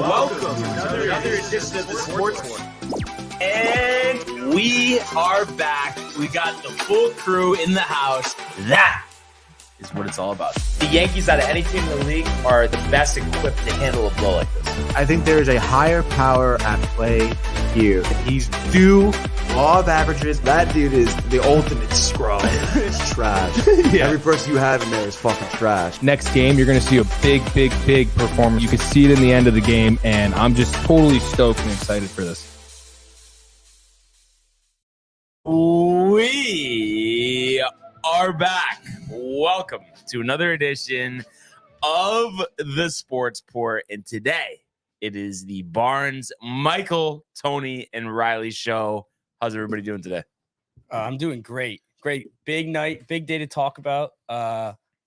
Welcome to another edition of the Sports War. And we are back. We got the full crew in the house. That is what it's all about. The Yankees, out of any team in the league, are the best equipped to handle a blow like this. I think there is a higher power at play here. He's due law of averages. That dude is the ultimate scrub. It's trash. Yeah. Every person you have in there is fucking trash. Next game, you're going to see a big performance. You can see it in the end of the game, and I'm just totally stoked and excited for this. We are back. Welcome to another edition of the Sports Port, and today it is the Barnes, Michael, Tony, and Riley show. How's everybody doing today? I'm doing great. Big night, big day to talk about.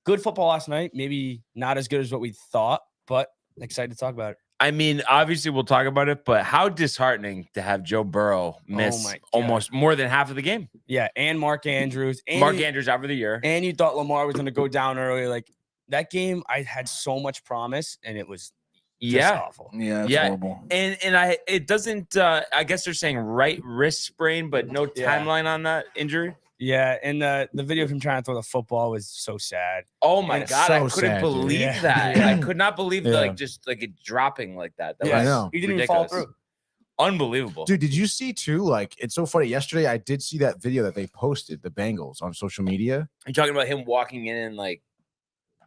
Good football last night. Maybe not as good as what we thought, but excited to talk about it. I mean, obviously we'll talk about it, but how disheartening to have Joe Burrow miss almost more than half of the game. Yeah, and Mark Andrews. And Mark Andrews out for the year. And you thought Lamar was going to go down early. Like, that game, I had so much promise, and it was just awful. Yeah, it's horrible. And it doesn't, I guess they're saying right wrist sprain, but no timeline on that injury. Yeah, and the video of him trying to throw the football was so sad. Oh my And God, so I couldn't sad, believe dude. that. Yeah. I could not believe Yeah. it dropping like that. That Yeah, I know. He didn't ridiculous. even fall through. Unbelievable. Dude, did you see too? Like, it's so funny. Yesterday, I did see that video that they posted, the Bengals, on social media. You're talking about him walking in and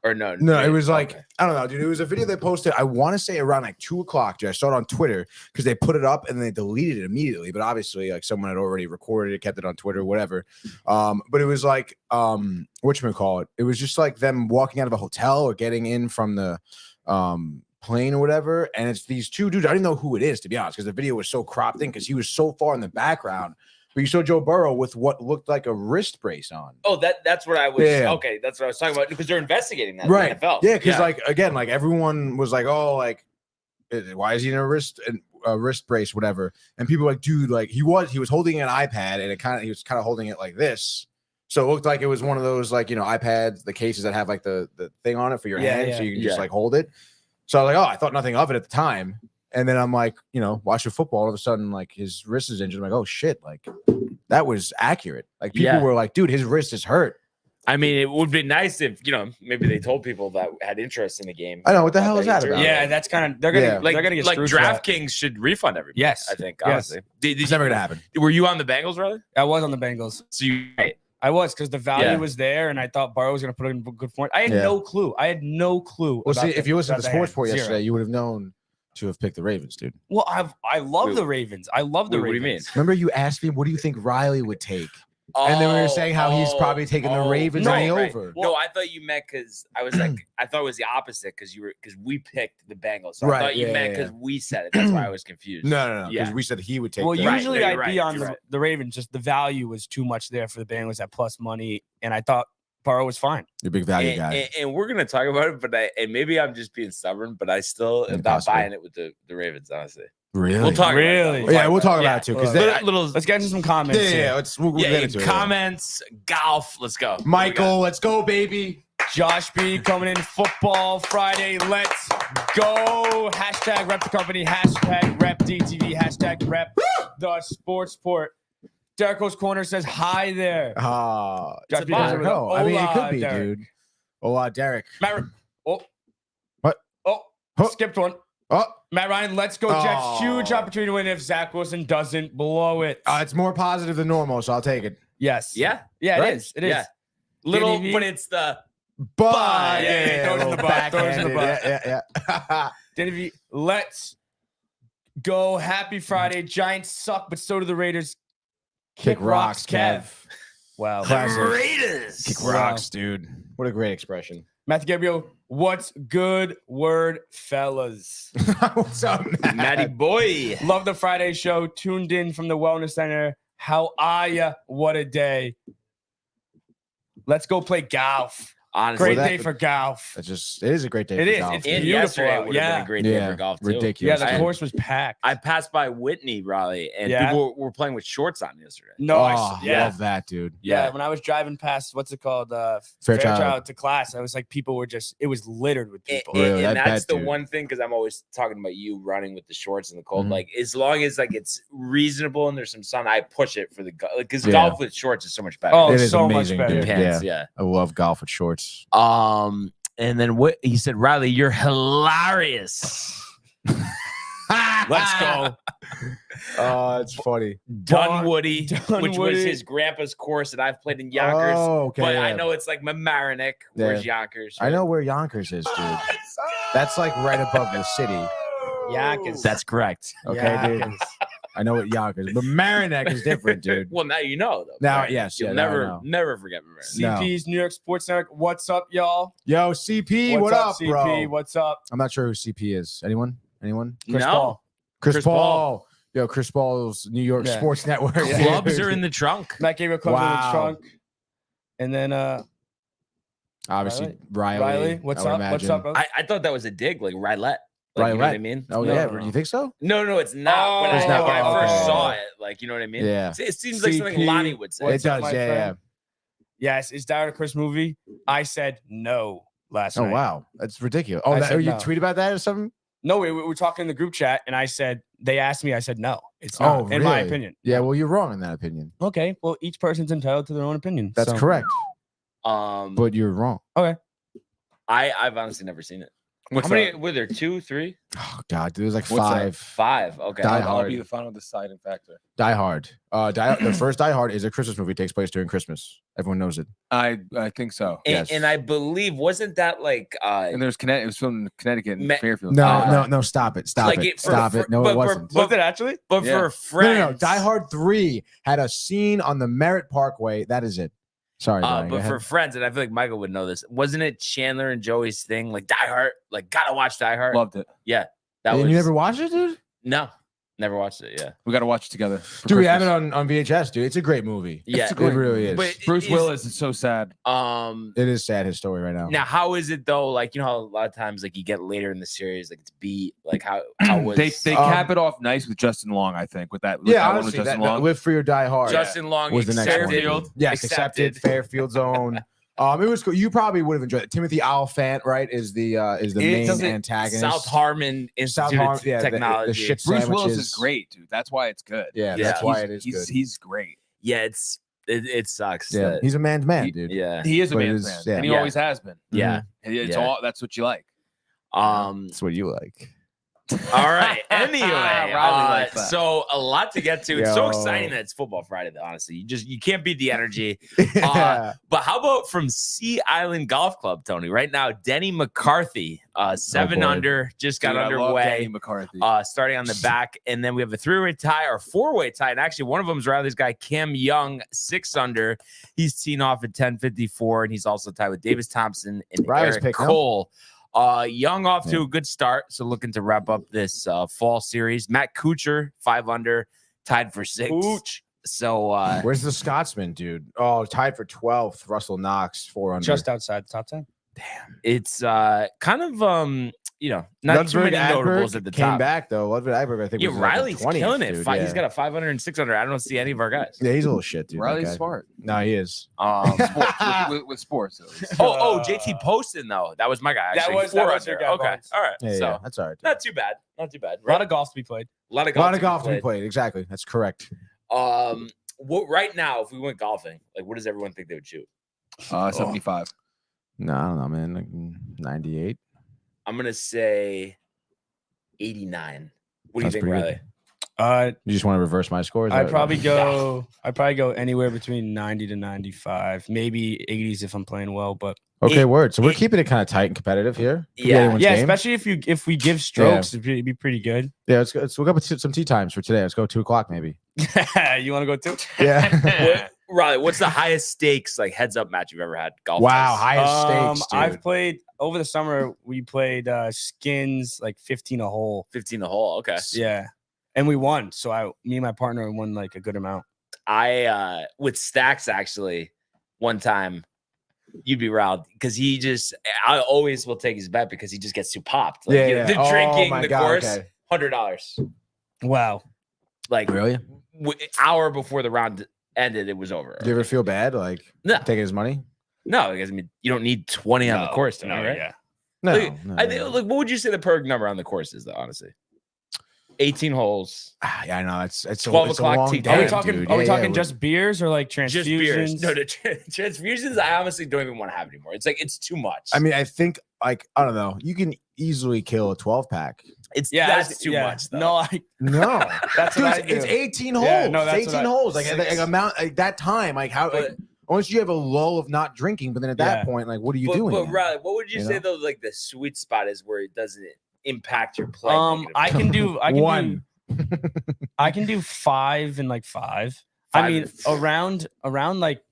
or no? No, it was like, okay. I don't know, dude. It was a video they posted, I want to say around like 2 o'clock, dude. I saw it on Twitter because they put it up and they deleted it immediately. But obviously, like, someone had already recorded it, kept it on Twitter, whatever. But it was like, whatchamacallit? It was just like them walking out of a hotel or getting in from the plane or whatever. And it's these two dudes. I didn't know who it is, to be honest, because the video was so cropped in because he was so far in the background. But you saw Joe Burrow with what looked like a wrist brace on. Oh, that's what I was. Yeah. Okay, that's what I was talking about because they're investigating that. Right. In the NFL. Yeah, because like again, like everyone was like, "Oh, like, why is he in a wrist brace, whatever?" And people were like, "Dude, like he was holding an iPad, and he was kind of holding it like this, so it looked like it was one of those like iPads, the cases that have like the thing on it for your hand, so you can just like hold it." So I was like, "Oh, I thought nothing of it at the time." And then I'm like, watching football. All of a sudden, like his wrist is injured. I'm like, oh shit, like that was accurate. Like people were like, dude, his wrist is hurt. I mean, it would be nice if maybe they told people that had interest in the game. I know what the hell is that about? Yeah, that's kind of they're gonna get like screwed for that. DraftKings should refund everybody. Yes. I think Yes. honestly, It's never gonna happen. Were you on the Bengals, rather? I was on the Bengals. So you I was because the value Yeah. was there, and I thought Burrow was going to put in a good point. I had no clue. Well, about see, if you listened to the Sports Report Zero. yesterday, you would have known to have picked the Ravens, dude. Well, I love the Ravens. I love the What do you Ravens. mean? Remember you asked me, what do you think Riley would take? And then we were saying how he's probably taking the Ravens on the over. No, I thought you meant because I was like, I thought it was the opposite because we picked the Bengals. So I Right, thought you yeah, meant yeah. because we said it. That's why I was confused. No, Yeah. because we said he would take. Well, the usually Right, I'd you're be right, on you're right. the Ravens. Just the value was too much there for the Bengals at plus money, and I thought Burrow was fine. You're a big value guy. And we're gonna talk about it, but and maybe I'm just being stubborn, but I still am not Impossible. buying it with the Ravens. Honestly, Really? we'll talk. Really? About it. We'll talk about it too. Because Let's get into some comments. we'll get into it. Comments, golf. Let's go, Michael, let's go, baby. Josh B coming in football Friday. Let's go. Hashtag rep the company. Hashtag rep DTV. Hashtag rep the sports port. Derrick's Corner says hi there. It's a B bot. does it with No, I mean it hola, could be, Derek. dude. Oh, Derek. Matt, oh, What? Oh, Huh? skipped one. Oh, Matt Ryan, let's go Jets. Oh. Huge opportunity to win if Zach Wilson doesn't blow it. it's more positive than normal, so I'll take it. Yes. Yeah, Yeah, Right? it is. It is. Yeah. little, Danny V? but it's the But Yeah, throws in the butt, throws in the butt. Yeah. Danny V, let's go. Happy Friday. Giants suck, but so do the Raiders. Kick rocks, Kev. Wow. Classic. Raiders. Kick Wow. rocks, dude. What a great expression. Matthew Gabriel, what's good word, fellas? What's up, Matt? Matty boy. Love the Friday show. Tuned in from the Wellness Center. How are ya? What a day. Let's go play golf. Honestly, Great that- day for golf. It is a great day It for is. golf. It's dude. and beautiful yesterday out, would have been yeah. a great day Yeah, for golf too. Yeah, ridiculous. the I- course was packed. I passed by Whitney, Raleigh, and Yeah. people were playing with shorts on yesterday. no, Oh, yeah. love that, dude. Yeah, when I was driving past, what's it called? Fairchild. to class, I was like, people were just, it was littered with And, people. Really, and I that's bet, the dude. one thing, because I'm always talking about you running with the shorts in the cold. Mhm. Like, as long as like it's reasonable and there's some sun, I push it for the because Yeah. golf with shorts is so much better. Oh, It is so much amazing, better. than dude. pants, yeah. I love golf with shorts. And then what he said, Riley, you're hilarious. Let's go. Oh, it's funny. Dunwoody, which was Dunwoody. his grandpa's course that I've played in Yonkers. Oh, okay. but yeah. I know it's like Mamaroneck. Where's Yonkers? I know where Yonkers is, dude. That's like right above the city. Yonkers. That's correct. Okay, dude. I know what Yonkers, but Marinette is different, dude. Well, now you know though. Now, right? yes, You'll yeah, now I know. never forget Mamaroneck. No. CP's New York Sports Network. What's up, y'all? Yo, CP, What's what up, CP? bro? What's up? I'm not sure who CP is. Anyone? Chris No. Paul. Chris Chris Paul. Paul. Yo, Chris Paul's New York Yeah. Sports Network. Clubs are in the trunk. Matt gave a club in Wow. the trunk. And then Obviously, Riley. Riley, what's I would up? What's imagine. up, brother? I thought that was a dig, like Rylette. Like, you know what I Rylette. mean? Oh No, yeah, no, no. you think so? No, it's not. When, Oh, I, when I oh, first okay. saw it, like, you know what I mean? Yeah. It seems like something CP, Lonnie would say. What's it up, does. my Yeah, friend? Yes, is Diary of a Chris movie? I said no last yeah. Oh night. wow, that's ridiculous. Oh, I that, said you no. tweet about that or something? No, we were talking in the group chat, and I said they asked me. I said no. It's Oh, not, in my really? opinion. Yeah. Well, you're wrong in that opinion. Okay. Well, each person's entitled to their own opinion. That's so- correct, But but you're wrong. I've honestly never seen it. What's How many up? were there? 2, 3? Oh god, dude, there's like What's up? 5. Okay. Die I'll Hard. be the final deciding factor. Die Hard. The first Die Hard is a Christmas movie. It takes place during Christmas. Everyone knows it. I think so. And, Yes. and I believe wasn't that like And there's Connecticut. It was filmed in Connecticut and Me- Fairfield. No, stop it. Stop like it. for- Stop for- it. No, but it for- wasn't. Was it actually? but Yeah. for friends. No. Die Hard 3 had a scene on the Merritt Parkway. That is it. Sorry, Brian, go But for ahead. friends, and I feel like Michael would know this. Wasn't it Chandler and Joey's thing? Like Die Hard, like gotta watch Die Hard. Loved it. That And was you never watched it, dude? no, never watched it. Yeah, We got to watch it together. for Dude, we have it Christmas. on VHS, dude. It's a great movie. yeah. It really is. But Bruce is- Willis is so sad. It is sad, his story right now. Now, how is it though? Like, you know, how a lot of times, like you get later in the series, like it's beat. Like how was They cap it off nice with Justin Long, I think. With that, with Yeah, that one with honestly, Justin that Long. Live Free or Die Hard Justin Long was the next one. Fairfield? Yes, accepted. Fairfield's own. It was cool. You probably would have enjoyed it. Timothy Oliphant, right, is the main doesn't- antagonist. South Harmon Institute Harmon- of yeah, the Technology. shit Bruce Willis sandwiches. is great, dude. That's why it's good. Yeah, Yeah. that's why it is he's, good. He's great. Yeah, it sucks. Yeah, that- he's a man's man, dude. yeah. He is a But it man's is- man, yeah. and he Yeah. always has been. Yeah. It's Yeah. all that's what you like. That's what you like. All right. Anyway, Riley likes that. so a lot to get to. It's so Yo. exciting that it's Football Friday. Though, honestly, you can't beat the energy. Yeah. But how about from Sea Island Golf Club, Tony? Right now, Denny McCarthy, 7 boy. under, just got Dude, I love underway. Danny McCarthy. Starting on the back, and then we have a 3-way tie or 4-way tie, and actually one of them is Riley's guy Cam Young, 6 under. He's teeing off at 10:54, and he's also tied with Davis Thompson and Riley's Eric pick, no? Cole. Young off to a good start, so looking to wrap up this fall series. Matt Kuchar, 5 under, tied for 6. Ooch. So Where's the Scotsman, dude? Oh, tied for 12th. Russell Knox, 4 under. Just outside the top 10. it's kind of not too many notables at the came top. back though. Ludwig Agberg, I think. Yeah, was like the Riley's 20th, killing it. dude. He's Yeah. got a 500 and 600. I don't see any of our guys. Yeah, he's a little shit, dude. that Riley's guy. smart. No, he is. Sports, with sports. At least. JT Poston though. That was my guy. That Actually. was 4 your under. guy, Okay, Bones. all right. Yeah, so yeah, that's all right. not too bad. Not too bad. A lot of golf to be played. A lot of A golf. lot of golf to to be be played. Exactly. That's correct. What right now, if we went golfing, like what does everyone think they would shoot? 75. No, I don't know, man. Like 98. I'm gonna say 89. What do you That's think, pretty Riley? good. You just want to reverse my scores? I'd probably go anywhere between 90 to 95, maybe 80s if I'm playing well. But Okay, It- word. So we're it- keeping it kind of tight and competitive here. Could be Yeah. anyone's yeah, game. especially if we give strokes, it'd be pretty good. Yeah, let's look up some tea times for today. Let's go 2:00 maybe. You want to go too? Yeah. Riley, what's the highest stakes like heads up match you've ever had? Golf. Wow, wise? highest stakes, dude. I've played over the summer. We played skins like 15 a hole. 15 the hole. Okay. Yeah, and we won. So me and my partner won like a good amount. I with stacks actually one time you'd be riled because I always will take his bet because he just gets too popped. Like, Yeah, the yeah. Oh drinking, my the God, course, okay. $100. Wow. Like Really? Hour before the round ended, it was over. Do you ever feel bad like No. taking his money? No, because I mean, you don't need 20 on the course, No, right? yeah. No, I think. Like, what would you say the per number on the course is, though? Honestly, 18 holes. Yeah, I know it's 12 it's a o'clock long tee day, time. Are we talking? dude. Are we Yeah, talking yeah, just beers or like transfusions? Just beers. No, the transfusions. I honestly don't even want to have anymore. It's like it's too much. I mean, I think like I don't know. You can easily kill a 12-pack. That's too much. Though. No, That's dude, what I do. it's 18 holes. Yeah, no, that's it's 18 holes. Like amount like that time. Like how? Like, unless you have a lull of not drinking, but then at that point, like what are you doing? But then? Riley, what would you say though? Like the sweet spot is where it doesn't impact your play. I can do. One. I can do 5 and like 5. I mean, around like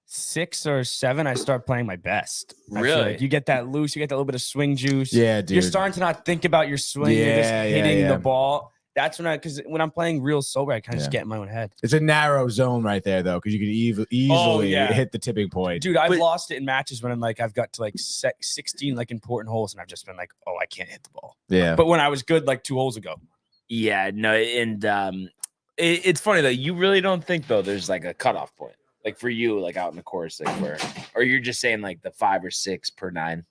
6 or 7, I start playing my best. I feel Really? like you get that loose. You get that little bit of swing juice. Yeah, dude. You're starting to not think about your swing. You're just hitting the ball. That's because when I'm playing real sober, I kind of just get in my own head. It's a narrow zone right there, though, because you can easily hit the tipping point. Dude, I've lost it in matches when I've got to like 16 like important holes, and I've just been like, oh, I can't hit the ball. Yeah. But when I was good like 2 holes ago. Yeah, no, and it's funny though. You really don't think though there's like a cutoff point, like for you, like out in the course, like where, or you're just saying like the 5 or 6 per 9.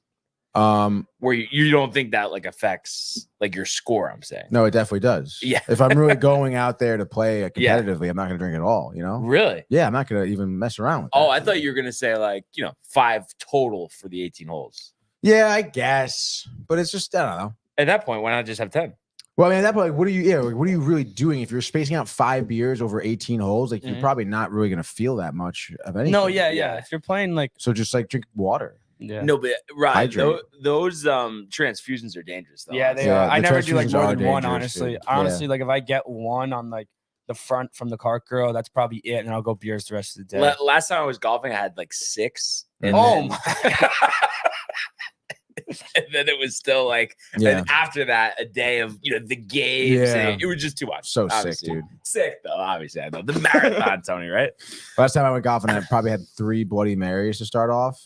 Where you don't think that like affects like your score. I'm saying no, it definitely does. Yeah. If I'm really going out there to play competitively, I'm not going to drink at all. You know. Really? Yeah, I'm not going to even mess around with. Oh, I thought you were gonna say like 5 total for the 18 holes. Yeah, I guess, but it's just I don't know. At that point, why not just have 10? Well, I mean, at that point, like, what are you? Yeah, like, what are you really doing if you're spacing out 5 beers over 18 holes? Like, you're probably not really going to feel that much of anything. No, yeah. If you're playing like so, just like drink water. Yeah. No, but right, Hydrate. those transfusions are dangerous though. Yeah, they are. I never do like transfusions more are than one, dangerous, honestly. dude. Honestly, like if I get one on like the front from the cart girl, that's probably it, and I'll go beers the rest of the day. Last time I was golfing, I had like 6. And my! And then it was still like, and after that, a day of the games. Yeah. It was just too much. So obviously. sick, dude. Sick though, obviously. I know the marathon, Tony, right? Last time I went golfing, I probably had 3 Bloody Marys to start off.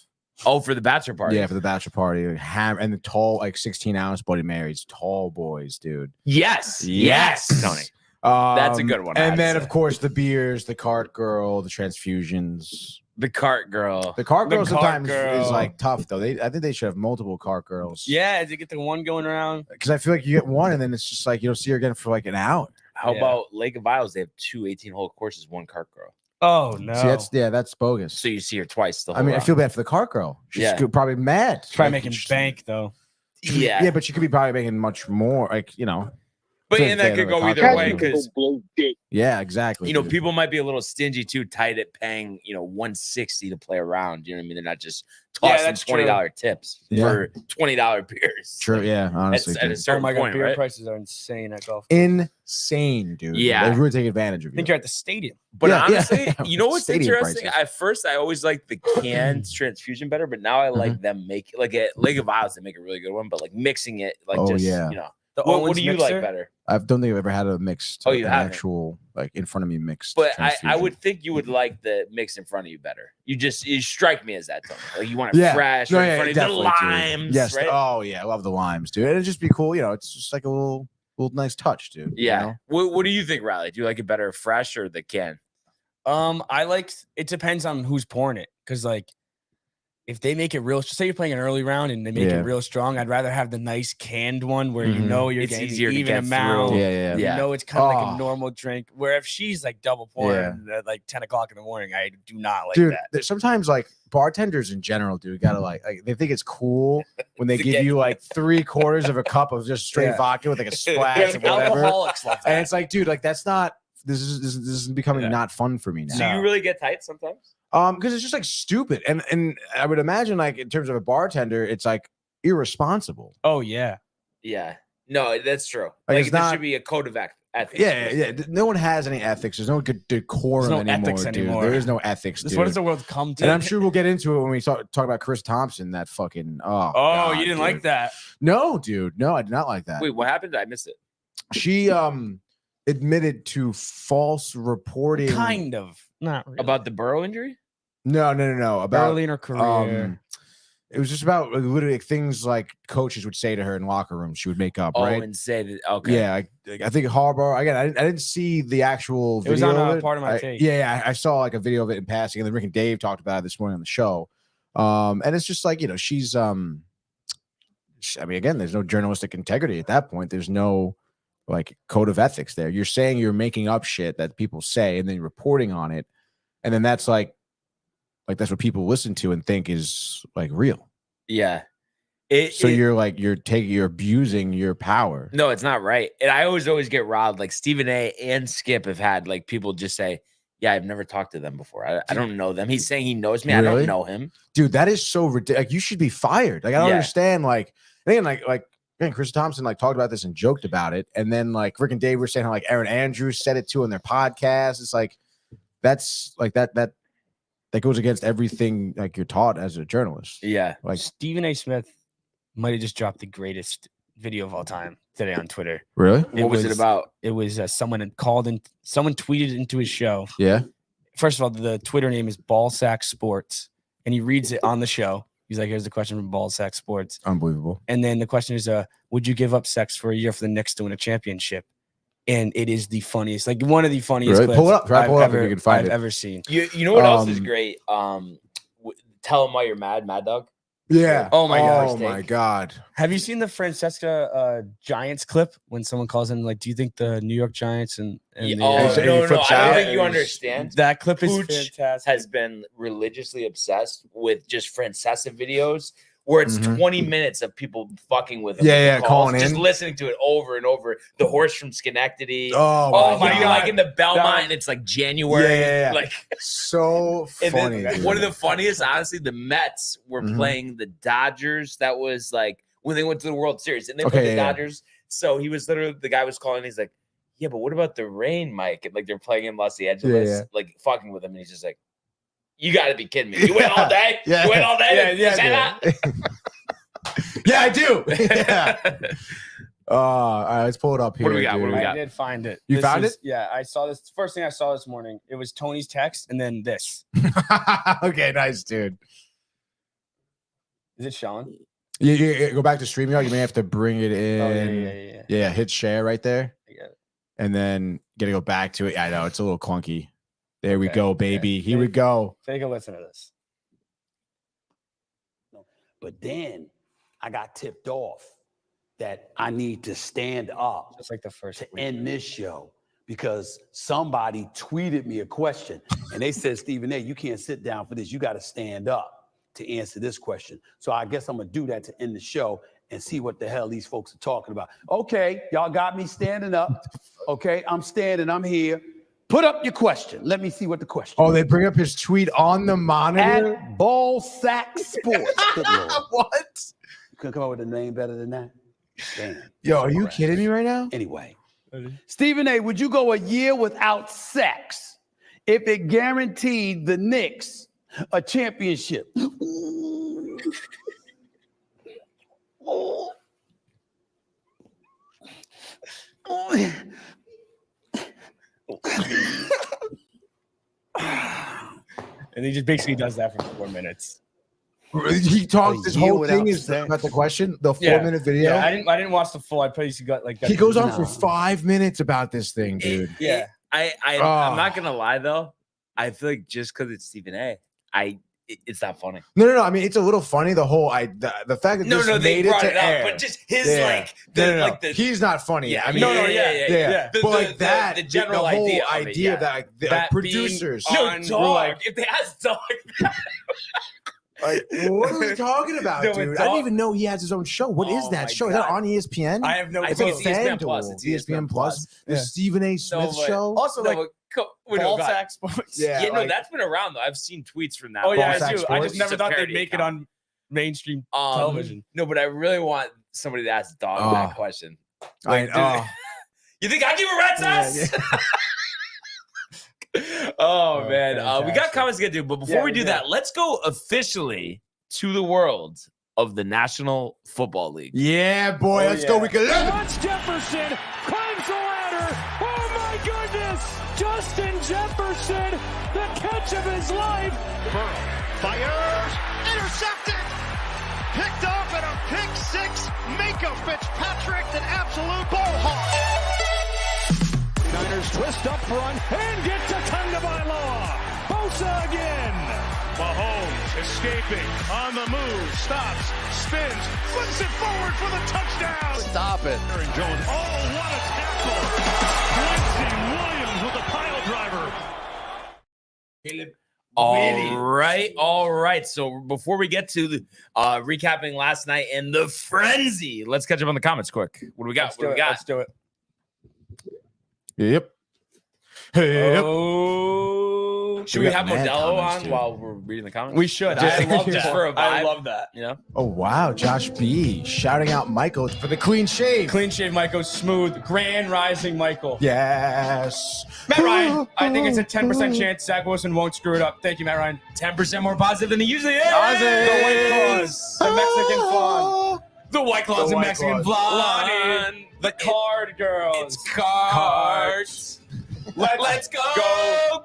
Oh, for the bachelor party. Yeah, for the bachelor party. And the tall, like 16-ounce Bloody Marys, tall boys, dude. Yes, Tony. That's a good one. And then, of course, the beers, the cart girl, the transfusions. The cart girl. The cart girl cart sometimes girl. is like tough though. I think they should have multiple cart girls. Yeah, to get the one going around. Because I feel like you get one and then it's just like you don't see her again for like an hour. How about Lake of Isles? They have 2 18-hole courses, 1 cart girl. Oh no. See, that's bogus. So you see her twice. I mean, I feel bad for the cart girl. She's probably mad. Try making bank though. Yeah. Yeah, but she could be probably making much more. Like But and that could go either way because yeah, exactly. People might be a little stingy too, tight at paying $160 to play around. You know what I mean? They're not just tossing $20 tips for $20 beers. True. Yeah, honestly. At a certain point, beer right? prices are insane at golf. Insane, dude. Yeah, they really take advantage of you. I think you're at the stadium. But honestly, you know what's Stadium interesting? prices. At first, I always liked the canned transfusion better, but now I like them make like at Lake of Isles, they make a really good one. But like mixing it, like what do you like better? I don't think I've ever had a mixed. Oh, you haven't? Actual like in front of me mixed. But I would think you would like the mix in front of you better. You strike me as that, Tony. Like you want it fresh, right in front of you. The limes, yes. Right? Oh yeah, I love the limes, dude. It'd just be cool. It's just like a little nice touch, dude. Yeah. What do you think, Riley? Do you like it better fresh or the can? I like it depends on who's pouring it, because like if they make it real, say you're playing an early round and they make it real strong, I'd rather have the nice canned one where you're it's getting easier even to get amount. through. Yeah. It's kind of like a normal drink. Where if she's like double pouring at like 10 o'clock in the morning, I do not like that. Sometimes like bartenders in general, dude, gotta like they think it's cool when they give you like 3/4 of a cup of just straight vodka with like a splash of whatever. Alcoholics love that. And it's like, dude, like that's not. This is becoming not fun for me now. So you really get tight sometimes? Because it's just like stupid, and I would imagine like in terms of a bartender, it's like irresponsible. Oh yeah. No, that's true. Like there should be a code of ethics. Yeah. No one has any ethics. There's no good decorum no anymore, ethics dude. anymore. There is no ethics. What does the world come to? And I'm sure we'll get into it when we talk about Chris Thompson. That fucking God, you didn't like that? No, dude. No, I did not like that. Wait, what happened? I missed it. She admitted to false reporting. Kind of. Not really. About the Burrow injury? No. About early in her career. It was just about literally things like coaches would say to her in locker rooms. She would make up, right? and say that. Okay. Yeah, I think Harbaugh. Again, I didn't see the actual It was video on of it. Part of My Take. Yeah, I saw like a video of it in passing, and then Rick and Dave talked about it this morning on the show. And it's just like, she's I mean, again, there's no journalistic integrity at that point. There's no like code of ethics there. You're saying you're making up shit that people say, and then you're reporting on it, and then that's like that's what people listen to and think is like real. Yeah. You're abusing your power. No, it's not right. And I always get riled. Like Stephen A. and Skip have had like people just say, yeah, I've never talked to them before. I don't know them. He's saying he knows me. Really? I don't know him. Dude, that is so ridiculous. Like, you should be fired. Like, I don't understand. Like, again, man, Chris Thompson like talked about this and joked about it. And then like Rick and Dave were saying how like Aaron Andrews said it too in their podcast. It's like, that's like that goes against everything like you're taught as a journalist. Yeah. Like Stephen A. Smith might have just dropped the greatest video of all time today on Twitter. Really? What was it about? It was someone had called in. Someone tweeted into his show. Yeah. First of all, the Twitter name is Ballsack Sports, and he reads it on the show. He's like, "Here's the question from Ballsack Sports." Unbelievable. And then the question is, "Would you give up sex for a year for the Knicks to win a championship?" And it is the funniest, like one of the funniest. Really? Pull it up. Try pull it up if you can find it. I've ever seen. You know what else is great? Tell them why you're mad, Mad Dog. Yeah. Oh my gosh. Oh my God. Have you seen the Francesca Giants clip when someone calls in like, "Do you think the New York Giants and No. I flips don't out. think you understand. That clip is Pooch fantastic. has been religiously obsessed with just Francesa videos where it's 20 minutes of people fucking with him. Yeah, calling just in. listening to it over and over. The horse from Schenectady. Oh my God. God. Like in the Belmont, and it's like January. Yeah. Like so and funny. then dude. one of the funniest, honestly, the Mets were playing the Dodgers. That was like when they went to the World Series, and they played the Dodgers. So he was literally, the guy was calling. He's like, "Yeah, but what about the rain, Mike?" And like they're playing in Los Angeles, like fucking with him, and he's just like, "You got to be kidding me! You went all day? Yeah. You went all day? Yeah, Say that?" Yeah, I do. Yeah. All right, let's pull it up here. What do we got? What do we dude. got? I did find it. You found it? Yeah, I saw this. First thing I saw this morning, it was Tony's text, and then this. Okay, nice, dude. Is it Sean? You go back to StreamYard. You may have to bring it in. Oh, yeah. Yeah, hit share right there. I get it. And then gotta go back to it. I know it's a little clunky. There we Okay, go, okay. baby. Here we go. Take a listen to this. But then I got tipped off that I need to stand up Just like the first. to end this show because somebody tweeted me a question and they said, "Stephen A., you can't sit down for this. You got to stand up to answer this question." So I guess I'm going to do that to end the show and see what the hell these folks are talking about. Okay, y'all got me standing up. Okay, I'm standing. I'm here. Put up your question. Let me see what the question Oh, is. they bring up his tweet on the monitor. At Ballsack Sports. Good Lord. What? You couldn't come up with a name better than that? Damn. Yo, are you kidding me right now? Anyway, Stephen A., would you go a year without sex if it guaranteed the Knicks a championship? And he just basically does that for 4 minutes. He talks. This year whole thing without is sex. about the question. The 4-minute video. Yeah, I didn't watch the full. I probably got like. He goes on No. for 5 minutes about this thing, dude. Yeah. I'm not gonna lie though. I feel like just because it's Stephen A, it's not funny. No. I mean, it's a little funny. The whole the fact that No, this they made it brought to it up, air. but just his Yeah. like, No. like the He's not funny. Yeah, I mean, no, yeah. The- but the- like that, the general the whole idea of it, idea yeah. that the That producers. being no on- dog. we're like- If they asked dog, Like, what are we talking about, No, dude? it's I didn't all- even know he has his own show. What is Oh that my show? Is that God. on ESPN? I have no I It's think a it's ESPN Plus. FanDuel. It's ESPN Plus. The Yeah. Stephen A. Smith but- show. Also, No, like but wait, no, go ahead. Ballsack Sports. Yeah. Yeah, no, like- that's been around though. I've seen tweets from that. Oh yeah, Ballsack I do. I Sports? just never It's a thought they'd parody make it account. on mainstream television. No, but I really want somebody to ask Dog that question. Like, you think I give a rat's ass? Oh man, we got fantastic. comments to get to, but before Yeah, we do we that, let's go officially to the world of the National Football League. Yeah, boy. Oh, Let's go. yeah. We can live. Watch Jefferson climbs the ladder. Oh my goodness! Justin Jefferson, the catch catch of his life. Burrow fires, intercepted, picked off at a pick six. Minka Fitzpatrick, an absolute ball hawk. Niners twist up front and get to Tagovailoa. Bosa again. Mahomes escaping on the move, stops, spins, flips it forward for the touchdown. Stop it. Aaron Jones. Oh, what a tackle. Quincy Williams with a pile driver. All right. So before we get to the recapping last night and the frenzy, let's catch up on the comments quick. What do we got? Let's do it. Yep. Yep. Oh, Should we have mad Modelo comments, on dude. while we're reading the comments? we should. Just- I love just that. for a vibe. I love that. You know? Oh wow, Josh B shouting out Michael for the clean shave. Clean shave, Michael. Smooth, grand rising, Michael. Yes. Matt Ryan. I think it's a 10% chance Zach Wilson won't screw it up. Thank you, Matt Ryan. 10% more positive than he usually is. The White Claws, the Mexican flan, The White Claws The and White Mexican Claws. blonde. the card girls. It's cards. Let's go.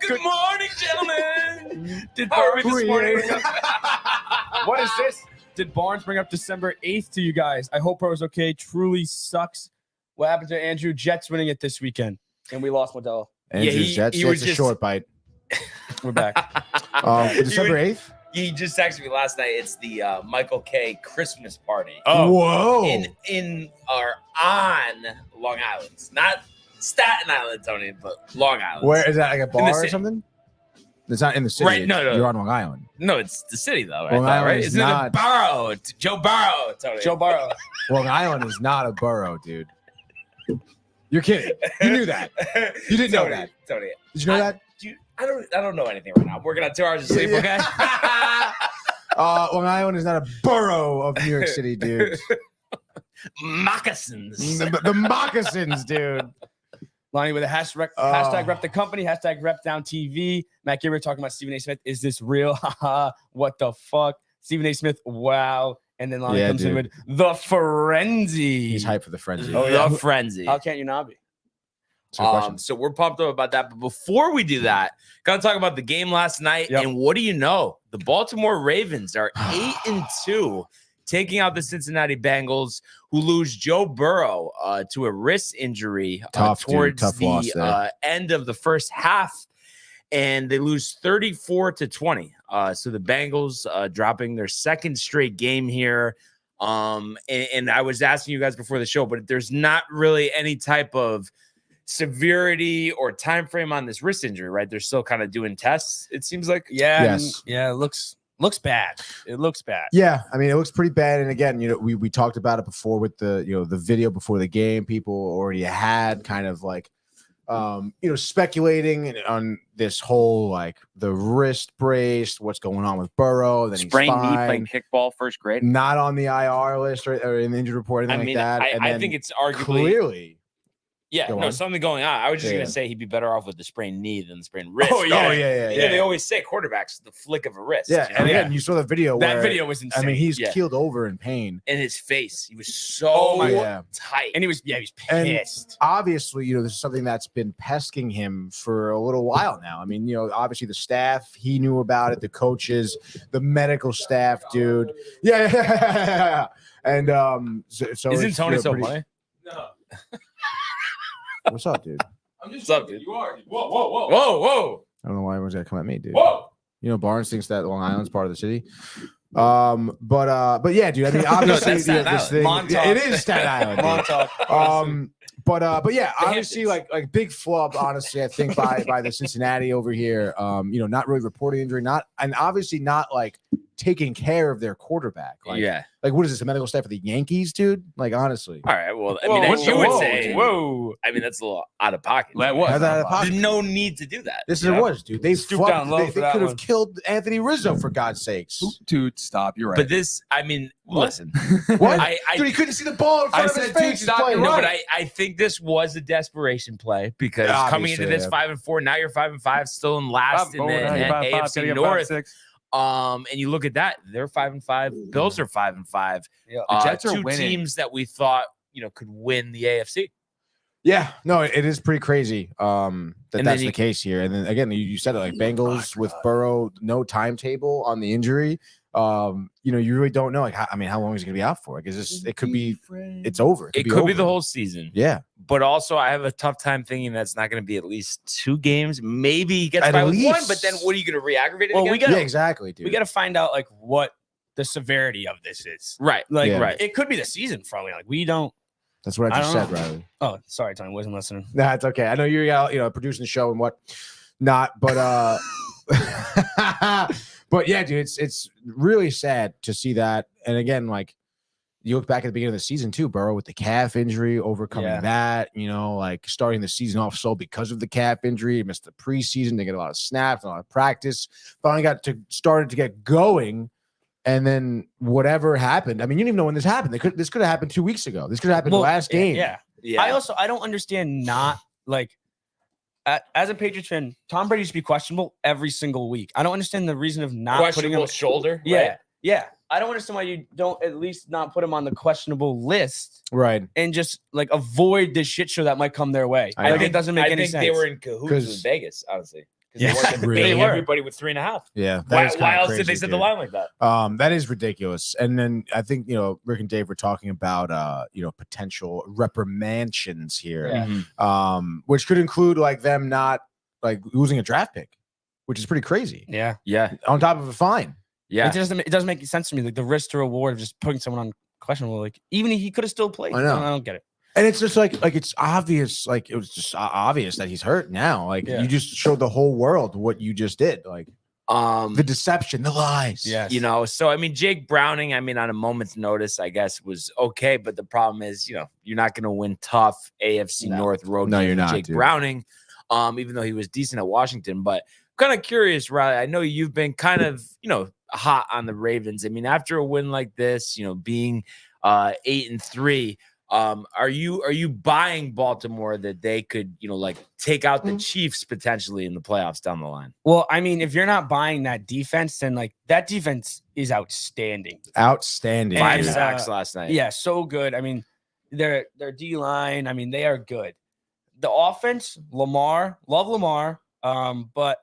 Good morning, gentlemen. Did Barry this morning? What is this? Did Barnes bring up December 8th to you guys? I hope Burrow's okay. Truly sucks. What happened to Andrew? Jets winning it this weekend, and we lost Modelo. Andrew's Jets. he That's was a just- short bite. We're back. December 8th. He just texted me last night. It's the Michael K. Christmas party. Whoa. In or on Long Island, not Staten Island, Tony, but Long Island. Where is that? Like a bar or city. something? It's not in the city. Right, no. You're on Long Island. No, it's the city though, right? Long Island right? is Isn't not- it Burrow? It's Joe Burrow, Tony. Joe Burrow. Long Island is not a borough, dude. You're kidding. You knew that. You didn't know Tony, that. Tony. Did you know that? I don't know anything right now. I'm working on 2 hours of sleep. Okay. Long Island is not a borough of New York City, dude. Moccasins. The moccasins, dude. Lonnie with a hashtag rep the company, hashtag rep down TV. Matt Gibber talking about Stephen A. Smith. Is this real? Haha. What the fuck? Stephen A. Smith. Wow. And then Lonnie comes in with the frenzy. He's hyped for the frenzy. The frenzy. How can't you not be? So we're pumped up about that. But before we do that, gotta talk about the game last night. Yep. And what do you know? The Baltimore Ravens are 8-2, taking out the Cincinnati Bengals, who lose Joe Burrow to a wrist injury towards tough loss the there. end of the first half. And they lose 34-20. So the Bengals dropping their second straight game here. And I was asking you guys before the show, but there's not really any type of severity or time frame on this wrist injury, right? They're still kind of doing tests, it seems like. Yeah. Yes. Yeah. It looks bad. It looks bad. Yeah, I mean, it looks pretty bad. And again, we talked about it before with the the video before the game. People already had kind of like speculating on this whole like the wrist brace, what's going on with Burrow. Then Sprained he's knee fine, playing kickball first grade. not on the IR list or in the injury report, anything I mean, like that. And I then think it's arguably clearly. Go on. something going on. I was just Yeah. gonna say he'd be better off with the sprained knee than the sprained wrist. Oh yeah. They always say quarterbacks the flick of a wrist. Yeah, you and know? again, you saw the video. That where, video was insane. I mean, he's Yeah. keeled over in pain. In his face, he was so Yeah. tight. and he was And pissed. obviously, this is something that's been pesking him for a little while now. I mean, obviously the staff, he knew about it, the coaches, the medical staff, dude. Yeah. And so Isn't it's, Tony so pretty- funny? What's up, dude? What's up, dude? You are. Whoa. I don't know why everyone's gonna come at me, dude. Whoa. Barnes thinks that Long Island's part of the city. But yeah, dude. I mean, obviously, that's Staten this thing, Montauk. yeah, it is Staten Island. dude. Montauk. But yeah, obviously, Hamptons. like big flub, honestly, I think by the Cincinnati over here. Not really reporting injury, and obviously not like taking care of their quarterback. Like what is this? A medical staff of the Yankees, dude? Like honestly, All right. Well, I Whoa, mean, whoa, you would whoa, say. whoa. I mean, that's a little out of pocket. That was How's that out of There's pocket? no need to do that. This is you what know? it was, dude. They Stoop down low They for that could have one. killed Anthony Rizzo for God's sakes. Dude, stop. You're right. But this, I mean, listen. What? I Dude, he couldn't see the ball in front of his said, face. dude, He's stop playing your No, right. but I think this was a desperation play because Yeah, coming into obviously, this 5-4, now you're 5-5, still in last in the AFC North. And you look at that, they're 5-5. Bills are 5-5. Yeah. The Jets are two winning. teams that we thought could win the AFC. Yeah, no, it is pretty crazy that And that's then the case here. And then again, you said it like Bengals with Burrow, no timetable on the injury. You know, you really don't know. Like, how long is he going to be out for? Like, it could be, it's over. It could be over. the whole season. Yeah. But also, I have a tough time thinking that's not going to be at least 2 games. Maybe he gets At by with one, least. but then what are you going to re-aggravate it Well, again? we gotta Yeah, exactly, dude. we gotta find out like what the severity of this is. Right. Like, Yeah. Right. it could be the season for all we know. Like, we don't. That's what I I just don't said, Riley. Oh, sorry, Tony, wasn't listening. Nah, it's okay. I know you're producing the show and what not, but but yeah, dude, it's really sad to see that. And again, like you look back at the beginning of the season too, Burrow with the calf injury, overcoming that, like starting the season off slow because of the calf injury, he missed the preseason, didn't get a lot of snaps, a lot of practice, finally started to get going. And then whatever happened, I mean, you don't even know when this happened. This could have happened 2 weeks ago. This could have happened last game. Yeah. I don't understand not like as a Patriots fan, Tom Brady should be questionable every single week. I don't understand the reason of not putting him shoulder. Yeah. Right? Yeah. I don't understand why you don't at least not put him on the questionable list Right. and just like avoid this shit show that might come their way. I Like, know. it doesn't make I any think sense. they were in cahoots 'Cause- with Vegas, honestly. Yeah, really. They They were. everybody with 3.5. Yeah. Why, is why kinda else crazy, did they set the dude. line like that? That is ridiculous. And then I think, Rick and Dave were talking about, potential reprimandations here, Yeah. which could include like them not like losing a draft pick, which is pretty crazy Yeah. Yeah. on top of a fine. Yeah. It doesn't make sense to me. Like the risk to reward of just putting someone on questionable, like even if he could have still played. I know. I don't get it. And it's just like it's obvious, like it was just obvious that he's hurt now. Like Yeah. you just showed the whole world what you just did. Like the deception, the lies. Yes. So I mean, Jake Browning, on a moment's notice, I guess, was okay. But the problem is, you're not going to win tough AFC North road. No, games you're with not, Jake dude. Browning, even though he was decent at Washington. But kind of curious, Riley. I know you've been kind of, hot on the Ravens. I mean, after a win like this, being 8-3. Are you buying Baltimore that they could, take out the Chiefs potentially in the playoffs down the line? Well, I mean, if you're not buying that defense, then like that defense is outstanding. Outstanding. And, 5 dude. sacks last night. Yeah, so good. I mean, their D line, I mean, they are good. The offense, love Lamar, but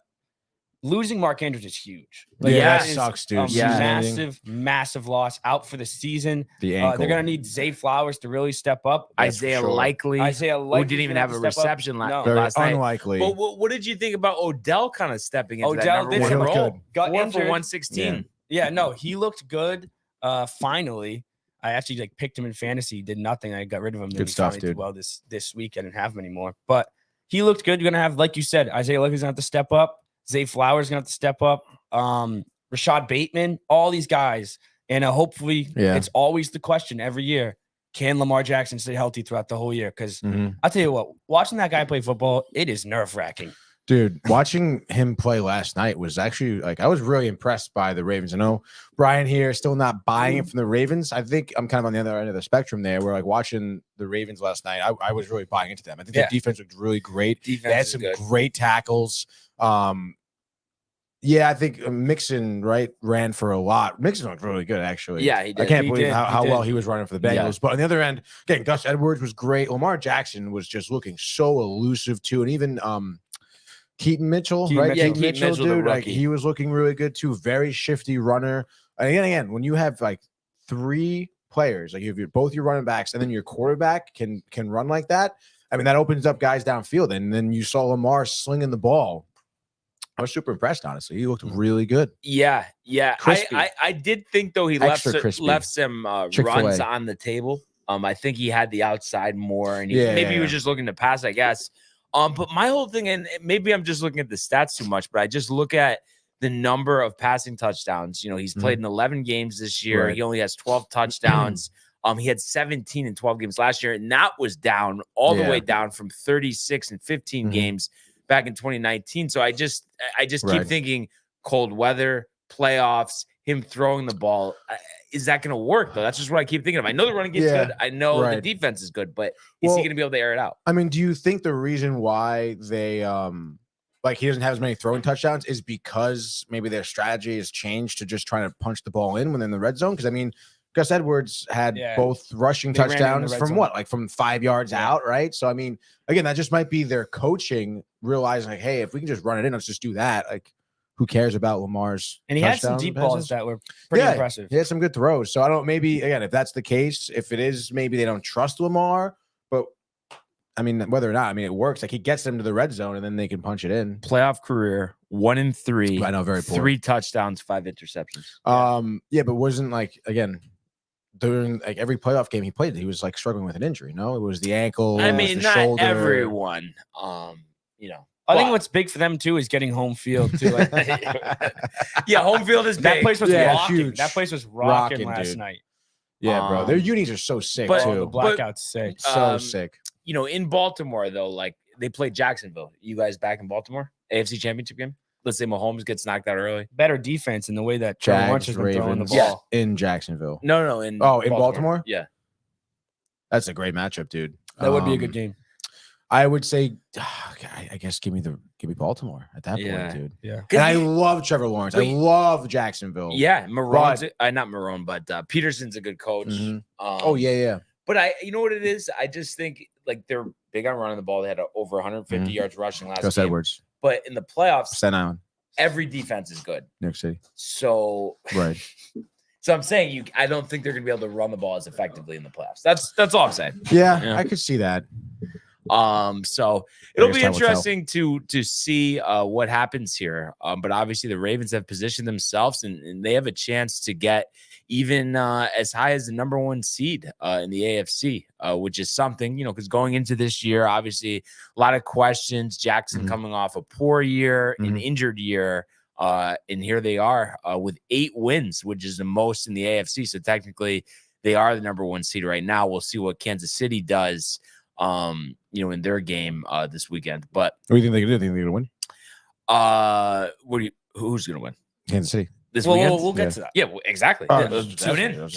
losing Mark Andrews is huge. Like, Yeah, that that is sucks, dude. a Yeah. massive loss out for the season. The ankle. They're gonna need Zay Flowers to really step up. Isaiah sure. Likely, Isaiah who Likely's didn't even gonna have a to step up. reception No. Very last night. unlikely. But what did you think about Odell kind of stepping into that Odell number did one some looked role? good. Got 4 for injured. 116. Yeah, no, he looked good. Finally, I actually picked him in fantasy. Did nothing. I got rid of him. Good and he stuff, finally did dude. well this week. I didn't have him anymore, but he looked good. You're gonna have, like you said, Isaiah Likely's gonna have to step up. Zay Flowers gonna have to step up. Rashad Bateman, all these guys, and hopefully, it's always the question every year: can Lamar Jackson stay healthy throughout the whole year? Because I'll tell you what, watching that guy play football, it is nerve-wracking. Dude, watching him play last night was actually I was really impressed by the Ravens. I know Brian here still not buying it from the Ravens. I think I'm kind of on the other end of the spectrum there. Where watching the Ravens last night, I was really buying into them. I think their defense looked really great. They had some great tackles. I think Mixon ran for a lot. Mixon looked really good actually. Yeah, he did. I can't He believe did. how He did. well he was running for the Bengals. But on the other end, again, Gus Edwards was great. Lamar Jackson was just looking so elusive too, and even Keaton Mitchell, right? Mitchell. Keaton Yeah, Keaton Mitchell, the dude, rookie. he was looking really good too. Very shifty runner. And again, when you have 3 players, like if you're both your running backs and then your quarterback can run like that, I mean that opens up guys downfield. And then you saw Lamar slinging the ball. I was super impressed, honestly. He looked really good. Yeah. Crispy. I did think though he left Extra crispy. some Chick-fil-A. runs on the table. I think he had the outside more, and Yeah, maybe he was yeah. just looking to pass, I guess. But my whole thing, and maybe I'm just looking at the stats too much, but I just look at the number of passing touchdowns. He's played in 11 games this year. Right. He only has 12 touchdowns. He had 17 in 12 games last year, and that was down all the way down from 36 and 15 games back in 2019. So I just keep Right. thinking cold weather, playoffs, him throwing the ball. Is that going to work though? That's just what I keep thinking of. I know the running game's good. I know the defense is good, but is he going to be able to air it out? I mean, do you think the reason why they he doesn't have as many throwing touchdowns is because maybe their strategy has changed to just trying to punch the ball in when they're in the red zone? Because I mean, Gus Edwards had both rushing They ran it in the touchdowns red from zone. what, like from 5 yards out, right? So I mean, again, that just might be their coaching realizing, like, hey, if we can just run it in, let's just do that. Like, who cares about Lamar's? And he had some deep balls that were pretty impressive. He had some good throws. So I don't. Maybe again, if that's the case, if it is, maybe they don't trust Lamar. But I mean, whether or not, I mean, it works. Like he gets them to the red zone, and then they can punch it in. Playoff career 1-3. I know, very poor. 3 touchdowns, 5 interceptions. Yeah, but wasn't like again during like every playoff game he played, he was like struggling with an injury. No, it was the ankle. I mean, the not shoulder. everyone. I think what's big for them too is getting home field too. Like, yeah, home field is big. that place was rocking. huge. That place was rocking last dude. night. Yeah, bro. Their unis are so sick but- too. The blackouts sick. So sick. In Baltimore though, like they played Jacksonville. You guys back in Baltimore? AFC Championship game? Let's say Mahomes gets knocked out early. Better defense in the way that Trevor Lawrence has been throwing the Ravens ball. in Jacksonville. No, in Baltimore? Yeah. That's a great matchup, dude. That would be a good game. I would say, I guess give me Baltimore at that point, dude. Yeah. And I love Trevor Lawrence. I love Jacksonville. Yeah, Marone's not Marone, but Peterson's a good coach. Oh yeah. But you know what it is? I just think like they're big on running the ball. They had over 150 yards rushing last Gus game. Edwards. But in the playoffs, Staten Island, every defense is good. New York City. So Right. So I'm saying I don't think they're going to be able to run the ball as effectively in the playoffs. That's all I'm saying. Yeah, I could see that. So it'll be interesting to see what happens here. But obviously the Ravens have positioned themselves and they have a chance to get even as high as the number 1 seed in the AFC, which is something, because going into this year, obviously a lot of questions. Jackson coming off a poor year, an injured year. And here they are with 8 wins, which is the most in the AFC. So technically they are the number 1 seed right now. We'll see what Kansas City does, in their game this weekend. But what do you think they can do? Think they're going to win? Who's going to win? Kansas City. This weekend? We'll get to that. Yeah, exactly. Tune in.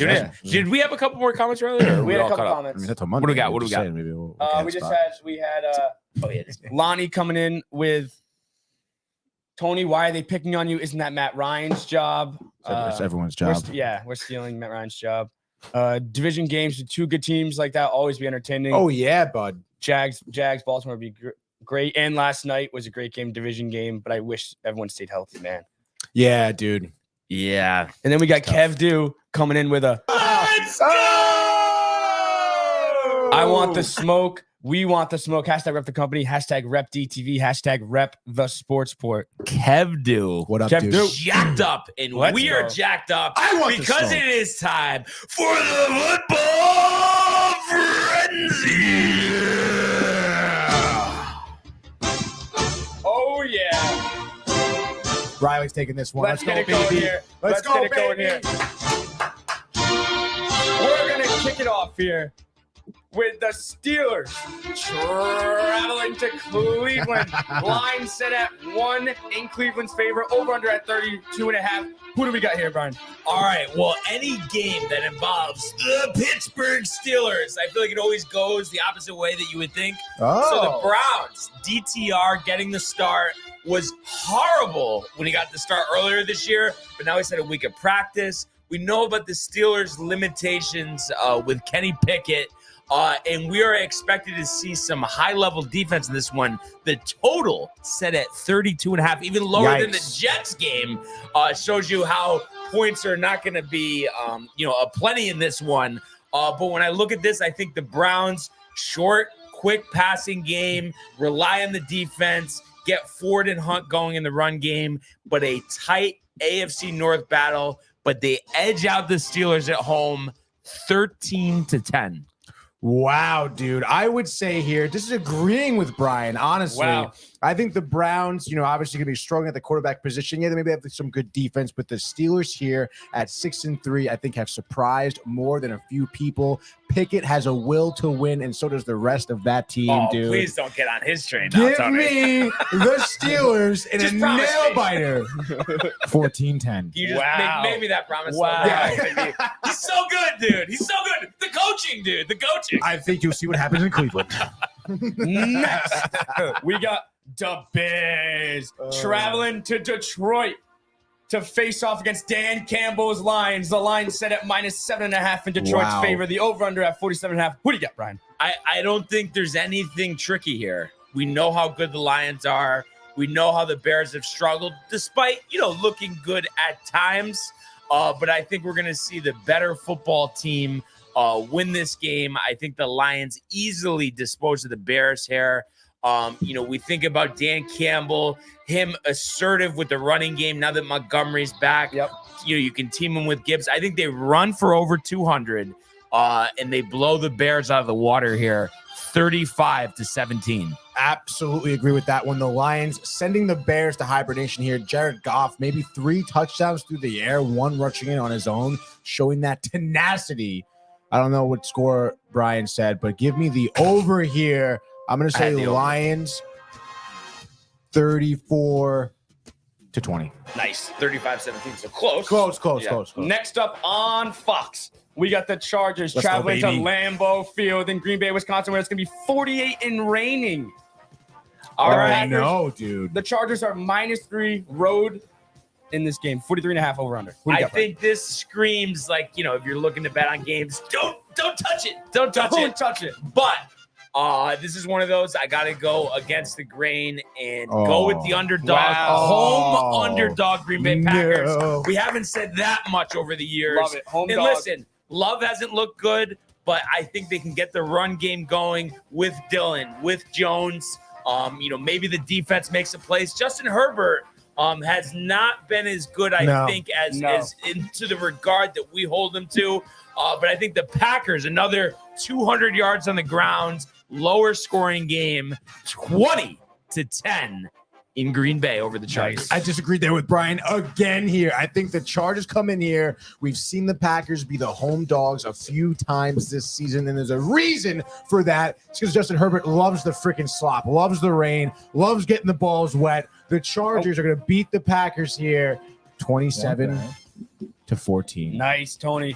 Did we have a couple more comments earlier? We had a couple comments. I mean, that's a Monday. What do we got? What do we got? Maybe we had Lonnie coming in with Tony. Why are they picking on you? Isn't that Matt Ryan's job? It's everyone's job. We're stealing Matt Ryan's job. Division games with 2 good teams like that always be entertaining. Oh yeah, bud. Jags, Baltimore would be great. And last night was a great game, division game. But I wish everyone stayed healthy, man. Yeah, dude. Yeah. And then we got Kev Do coming in with a Let's go! I want the smoke. We want the smoke. Hashtag rep the company. Hashtag rep DTV. Hashtag rep the sportsport. Kev Do. What up, Kev dude? Do. Jacked up. And we are jacked up because it is time for the football frenzy. Oh, yeah. Riley's taking this one. Let's get it going here. Let's get it going here. We're going to kick it off here with the Steelers traveling to Cleveland. Line set at 1 in Cleveland's favor. Over under at 32.5. Who do we got here, Brian? All right. Well, any game that involves the Pittsburgh Steelers, I feel like it always goes the opposite way that you would think. Oh. So the Browns, DTR getting the start, was horrible when he got the start earlier this year, but now he's had a week of practice. We know about the Steelers' limitations with Kenny Pickett, and we are expected to see some high-level defense in this one. The total set at 32.5, even lower than the Jets game, shows you how points are not going to be, a plenty in this one. But when I look at this, I think the Browns, short, quick passing game, rely on the defense, get Ford and Hunt going in the run game, but a tight AFC North battle, but they edge out the Steelers at home 13-10. Wow, dude. I would say here, this is agreeing with Brian, honestly. Wow. I think the Browns, obviously going to be struggling at the quarterback position. Yeah, they maybe have some good defense, but the Steelers here at 6-3, I think have surprised more than a few people. Pickett has a will to win, and so does the rest of that team, dude. Please don't get on his train now, Give Tony. me the Steelers in Just a promise me. nail-biter. 14-10. You just make me that promise. Wow. He's so good, dude. He's so good. The coaching, dude. The coaching. I think you'll see what happens in Cleveland. Next, we got the Bears traveling to Detroit to face off against Dan Campbell's Lions. The Lions set at -7.5 in Detroit's Wow. favor. The over-under at 47.5. Who do you get, Brian? I don't think there's anything tricky here. We know how good the Lions are. We know how the Bears have struggled, despite, looking good at times. But I think we're going to see the better football team win this game. I think the Lions easily dispose of the Bears here. We think about Dan Campbell, him assertive with the running game now that Montgomery's back. Yep. You can team him with Gibbs. I think they run for over 200, and they blow the Bears out of the water here, 35-17. Absolutely agree with that one. The Lions sending the Bears to hibernation here. Jared Goff, maybe 3 touchdowns through the air, 1 rushing in on his own, showing that tenacity. I don't know what score Brian said, but give me the over here. I'm going to say Lions 34-20. Nice. 35-17. So close. Close. Next up on Fox, we got the Chargers Let's go, traveling to baby. Lambeau Field in Green Bay, Wisconsin, where it's going to be 48 and raining. All The right. I Packers- know, dude. The Chargers are -3 road in this game, 43.5 over under. Who do you I got, Brian? think this screams like, if you're looking to bet on games, don't touch it. Don't touch Don't it. touch it. But this is one of those I got to go against the grain and go with the underdog. Wow. Home underdog Green Bay Packers. No. We haven't said that much over the years. Love it. Home and dog. listen, Love hasn't looked good, but I think they can get the run game going with Dillon, with Jones. Maybe the defense makes a place. Justin Herbert has not been as good, I think, as into the regard that we hold him to. But I think the Packers, another 200 yards on the ground, lower scoring game, 20-10 in Green Bay over the Chargers. I disagreed there with Brian again here. I think the Chargers come in here. We've seen the Packers be the home dogs a few times this season, and there's a reason for that. It's because Justin Herbert loves the freaking slop, loves the rain, loves getting the balls wet. The Chargers are going to beat the Packers here 27-14. Nice, Tony.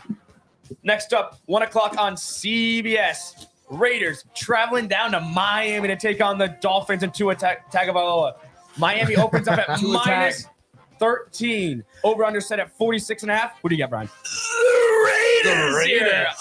Next up, 1 o'clock on CBS. Raiders traveling down to Miami to take on the Dolphins and Tua Tagovailoa. Miami opens up at -13. Over under set at 46.5. Who do you got, Brian? The Raiders.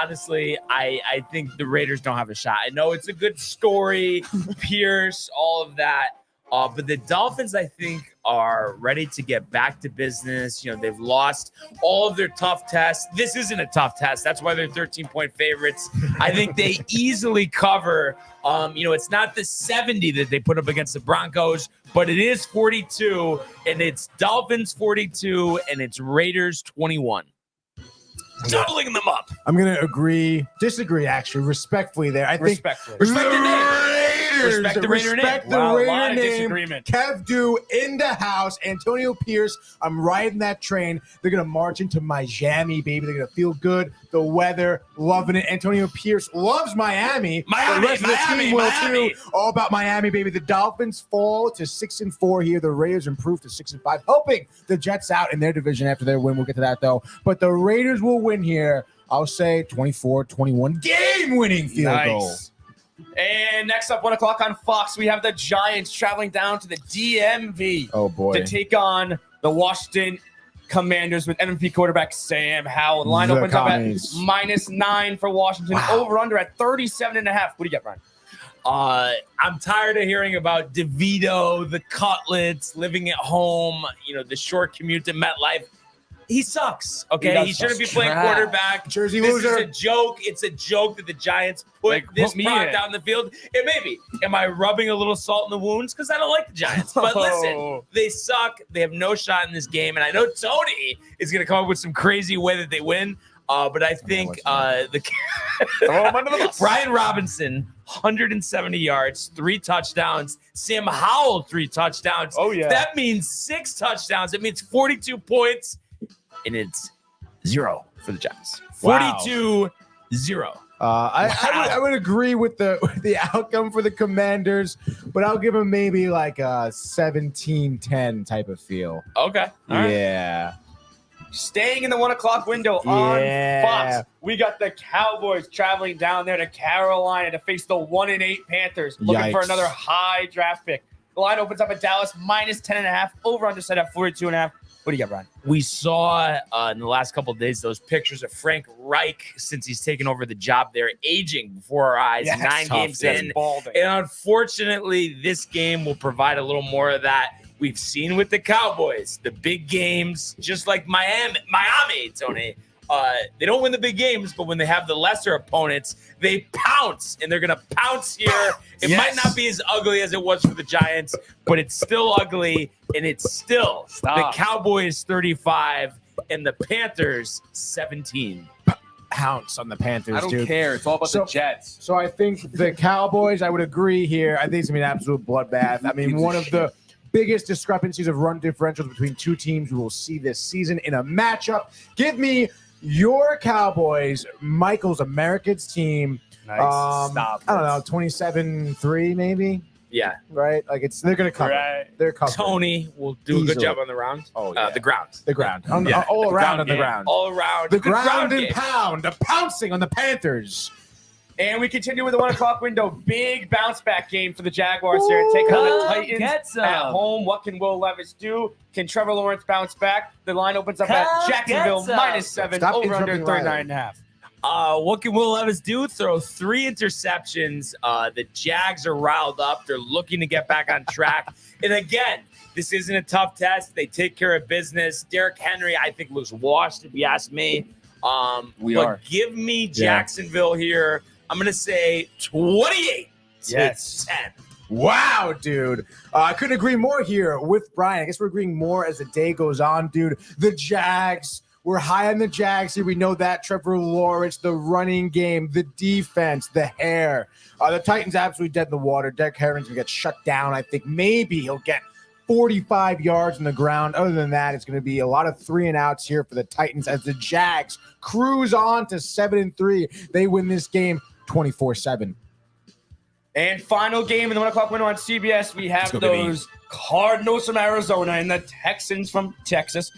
Honestly, I think the Raiders don't have a shot. I know it's a good story, Pierce, all of that. But the Dolphins, I think, are ready to get back to business. They've lost all of their tough tests. This isn't a tough test. That's why they're 13-point favorites. I think they easily cover. It's not the 70 that they put up against the Broncos, but it is 42, and it's Dolphins 42, and it's Raiders 21. Doubling them up. I'm going to disagree, actually, respectfully there. I think Respectfully. Respect the name. Respect the Raider name. Respect the Wow, a Raider lot of name. disagreement. Kev Du in the house. Antonio Pierce. I'm riding that train. They're going to march into Miami, baby. They're going to feel good. The weather, loving it. Antonio Pierce loves Miami. The rest of the team will too. All about Miami, baby. The Dolphins fall to 6-4 here. The Raiders improve to 6-5, helping the Jets out in their division after their win. We'll get to that, though. But the Raiders will win here. I'll say 24-21 game-winning field goal. And next up, 1 o'clock on Fox, we have the Giants traveling down to the DMV to take on the Washington Commanders with MVP quarterback Sam Howell. The line opens up at -9 for Washington. Wow. Over under at 37.5. What do you get, Brian? I'm tired of hearing about DeVito, the Cutlets, living at home, the short commute to MetLife. He sucks, okay? He shouldn't be playing quarterback. Jersey this loser. is a joke. It's a joke that the Giants put this product out in the field. It may be. Am I rubbing a little salt in the wounds? Because I don't like the Giants. But listen, they suck. They have no shot in this game. And I know Tony is going to come up with some crazy way that they win. But I think Brian Robinson, 170 yards, 3 touchdowns. Sam Howell, 3 touchdowns. Oh, yeah. That means 6 touchdowns. It means 42 points. And it's 0 for the Giants. 42-0. I would agree with the outcome for the Commanders, but I'll give them maybe like a 17-10 type of feel. Okay. All right. Yeah. Staying in the 1 o'clock window on Fox, we got the Cowboys traveling down there to Carolina to face the 1-8 Panthers, looking for Yikes. another high draft pick. The The line opens up at Dallas minus 10.5. Over under set at 42.5. What do you got, Brian? We saw in the last couple of days those pictures of Frank Reich since he's taken over the job there, aging before our eyes. Yes, 9 games in. Balding. And unfortunately, this game will provide a little more of that. We've seen with the Cowboys, the big games, just like Miami, Tony. They don't win the big games, but when they have the lesser opponents, they pounce, and they're going to pounce here. It might not be as ugly as it was for the Giants, but it's still ugly, and it's still the Cowboys 35 and the Panthers 17. Pounce on the Panthers, I don't dude. care. It's all about the Jets. So I think the Cowboys, I would agree here. I think it's going to be an absolute bloodbath. I mean, one of the biggest discrepancies of run differentials between two teams we will see this season in a matchup. Give me your Cowboys, Michael's Americans team. Nice. Stop. I don't know, 27-3 maybe. Yeah. Right? Like they're going to cover. Right. They're covering. Tony will do a good Easily. job on the round. Oh, yeah. The ground. The ground. Yeah. All around on the game. ground. All around. The Good ground and game. pound. The pouncing on the Panthers. And we continue with the 1 o'clock window. Big bounce back game for the Jaguars here. Taking on the Titans at home. What can Will Levis do? Can Trevor Lawrence bounce back? The line opens up at Jacksonville minus 7. Stop Over under interrupting 39.5. What can Will Levis do? Throw 3 interceptions. The Jags are riled up. They're looking to get back on track. And again, this isn't a tough test. They take care of business. Derrick Henry, I think, looks washed, if you ask me. Give me Jacksonville here. I'm going to say 28 to 10. Wow, dude. I couldn't agree more here with Brian. I guess we're agreeing more as the day goes on, dude. The Jags. We're high on the Jags here. We know that. Trevor Lawrence, the running game, the defense, the hair. The Titans absolutely dead in the water. Derrick Henry's going to get shut down. I think maybe he'll get 45 yards on the ground. Other than that, it's going to be a lot of 3-and-outs here for the Titans as the Jags cruise on to 7-3. They win this game 24-7. And final game in the 1 o'clock window on CBS, we have those Cardinals from Arizona and the Texans from Texas.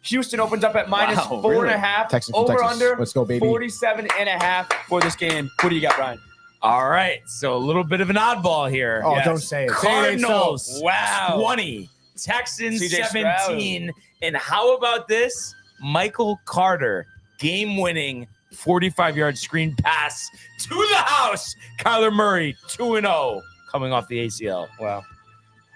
Houston opens up at minus 4.5. Texans from Over Texas. under Let's go, baby. 47.5 for this game. What do you got, Brian? All right. So a little bit of an oddball here. Oh, don't say it. Cardinals, Wow. 20. Texans, CJ 17. And how about this? Michael Carter, game-winning 45-yard screen pass to the house. Kyler Murray, 2-0, coming off the ACL. Wow.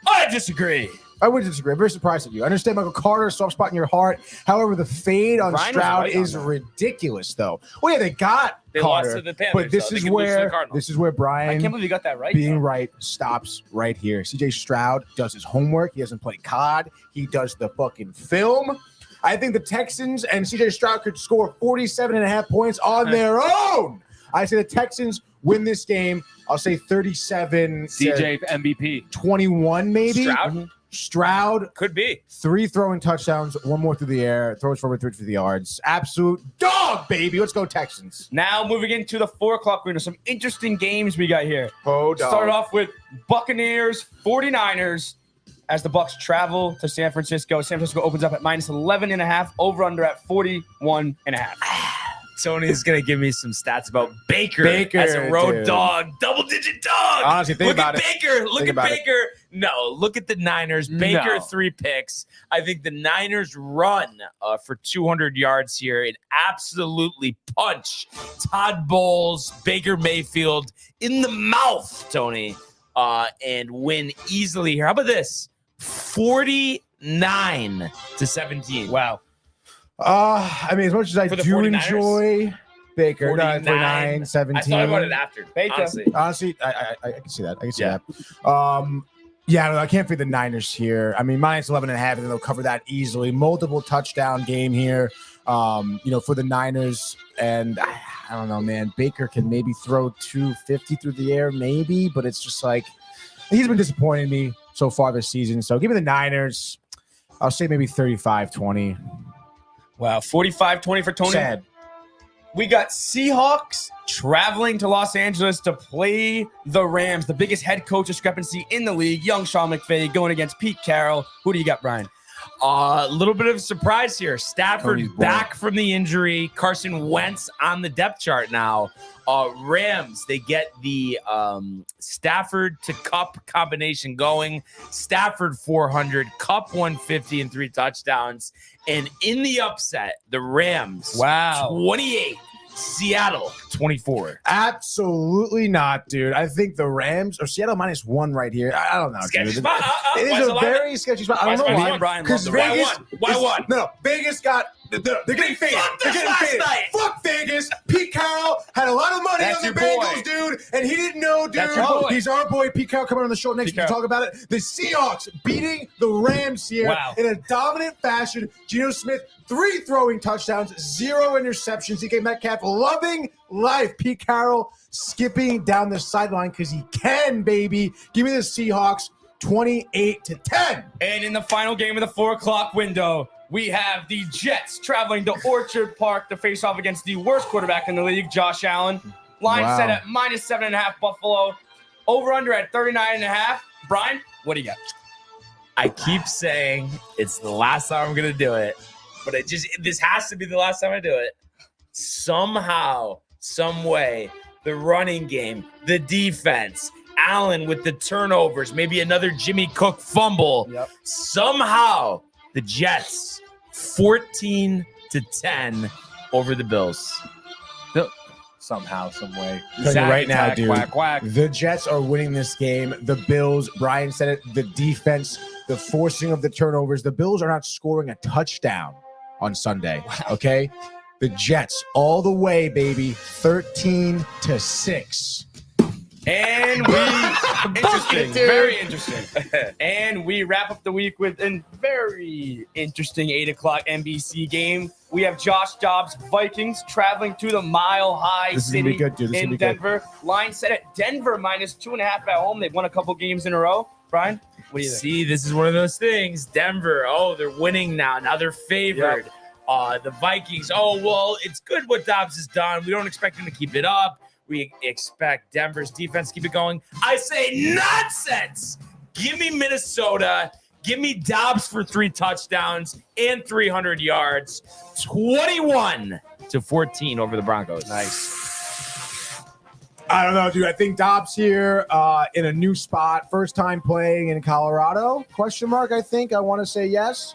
I disagree. I would disagree. I'm very surprised at you. I understand Michael Carter, soft spot in your heart. However, the fade on Brian was Stroud right on is that. ridiculous, though. Well, yeah, they got They Carter, lost to the Panthers, but this so they is can lose to the where Cardinals. Brian I can't believe you got that right. being though. right stops right here. CJ Stroud does his homework. He doesn't play COD. He does the fucking film. I think the Texans and CJ Stroud could score 47.5 points on their own. I say the Texans win this game. I'll say 37 CJ MVP. 21 maybe. Stroud? Stroud, Could be. 3 throwing touchdowns, 1 more through the air, throws for over 350 yards. Absolute dog, baby. Let's go Texans. Now moving into the 4 o'clock window. Some interesting games we got here. Oh, dog. Start off with Buccaneers, 49ers. As the Bucs travel to San Francisco opens up at minus 11.5. Over under at 41.5. Tony's going to give me some stats about Baker as a Baker, road dude. dog, double-digit dog. Honestly, think look about at it. Baker. Look Think at about it. Baker. No, look at the Niners. Baker, No. 3 picks. I think the Niners run for 200 yards here and absolutely punch Todd Bowles, Baker Mayfield in the mouth, Tony, and win easily here. How about this? 49-17. Wow. I mean, as much as I For the do 49ers? enjoy Baker, 49, 17. I thought about it after. Baker. Honestly. Honestly, I can see that. I can see Yeah. that. Yeah, no, I can't fade the Niners here. I mean, minus 11.5, and they'll cover that easily. Multiple touchdown game here, for the Niners. And I don't know, man. Baker can maybe throw 250 through the air, maybe, but it's just like he's been disappointing me so far this season. So give me the Niners. I'll say maybe 35-20. Wow. 45-20 for Tony. Sad. We got Seahawks traveling to Los Angeles to play the Rams, the biggest head coach discrepancy in the league. Young Sean McVay going against Pete Carroll. Who do you got, Brian? A little bit of surprise here. Stafford Tony's boy. back from the injury. Carson Wentz on the depth chart now. Rams, they get the Stafford to Cup combination going. Stafford 400, Cup 150 and 3 touchdowns. And in the upset, the Rams 28, Seattle 24. Absolutely not, dude. I think the Rams or Seattle -1 right here. I don't know. Sketchy dude. spot. It is a very sketchy spot. I don't know why. Brian Because loved it. Vegas. Why one? No, Vegas got. They're getting faded. Fuck They're this getting last faded. night. Fuck Vegas. Pete Carroll had a lot of money That's on the your Bengals, boy. dude, and he didn't know, dude. That's your boy. He's our boy, Pete Carroll, coming on the show next week to talk about it. The Seahawks beating the Rams here Wow. in a dominant fashion. Geno Smith, 3 throwing touchdowns, 0 interceptions. DK Metcalf loving life. Pete Carroll skipping down the sideline because he can, baby. Give me the Seahawks 28-10. And in the final game of the 4 o'clock window, we have the Jets traveling to Orchard Park to face off against the worst quarterback in the league, Josh Allen. Line Wow. set at -7.5 Buffalo. Over under at 39.5. Brian, what do you got? I keep saying it's the last time I'm going to do it, but this has to be the last time I do it. Somehow, some way, the running game, the defense, Allen with the turnovers, maybe another Jimmy Cook fumble. Yep. Somehow, the Jets 14-10 over the Bills. Somehow, some way. Tell you right now, Quack, dude. quack, quack. The Jets are winning this game. The Bills, Brian said it, the defense, the forcing of the turnovers. The Bills are not scoring a touchdown on Sunday, okay? The Jets all the way, baby, 13-6. And we interesting, very interesting. And we wrap up the week with a very interesting 8 o'clock NBC game. We have Josh Dobbs Vikings traveling to the Mile High This is gonna be City good, dude. This is in gonna be good. Denver. Line set at Denver -2.5 at home. They've won a couple games in a row. Brian, what do you think? See, this is one of those things. Denver, they're winning now. Now they're favored. The Vikings, well, it's good what Dobbs has done. We don't expect him to keep it up. We expect Denver's defense to keep it going. I say nonsense. Give me Minnesota. Give me Dobbs for 3 touchdowns and 300 yards. 21-14 over the Broncos. Nice. I don't know, dude. I think Dobbs here in a new spot, first time playing in Colorado, question mark, I think. I want to say yes.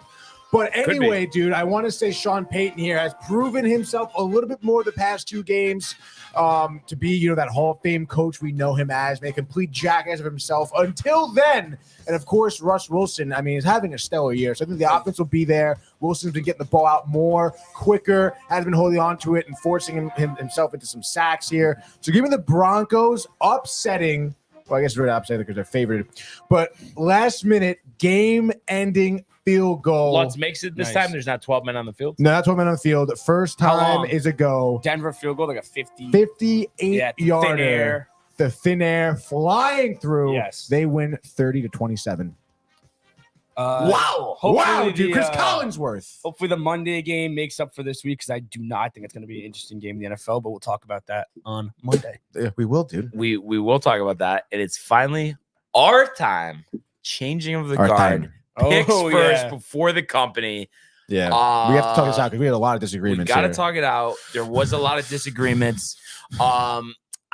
But anyway, dude, I want to say Sean Payton here has proven himself a little bit more the past 2 games to be, that Hall of Fame coach we know him as, make a complete jackass of himself. Until then, and of course, Russ Wilson, is having a stellar year. So I think the offense will be there. Wilson's been getting the ball out more, quicker, has been holding on to it and forcing himself into some sacks here. So give me the Broncos upsetting. Well, I guess we're upsetting because they're favored. But last minute, game-ending field goal. Lutz makes it this time. There's not 12 men on the field. No, that's 12 men on the field. First How time long? is a go. Denver field goal, like a 50. 58-yarder. Thin air. The thin air flying through. Yes. They win 30-27. Wow, Wow, dude. Chris Collinsworth. Hopefully the Monday game makes up for this week because I do not think it's going to be an interesting game in the NFL, but we'll talk about that on Monday. Yeah, we will, dude. We will talk about that. And it's finally our time. Changing of the Our guard. time. Picks first yeah. before the company. Yeah. We have to talk this out because we had a lot of We disagreements. got to here. talk it out. There was a lot of disagreements. I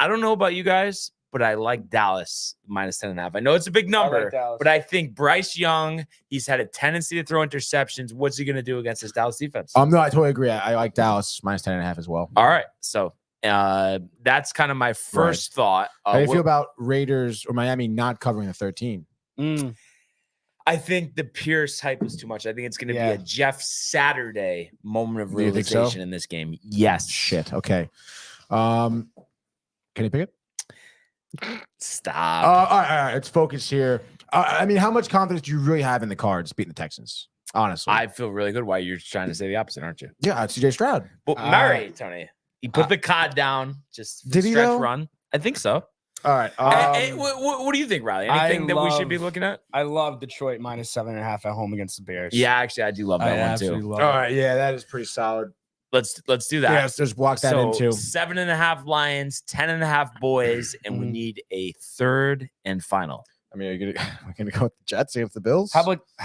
don't know about you guys, but I like Dallas -10.5. I know it's a big number, Dallas. but I think Bryce Young, he's had a tendency to throw interceptions. What's he going to do against this Dallas defense? No, I totally agree. I like Dallas -10.5 as well. All right. So that's kind of my first thought. How do you feel about Raiders or Miami not covering the 13? I think the Pierce hype is too much. I think it's going to be a Jeff Saturday moment of You think so? realization in this game. Yes. Shit. Okay. Can you pick it? Stop. All right. Let's focus here. How much confidence do you really have in the Cards beating the Texans? Honestly, I feel really good. Why you're trying to say the opposite, aren't you? yeah, it's CJ Stroud. But Murray, Tony, he put the cod down just for did he, stretch though? run. I think so. All right. What do you think, Riley? Anything that we should be looking at? I love Detroit -7.5 at home against the Bears. Yeah, actually, I do love that one too. love all it. right. Yeah, that is pretty solid. Let's do that. Yeah, just block that in too. 7.5 Lions, 10.5 boys, and we need a third and final. I mean, we're gonna go with the Jets against the Bills. How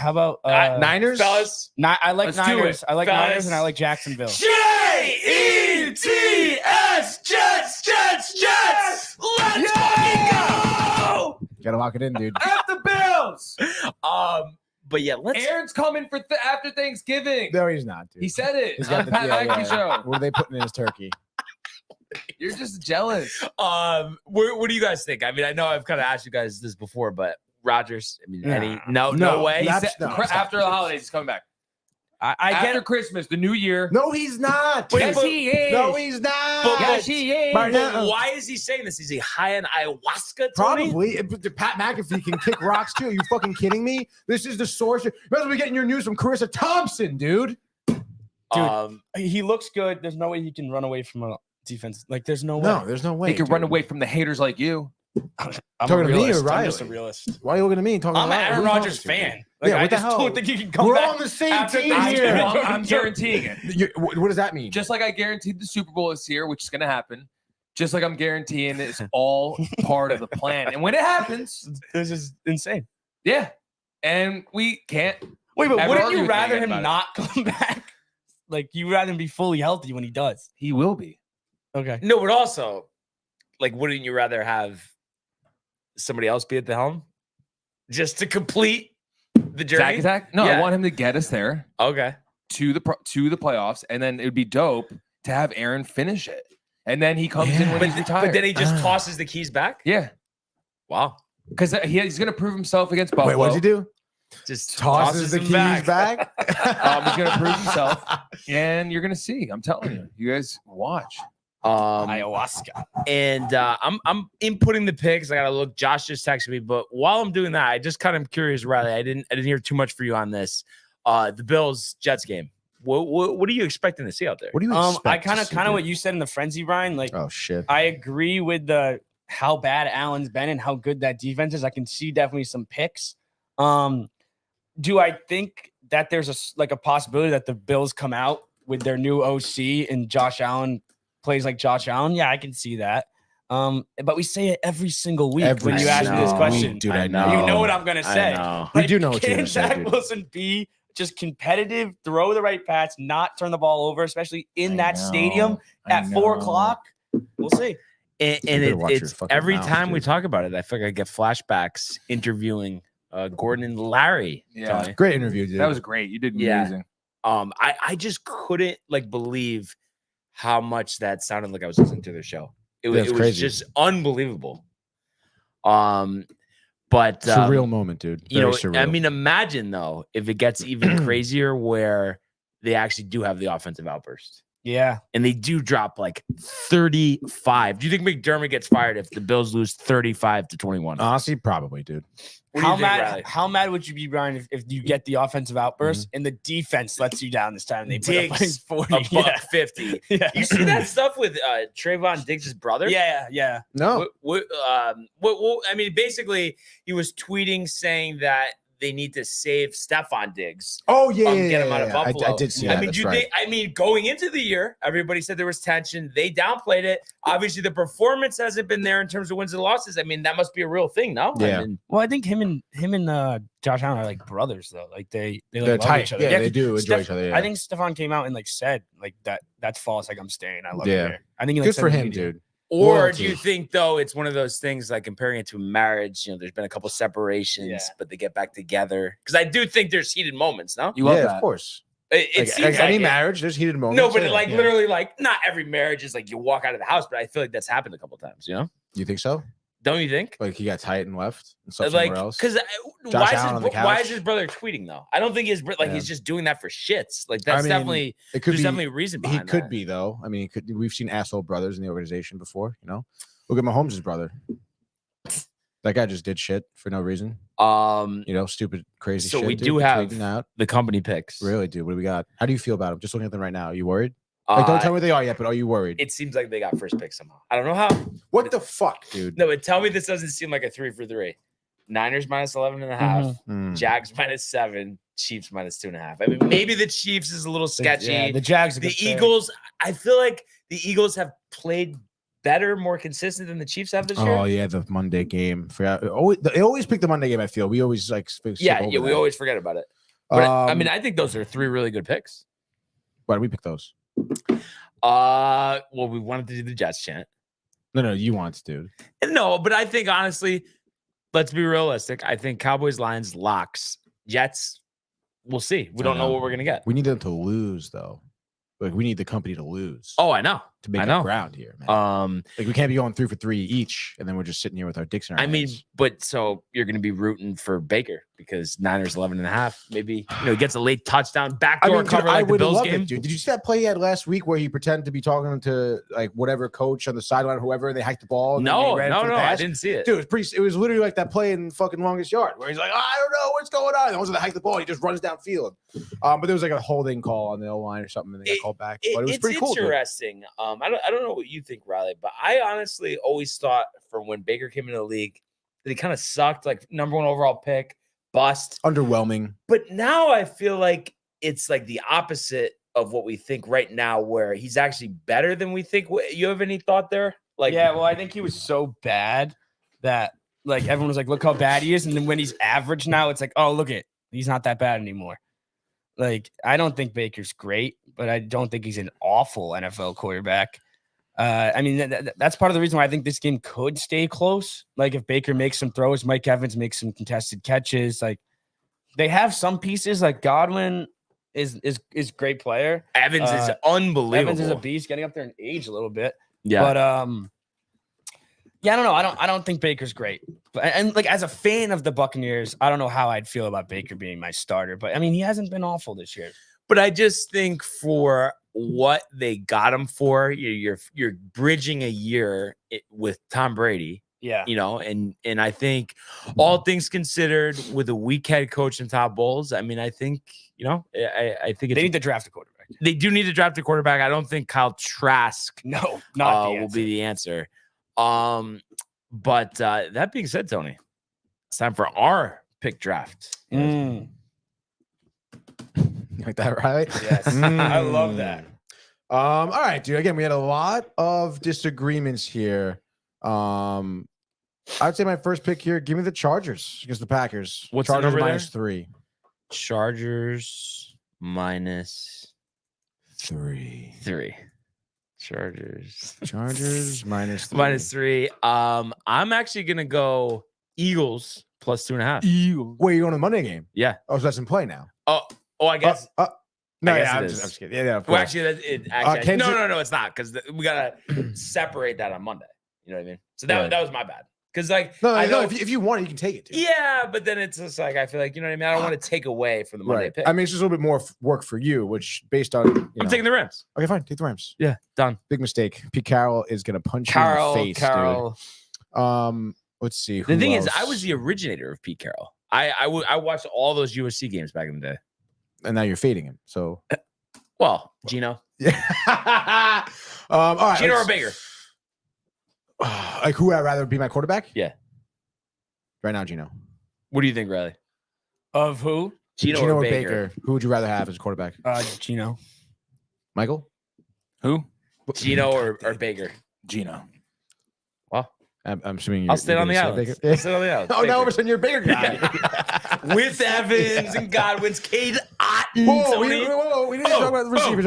about Niners? Fellas, I like Let's do Niners. it. I like Fellas. Niners, and I like Jacksonville. Jets, Jets. Let's fucking go. Gotta lock it in, dude. At the Bills. But yeah, let's. Aaron's coming for after Thanksgiving. No, he's not, dude. He said it He's on got the the Pat McAfee show. What are they putting in his turkey? You're just jealous. What do you guys think? I mean, I know I've kind of asked you guys this before, but Rodgers. I mean, Nah. no way. That's- no, After the holidays, he's coming back. I After get Christmas, the new year. No, he's not. Wait, Yes, but- he is. No, he's not. But- Yes, he is. Right But now. why is he saying this? Is he high on ayahuasca? Tony? Probably. Pat McAfee can kick rocks too. Are you fucking kidding me? This is the source. You might as well be getting your news from Carissa Thompson, dude. He looks good. There's no way he can run away from a defense. Like, there's no way. No, there's no way. He could dude. run away from the haters like you. I'm Talking a to me or realist. I'm Riley? just a realist. Why are you looking at me? Talking I'm an about Aaron who's Rodgers talking to you? fan. Like, Yeah, I what the just hell? don't think he can come We're back on the same after team Thanksgiving. here. Well, I'm guaranteeing it. What does that mean? Just like I guaranteed the Super Bowl is here, which is going to happen. Just like I'm guaranteeing it's all part of the plan. And when it happens, This is insane. yeah. And we can't. Wait, but Ever wouldn't argue you with me rather again him about not come back? Like, you rather him be fully healthy when he does. He will be. Okay. No, but also, like, wouldn't you rather have somebody else be at the helm just to complete the journey? Zach? No, Yeah. I want him to get us there Okay. to the playoffs, and then it would be dope to have Aaron finish it, and then he comes in when he's retired. But then he just tosses the keys back? yeah, Wow. because he's going to prove himself against Buffalo. Wait, what'd you do? Just Tosses the him keys back. He's going to prove himself, and you're going to see. I'm telling you, you guys watch. Ayahuasca. And I'm inputting the picks. I gotta look. Josh just texted me, but while I'm doing that, I just kind of curious, Riley. I didn't hear too much for you on this. The Bills Jets game. What are you expecting to see out there? What do you expect? I to kind see, of dude? what you said in the frenzy, Ryan. Like, Oh shit. I agree with the how bad Allen's been and how good that defense is. I can see definitely some picks. Do I think that there's a possibility that the Bills come out with their new OC and Josh Allen plays like Josh Allen? Yeah, I can see that. But we say it every single week Every when you ask me this single question. week, dude, I I know. know. You know what I'm gonna say. I know. We do know what you're Can gonna say, Zach dude. Wilson be just competitive, throw the right pass, not turn the ball over, especially in that stadium at 4 o'clock? We'll see. And better watch your it's fucking every mouth, time we dude. talk about it, I feel like I get flashbacks interviewing Gordon and Larry. Yeah. Tony. Great interview, dude. That was great. You did Yeah. amazing. I just couldn't believe how much that sounded like I was listening to their show. It was crazy. just unbelievable. But surreal moment, dude. you Very know, surreal. I mean, imagine though if it gets even crazier where they actually do have the offensive outburst Yeah. and they do drop like 35. Do you think McDermott gets fired if the Bills lose 35-21? honestly, probably, dude. What do you How think, mad? Riley? How mad would you be, Brian, if you get the offensive outburst and the defense lets you down this time? And they put up like Diggs, 40. a buck 50. Yeah. You see that stuff with Trayvon Diggs' brother? Yeah. No, I mean, basically, he was tweeting saying that they need to save Stephon Diggs. oh yeah, Get him out of Buffalo. I did see that. I mean, That's do right. they? I mean, going into the year, everybody said there was tension. They downplayed it. Obviously, the performance hasn't been there in terms of wins and losses. I mean, that must be a real thing, no? Yeah. I mean, Well, I think him and Josh Allen are like brothers though. Like they They're like love tight. each other. Yeah, they 'cause do enjoy each other. Yeah. I think Stephon came out and like said like that's false. Like I'm staying. I love Yeah. it here. I think he, like, good said for in the him, media. dude. or Loyalty. do you think though it's one of those things like comparing it to a marriage? You know, there's been a couple separations, Yeah. but they get back together because I do think there's heated moments. No, You love Yeah, that. of course. it Like, seems like any it. marriage, there's heated moments. No, but yeah. like Yeah. literally, like not every marriage is like you walk out of the house, but I feel like that's happened a couple times. You know, You think so? don't you think? Like he got tight and left and stuff Like, somewhere else. because Josh Allen on the why couch. is his brother tweeting though? I don't think Yeah. he's just doing that for shits. Like that's mean, definitely it could there's be. definitely a reason He behind could that. be though. I mean, it could. We've seen asshole brothers in the organization before. You know, look at Mahomes' brother. That guy just did shit for no reason. You know, stupid, crazy So shit. we dude. do He's have tweeting out. the company picks. Really, dude. What do we got? How do you feel about him? Just looking at them right now. Are you worried? Like, don't tell me what they are yet, but are you worried? It seems like they got first pick somehow. I don't know how. What the fuck, dude? No, but tell me this doesn't seem like a 3 for 3. Niners minus 11.5, Mm. Jags minus 7, Chiefs minus 2.5. I mean, maybe the Chiefs is a little sketchy. Yeah, the Jags. Are The good pick. Eagles, I feel like the Eagles have played better, more consistent than the Chiefs have this year? Oh yeah, the Monday game. Forgot. They always pick the Monday game. I feel we always like. Yeah, we always forget about it. But I mean, I think those are 3 really good picks. Why did we pick those? Well, we wanted to do the Jets chant. No, you want to, dude. No, but I think honestly, let's be realistic. I think Cowboys, Lions, locks. Jets, we'll see. We don't know what we're gonna get. We need them to lose, though. Like we need the company to lose. Oh, I know. To make up ground here, man. Like we can't be going 3 for 3 each, and then we're just sitting here with our dicks in our hands. But so you're going to be rooting for Baker because Niners 11.5. Maybe he gets a late touchdown, backdoor cover like the Bills game. Dude. Did you see that play he had last week where he pretended to be talking to like whatever coach on the sideline, whoever, and they hiked the ball? And no, I didn't see it. Dude, it was literally like that play in fucking Longest Yard where he's like, I don't know what's going on. And once they hike the ball, he just runs downfield. But there was like a holding call on the O-line or something, and they got called back. But it was pretty cool. It's interesting. I don't know what you think, Riley, but I honestly always thought from when Baker came into the league that he kind of sucked, like number 1 overall pick, bust. Underwhelming. But now I feel like it's like the opposite of what we think right now, where he's actually better than we think. You have any thought there? Like, yeah, well, I think he was so bad that like everyone was like, look how bad he is. And then when he's average now, it's like, oh, look at, he's not that bad anymore. Like, I don't think Baker's great, but I don't think he's an awful NFL quarterback. I mean, that's part of the reason why I think this game could stay close. Like, if Baker makes some throws, Mike Evans makes some contested catches. Like, they have some pieces. Like Godwin is great player. Evans is unbelievable. Evans is a beast, getting up there in age a little bit. Yeah, but yeah, I don't know. I don't think Baker's great. And like as a fan of the Buccaneers, I don't know how I'd feel about Baker being my starter. But I mean, he hasn't been awful this year. But I just think for what they got him for, you're bridging a year with Tom Brady. Yeah, and I think all things considered, with a weak head coach and Todd Bowles, I mean, I think I think they need to draft a quarterback. They do need to draft a quarterback. I don't think Kyle Trask will be the answer. But that being said, Tony, it's time for our pick draft. Like that, right? Yes. I love that. All right, dude. Again, we had a lot of disagreements here. I'd say my first pick here, give me the Chargers against the Packers. What's Chargers the number minus 3. Chargers minus 3. Chargers minus 3. Minus 3. I'm actually gonna go Eagles plus 2.5. Eagles. Wait, you're going to the Monday game? Yeah. Oh, so that's in play now. Oh, I guess. No, I guess I'm it just is. kidding. Yeah, of course. Well, actually, no, it's not, because we gotta separate that on Monday. You know what I mean? So that was my bad. Because I know if you want it, you can take it. Dude. Yeah, but then it's just like I feel like, you know what I mean. I don't want to take away from the Monday pick. I mean, it's just a little bit more work for you, which based on I'm taking the Rams. Okay, fine, take the Rams. Yeah, done. Big mistake. Pete Carroll is gonna punch you in the face, dude. Let's see. The thing is, I was the originator of Pete Carroll. I watched all those USC games back in the day. And now you're fading him. So, well, Gino. Yeah. All right. Gino or Baker? Like, who I'd rather be my quarterback? Yeah. Right now, Gino. What do you think, Riley? Of who? Gino or Baker? Who would you rather have as a quarterback? Gino. Michael? Who? Gino or Baker? Gino. Well, I'm assuming I'll stay on the island. I'll stay on the island. Oh, now all of a sudden you're a Baker guy. With Evans and Godwin's Cade Otton. Whoa, we need to talk about the receivers.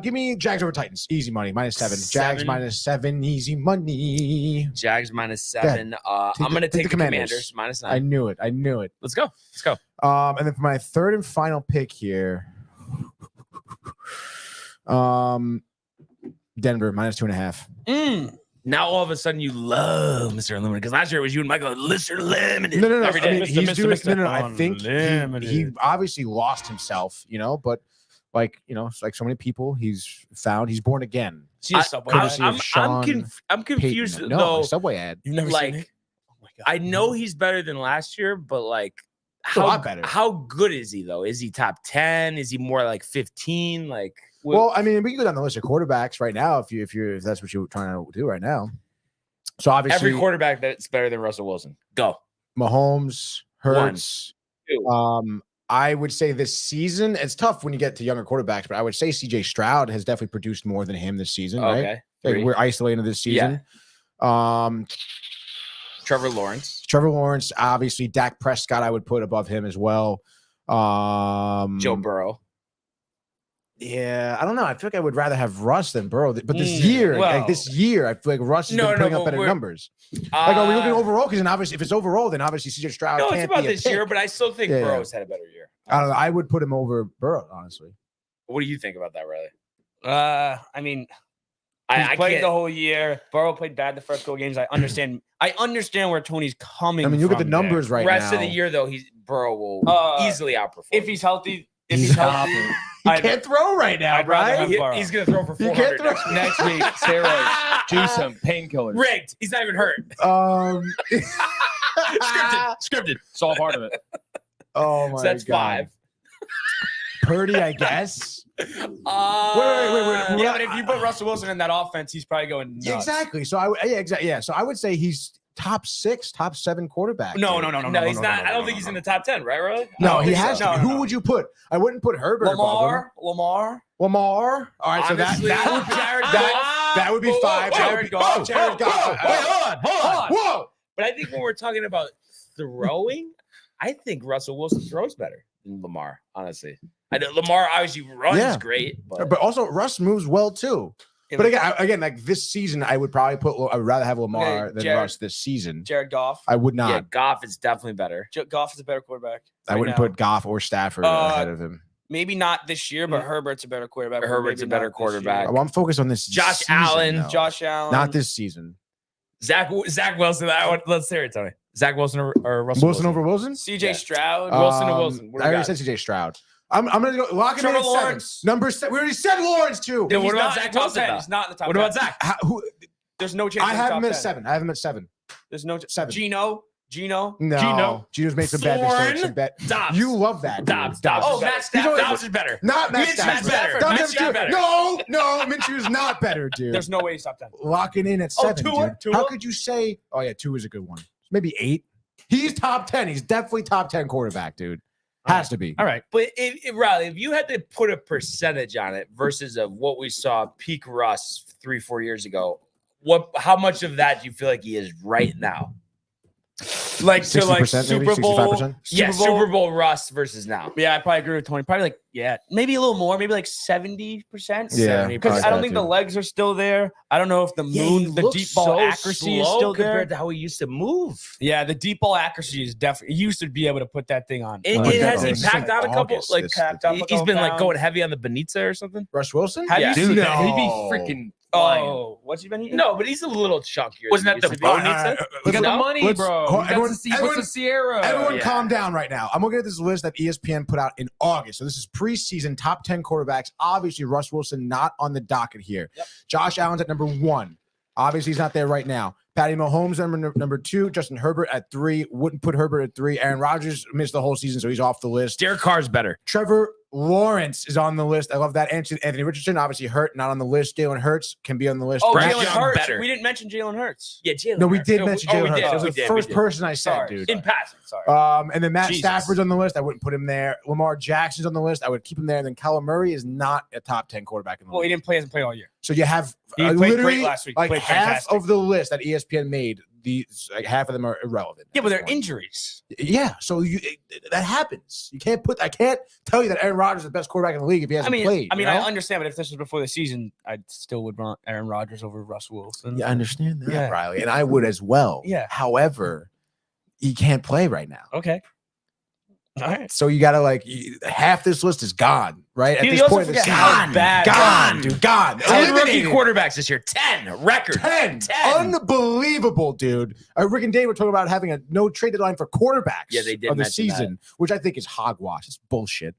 Give me Jags over Titans. Easy money. -7. Jags -7. Easy money. Jags -7. I'm going to take the Commanders -9. I knew it. Let's go. And then for my third and final pick here, Denver -2.5. Now all of a sudden you love Mr. Unlimited, because last year it was you and Michael. Mr. Unlimited. No. Every day. I mean, he's doing. No. I think Unlimited. he obviously lost himself, but like like so many people, he's born again. I'm confused Payton. though. No, Subway ad. You've never seen it? Oh my God. I know he's better than last year, but like a lot better. How good is he though? Is he top 10? Is he more like 15? Like, well, I mean, we can go down the list of quarterbacks right now if that's what you're trying to do right now. So obviously, every quarterback that's better than Russell Wilson. Go. Mahomes, Hurts. 1, 2. I would say this season, it's tough when you get to younger quarterbacks, but I would say CJ Stroud has definitely produced more than him this season, right? Okay, Like, 3. we're isolating this season. Trevor Lawrence. Trevor Lawrence, obviously. Dak Prescott, I would put above him as well. Joe Burrow. Yeah, I don't know. I feel like I would rather have Russ than Burrow. But this I year, feel I feel like Russ has been putting up better numbers. Like, are we looking overall? Because then obviously, if it's overall, then obiously CJ Stroud No, can't it's about be a this pick. year, but I still think Burrow's had a better year. I don't know. I would put him over Burrow, honestly. What do you think about that, Riley? I mean, he's played the whole year. Burrow played bad the first couple games. I understand where Tony's coming from. I mean, look at the numbers there. right now. Rest of the year, though, Burrow will easily outperform. If he's healthy. If he's healthy. He can't throw right now, right? He's going to throw for 400 Next week, steroids, do some painkillers. Rigged. He's not even hurt. Scripted. It's all part of it. Oh my So that's God. 5. Purdy, I guess. Wait. Yeah, but if you put Russell Wilson in that offense, he's probably going nuts. Exactly. So So I would say he's top 6, top 7 quarterback. No, He's not. I don't think he's in the top 10, right, Riley? No, he has so. to. Who would you put? I wouldn't put Herbert above him. Lamar. All right, so Honestly, that would Jared that would be 5. Jared Goff. Jared Goff. Hold on. Whoa. But I think when we're talking about throwing, I think Russell Wilson throws better than Lamar, honestly. I know Lamar obviously runs great, but also Russ moves well too. But again, like this season, I would probably I would rather have Lamar than Russ this season. Jared Goff. I would not. yeah, Goff is definitely better. Goff is a better quarterback. I wouldn't put Goff or Stafford ahead of him. Maybe not this year, but Herbert's a better quarterback. Herbert's a better quarterback. Well, I'm focused on this. Josh season, Allen. though. Josh Allen. Not this season. Zach Wilson. Let's hear it, Tony. Zach Wilson or Russell Wilson over Wilson? CJ Stroud. Wilson or Wilson? I already said CJ Stroud. I'm gonna go lock him in at Lawrence. 7. Number 7. We already said Lawrence too. Then what He's about not Zach in the top Wilson? 10. He's not in the top What 10. about Zach? There's no chance. I have him at 10. 7. I have him at 7. There's no 7. Gino. No. Gino's made some bad mistakes. Some bad. Dobbs. You love that. Dobbs. Oh, Matt Stafford. Dobbs is better. Not Matt Matt Stafford. Stafford better. No, Minshew's not better, dude. There's no way he's top 10. Locking in at 7, Tua? dude. How could you say? Oh yeah, 2 is a good one. Maybe 8. He's top 10. He's definitely top 10 quarterback, dude. Has to be. All right. But Riley, if you had to put a percentage on it versus of what we saw peak Russ 3-4 years ago, how much of that do you feel like he is right now? Like to like 60%, Super maybe? Bowl. 65%? Super Bowl Russ versus now. Yeah, I probably agree with Tony. Probably maybe a little more, maybe like 70%. Yeah, Because I don't think the legs are still there. I don't know if the deep ball accuracy is still compared there. to how he used to move. Yeah, the deep ball accuracy is definitely. He used to be able to put that thing on. Has he packed out a couple? August, Like this- he's been like going heavy on the Benitza or something. Russ Wilson? Have you seen Dude, that? he'd be freaking. Oh, what's he been eating? No, but he's a little chunkier. Wasn't than that he the used to be. Benitza? You got the Let's- money, bro. hold- You got the C. What's the Sierra? Everyone Yeah. calm down right now. I'm looking at this list that ESPN put out in August. So this is preseason top 10 quarterbacks. Obviously, Russ Wilson not on the docket here. Yep. Josh Allen's at number 1. Obviously, he's not there right now. Patty Mahomes number 2. Justin Herbert at 3. Wouldn't put Herbert at 3. Aaron Rodgers missed the whole season, so he's off the list. Derek Carr's better. Trevor Lawrence is on the list. I love that. Anthony Richardson, obviously hurt, not on the list. Jalen Hurts can be on the list. Oh, Bryce Jalen Young Hurts. better. We didn't mention Jalen Hurts. Yeah, Jalen. No, we Hurts. did mention Jalen we Hurts. did. That was We the did. first We did. person I said, Sorry. dude. In passing. Sorry. And then Matt Jesus. Stafford's on the list. I wouldn't put him there. Lamar Jackson's on the list. I would keep him there. And then Kyler Murray is not a top 10 quarterback in the Well, he league. hasn't played all year. So you have He played literally great last week. like Played half fantastic. of the list that ESPN made. Like half of them are irrelevant. Yeah, but they're at this point. injuries. Yeah, so that happens. You can't I can't tell you that Aaron Rodgers is the best quarterback in the league if he hasn't played. I mean, you know? I understand, but if this was before the season, I still would want Aaron Rodgers over Russell Wilson. Yeah, I understand that, Yeah. Riley, and I would as well. Yeah. However, he can't play right now. Okay. All right. So you gotta half this list is gone, right? At You this also point, it's forget how gone, bad- gone, dude, gone. 10 rookie Eliminated. quarterbacks this year. 10 record. 10. Unbelievable, dude. Rick and Dave were talking about having a no trade deadline for quarterbacks. Yeah, they did of the mention season, which I think is hogwash. It's bullshit.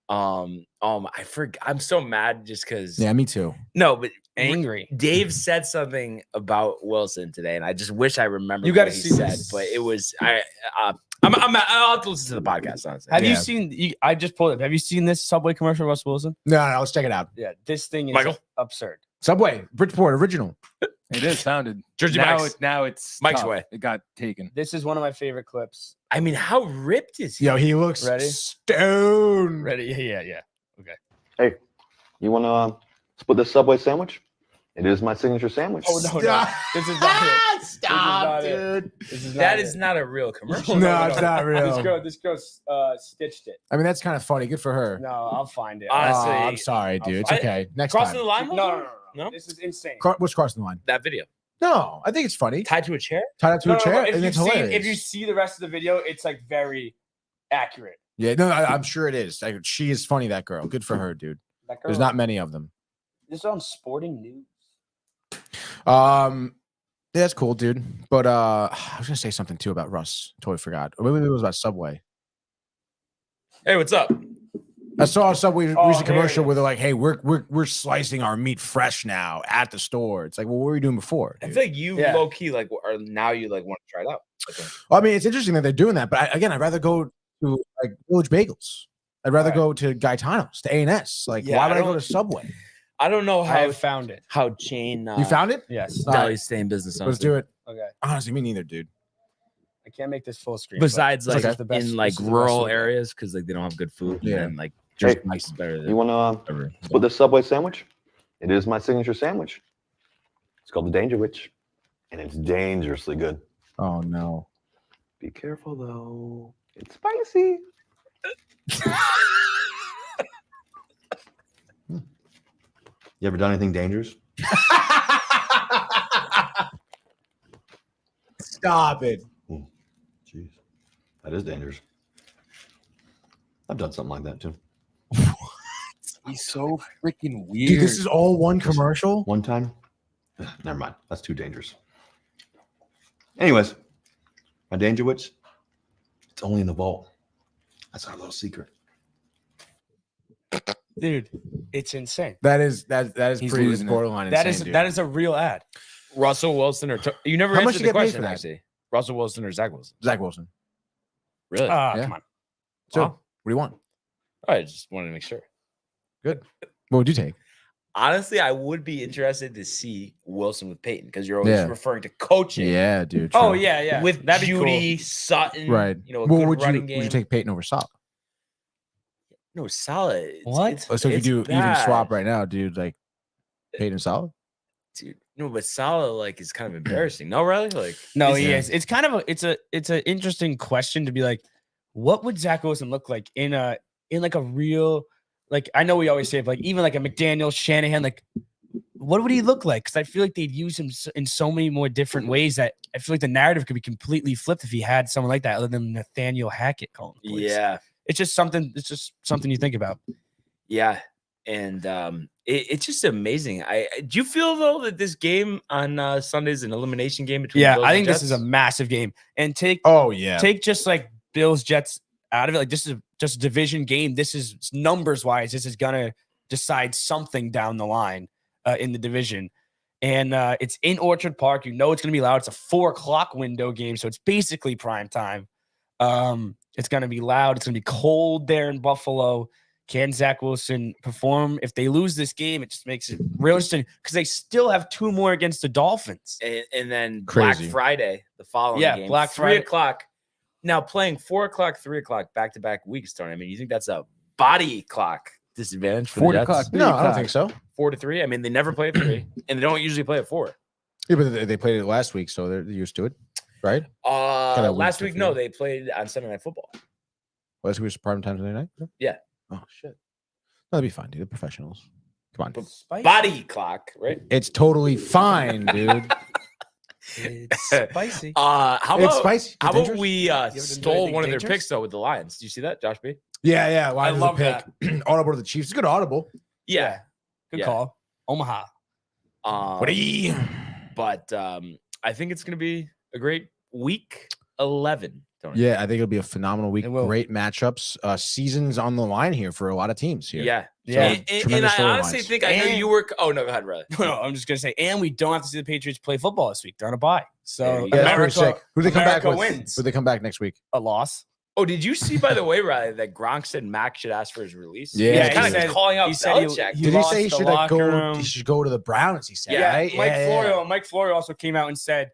I forgot. I'm so mad just because. Yeah, me too. No, but Angry. Dave said something about Wilson today, and I just wish I remembered. You gotta what he see said, this. but it was I'll have to listen to the podcast. Honestly, Have you Yeah. seen? I just pulled it. Have you seen this Subway commercial, Russell Wilson? No, let's check it out. Yeah, this thing is Michael? absurd. Subway, Bridgeport, original. It is founded. Jersey now Mike's. it's Mike's tough. way. It got taken. This is one of my favorite clips. I mean, how ripped is he? Yo, he looks Ready? stoned. Ready? Yeah. Hey, you want to split this Subway sandwich? It is my signature sandwich. Oh no, no. This is not it. Stop, This is not dude. This is That not is it. not a real commercial. No, it's not real. This girl stitched it. I mean, that's kind of funny. Good for her. No, I'll find it. Honestly, Oh, I'm sorry, dude. It's I- okay. Next Crossing time. the line? No. No? This is insane. What's crossing the line? That video. No, I think it's funny. Tied to a chair? Tied up to a chair, but and it's hilarious. if you see the rest of the video, it's like very accurate. Yeah, no, I'm sure it is. Like, she is funny, that girl. Good for her, dude. That girl, There's not many of them. This is on Sporting News. Yeah, that's cool, dude. But I was gonna say something too about Russ. Totally forgot. Or maybe it was about Subway. Hey, what's up? I saw a Subway Oh, recent here commercial it where they're like, "Hey, we're slicing our meat fresh now at the store." It's like, well, what were you doing before? I dude? feel like you Yeah. low key like are now you like want to try it out. Okay. I mean, it's interesting that they're doing that, but again, I'd rather go to like Village Bagels. I'd rather Right. go to Gaetano's, to A&S. Like, Yeah, why I would I go don't- to Subway? I don't know I how have found it. chain You found it? Yes. All right. deli stay in business. Let's do it. Okay. Honestly, me neither, dude. I can't make this full screen. but Besides, this like is the best- in like this is the best rural look. areas, because like they don't have good food. Yeah. And like Hey, just nice is better than You want to ever. split this Subway sandwich? It is my signature sandwich. It's called the Danger Witch, and it's dangerously good. Oh no. Be careful though. It's spicy. You ever done anything dangerous? Stop it. Jeez, that is dangerous. I've done something like that too. He's so freaking weird. Dude, this is all one commercial? One time. Never mind. That's too dangerous. Anyways, my Danger Witch. It's only in the vault. That's our little secret. Dude, it's insane. That is He's pretty losing it. borderline That insane, is dude. that is a real ad. Russell Wilson or you never How much answered you the get paid for question that? actually. Russell Wilson or Zach Wilson? Zach Wilson. Really? Yeah. Come on. So, Wow. what do you want? I just wanted to make sure. Good. What would you take? Honestly, I would be interested to see Wilson with Peyton because you're always Yeah. referring to coaching. Yeah, dude. Oh true. yeah. With That'd be Judy, Sutton, Right. You know, a Well, good would running game. you take Peyton over Salah? No, solid. What? So if you it's do even bad. swap right now, dude, like Peyton Salah? Dude, no, but Salah like is kind of embarrassing. No, really? Like No, is he it- is. It's kind of it's an interesting question to be like, what would Zach Wilson look like in like a real, like, I know we always say, but like even like a McDaniel, Shanahan, like what would he look like? Because I feel like they'd use him in so many more different ways that I feel like the narrative could be completely flipped if he had someone like that, other than Nathaniel Hackett calling the plays. Yeah, It's just something you think about. yeah, and it's just amazing. Do you feel though that this game on Sunday is an elimination game between? Yeah, Bills I and think this is a Jets? massive game. And take Oh, yeah. just like Bills Jets out of it. Like this is just a division game. This is numbers wise. This is gonna decide something down the line in the division. And it's in Orchard Park. You know it's gonna be loud. It's a 4:00 window game, so it's basically prime time. It's gonna be loud. It's gonna be cold there in Buffalo. Can Zach Wilson perform? If they lose this game, it just makes it real interesting because they still have 2 more against the Dolphins. and then Crazy. Black Friday, the following Yeah, game, Black 3 Friday. o'clock. Now playing 4 o'clock, 3 o'clock, back to back weeks. Tony, I mean, you think that's a body clock disadvantage for 4 the Jets? o'clock. No, I don't think so. 4 to 3. I mean, they never play at 3, and they don't usually play at 4. Yeah, but they played it last week, so they're used to it, right? Kinda Last weeks week, no, before. they played on Sunday Night Football. Last week was prime time Sunday night? Yeah. Oh, shit. No, that'd be fine, dude. They're professionals. Come on. Spicy. Body clock, right? It's totally fine, dude. It's spicy. How It's about spicy. how It's about dangerous. we ever do stole anything one of their dangerous? picks though with the Lions? Do you see that, Josh B? Yeah, yeah. Why I does love the pick? Audible to the Chiefs. It's a good audible. Yeah. Good Yeah. call. Omaha. But I think it's gonna be a great week 11. Tony. Yeah, I think it'll be a phenomenal week. It will. Great matchups. Seasons on the line here for a lot of teams here. Yeah. Yeah. And tremendous I honestly storylines. think I know And- you were. Oh no, go ahead, Riley. No, I'm just gonna say, and we don't have to see the Patriots play football this week. They're on a bye, There so you Yeah, go. that's pretty America, sick. Who do they come back America with? wins. Who do they come back next week? A loss. Oh, did you see by the way, Riley, that Gronk said Mac should ask for his release? Yeah, He's he kind said- of calling out he said he- Belichick. he Did he lost say he the should like locker go? room. He should go to the Browns. He said, Yeah, right? Mike Florio also came out and said,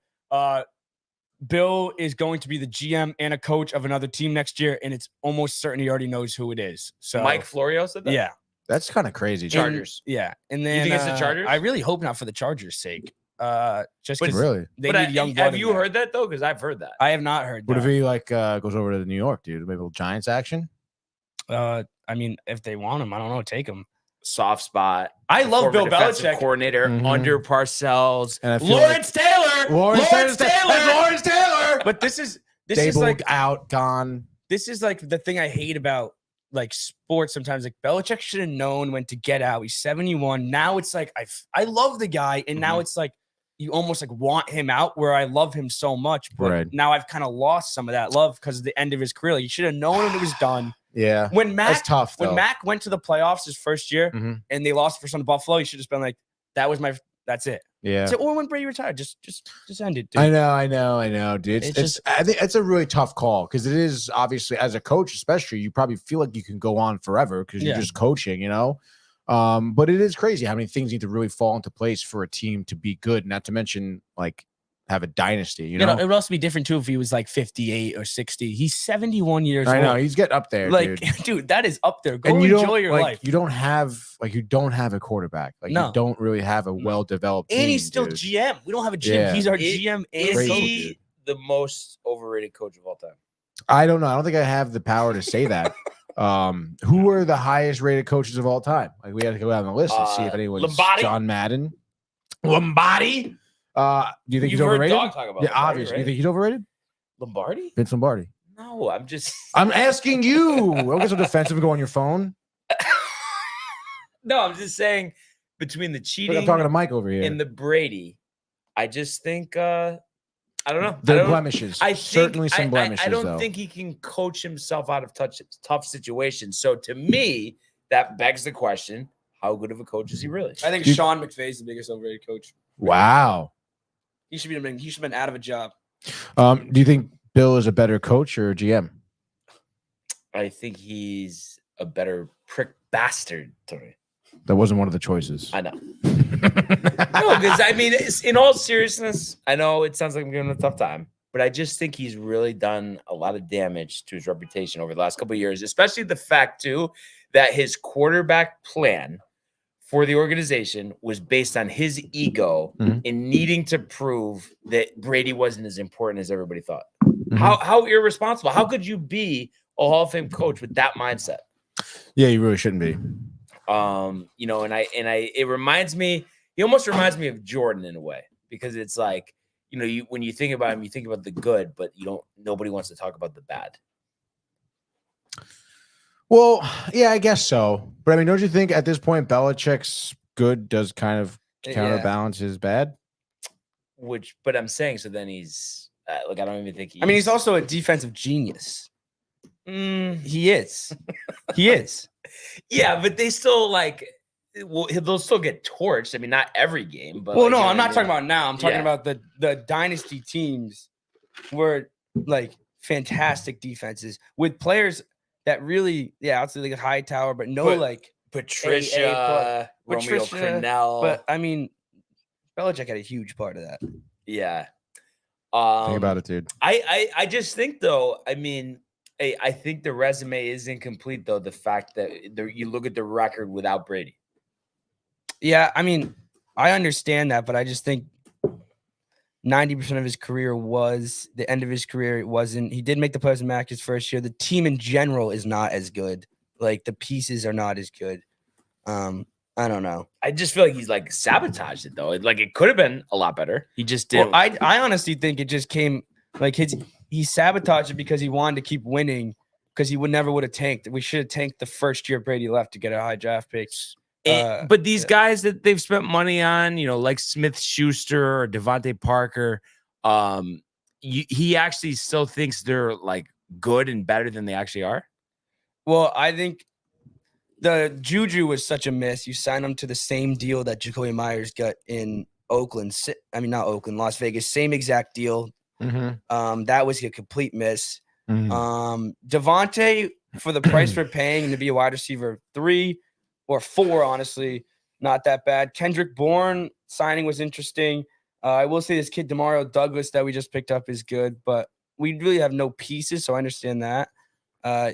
Bill is going to be the GM and a coach of another team next year, and it's almost certain he already knows who it is. So Mike Florio said that. yeah, That's kind of crazy. Chargers. And then think it's the Chargers? I really hope not for the Chargers' sake. Just because Really? they But need young blood. have in you there. heard that though? Because I've heard that. I have not heard What that. if he like goes over to New York, dude? Maybe a little Giants action. I mean, if they want him, I don't know. Take him. Soft spot. I love Former Bill defensive Belichick. coordinator Mhm. under Parcells. And I feel Lawrence Taylor. Lawrence Taylor. But this is Dable like out, gone. this is like the thing I hate about like sports sometimes. Like Belichick should have known when to get out. He's 71. Now it's like I love the guy, and now it's like you almost like want him out where I love him so much. But Right. now I've kind of lost some of that love because of the end of his career. Like, you should have known when it was done. Yeah, When that's Mac tough. Though. when Mac went to the playoffs his first year Mhm. and they lost for some Buffalo, he should have just been like, that's it. Yeah. So, or when Brady retired, just end it, dude. I know, dude. I think it's a really tough call because it is obviously as a coach, especially you probably feel like you can go on forever because you're Yeah. just coaching, you know. But it is crazy how many things need to really fall into place for a team to be good. Not to mention like have a dynasty. You know, It would also be different too if he was like 58 or 60. He's 71 years I old. know he's getting up there, Like, dude. dude, that is up there. Go And you enjoy don't your like life. you don't have a quarterback. Like No. you don't really have a well developed. And he's still dude. GM. We don't have a GM. Yeah. He's our GM and Is Crazy, coach. he the most overrated coach of all time? I don't know. I don't think I have the power to say that. Who are the highest rated coaches of all time? Like we had to go down the list and see if anyone's Lombardi? John Madden. Lombardi? Do you think You've he's heard overrated? Dog talk about Yeah, Lombardi, obviously. right? You think he's overrated? Lombardi? Vince Lombardi. No, I'm just. I'm asking you. Don't get so defensive and go on your phone. No, I'm just saying between the Look, cheating I'm talking to Mike over here. and the Brady, I just think I don't know. There I are don't- blemishes. I think, Certainly some blemishes, I don't though. think he can coach himself out of tough situations. So to me, that begs the question: how good of a coach is he really? I think Dude. Sean McVay is the biggest overrated coach. Wow. He should have been out of a job. Do you think Bill is a better coach or GM? I think he's a better prick bastard, Tony. That wasn't one of the choices. I know. No, because I mean, in all seriousness, I know it sounds like I'm giving him a tough time, but I just think he's really done a lot of damage to his reputation over the last couple of years, especially the fact too that his quarterback plan for the organization was based on his ego Mhm. in needing to prove that Brady wasn't as important as everybody thought. Mhm. How irresponsible? How could you be a Hall of Fame coach with that mindset? Yeah, you really shouldn't be. You know, and it reminds me, he almost reminds me of Jordan in a way, because it's like, you know, when you think about him, you think about the good, but nobody wants to talk about the bad. Well, yeah, I guess so. But I mean, don't you think at this point Belichick's good does kind of counterbalance his bad? But I'm saying, so then he's like, I don't even think I mean, he's also a defensive genius. He is. He is. Yeah, but they still they'll still get torched. I mean, not every game, but Well, like, no, you know I'm what I not mean? talking about now. I'm talking Yeah. about the dynasty teams were like fantastic defenses with players that really, outside like Hightower, but no, But like, Patricia, Romeo Patricia, Crennel. but I mean, Belichick had a huge part of that. yeah. Think about it, dude. I just think though, I mean, I think the resume is incomplete though. The fact that you look at the record without Brady. Yeah, I mean, I understand that, but I just think 90% of his career was the end of his career. It wasn't. He did make the playoffs in Mac his first year. The team in general is not as good. Like the pieces are not as good. I don't know. I just feel like he's like sabotaged it though. Like it could have been a lot better. He just Well, didn't. I honestly think it just came like he sabotaged it because he wanted to keep winning because he never would have tanked. We should have tanked the first year Brady left to get a high draft pick. But these guys that they've spent money on, you know, like Smith Schuster or Devontae Parker, he actually still thinks they're like good and better than they actually are. Well, I think the Juju was such a miss. You signed him to the same deal that Jacoby Myers got in Oakland. I mean, not Oakland, Las Vegas. Same exact deal. Mm-hmm. That was a complete miss. Mm-hmm. Devontae, for the price we're paying to be a wide receiver 3 or 4, honestly, not that bad. Kendrick Bourne signing was interesting. I will say this kid, Demario Douglas, that we just picked up is good, but we really have no pieces, so I understand that.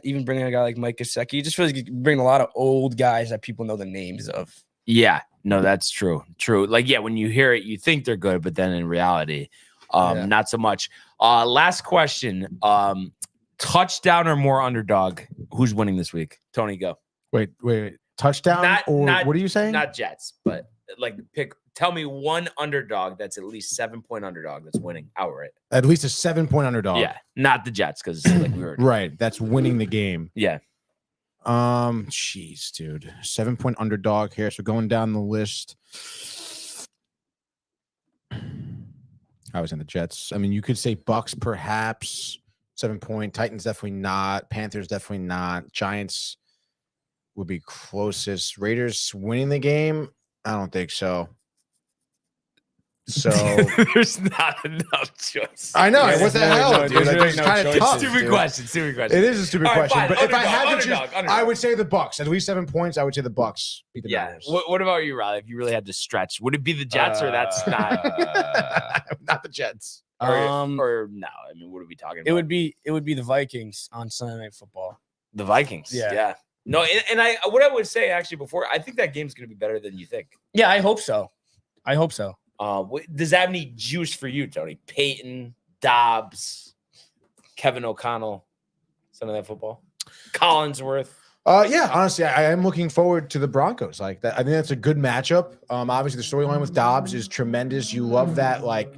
Even bringing a guy like Mike Gesicki, you just feel like you bring a lot of old guys that people know the names of. Yeah, no, that's true. True. Like, yeah, when you hear it, you think they're good, but then in reality, not so much. Last question. Touchdown or more underdog? Who's winning this week? Tony, go. Wait. Touchdown what are you saying? Not Jets, but like tell me one underdog that's at least 7-point underdog that's winning outright. At least a 7-point underdog. Yeah, not the Jets, because like we were Right. That's winning the game. Yeah. Jeez, dude. 7-point underdog here. So going down the list. I was in the Jets. I mean, you could say Bucks perhaps. 7-point. Titans definitely not. Panthers definitely not. Giants would be closest. Raiders winning the game? I don't think so. So there's not enough choice. I know. Yeah, what the there's hell, really dude? no It's kind of choices, tough. Stupid dude. question. Stupid question. It is a stupid All right, question. fine. But if I had to Underdog. choose, I would say the Bucks. At least 7 points, I would say the Bucks beat the Yeah. Bears. What about you, Riley? If you really had to stretch, would it be the Jets or that's not? Not the Jets. Or no? I mean, what are we talking about? It would be the Vikings on Sunday Night Football. the Vikings. Yeah. No, and I what I would say actually before, I think that game's going to be better than you think. Yeah, I hope so. Does that have any juice for you, Tony? Peyton, Dobbs, Kevin O'Connell, Sunday Night Football, Collinsworth. Yeah, honestly, I am looking forward to the Broncos. Like that, I think that's a good matchup. Obviously, the storyline with Dobbs is tremendous. You love that, like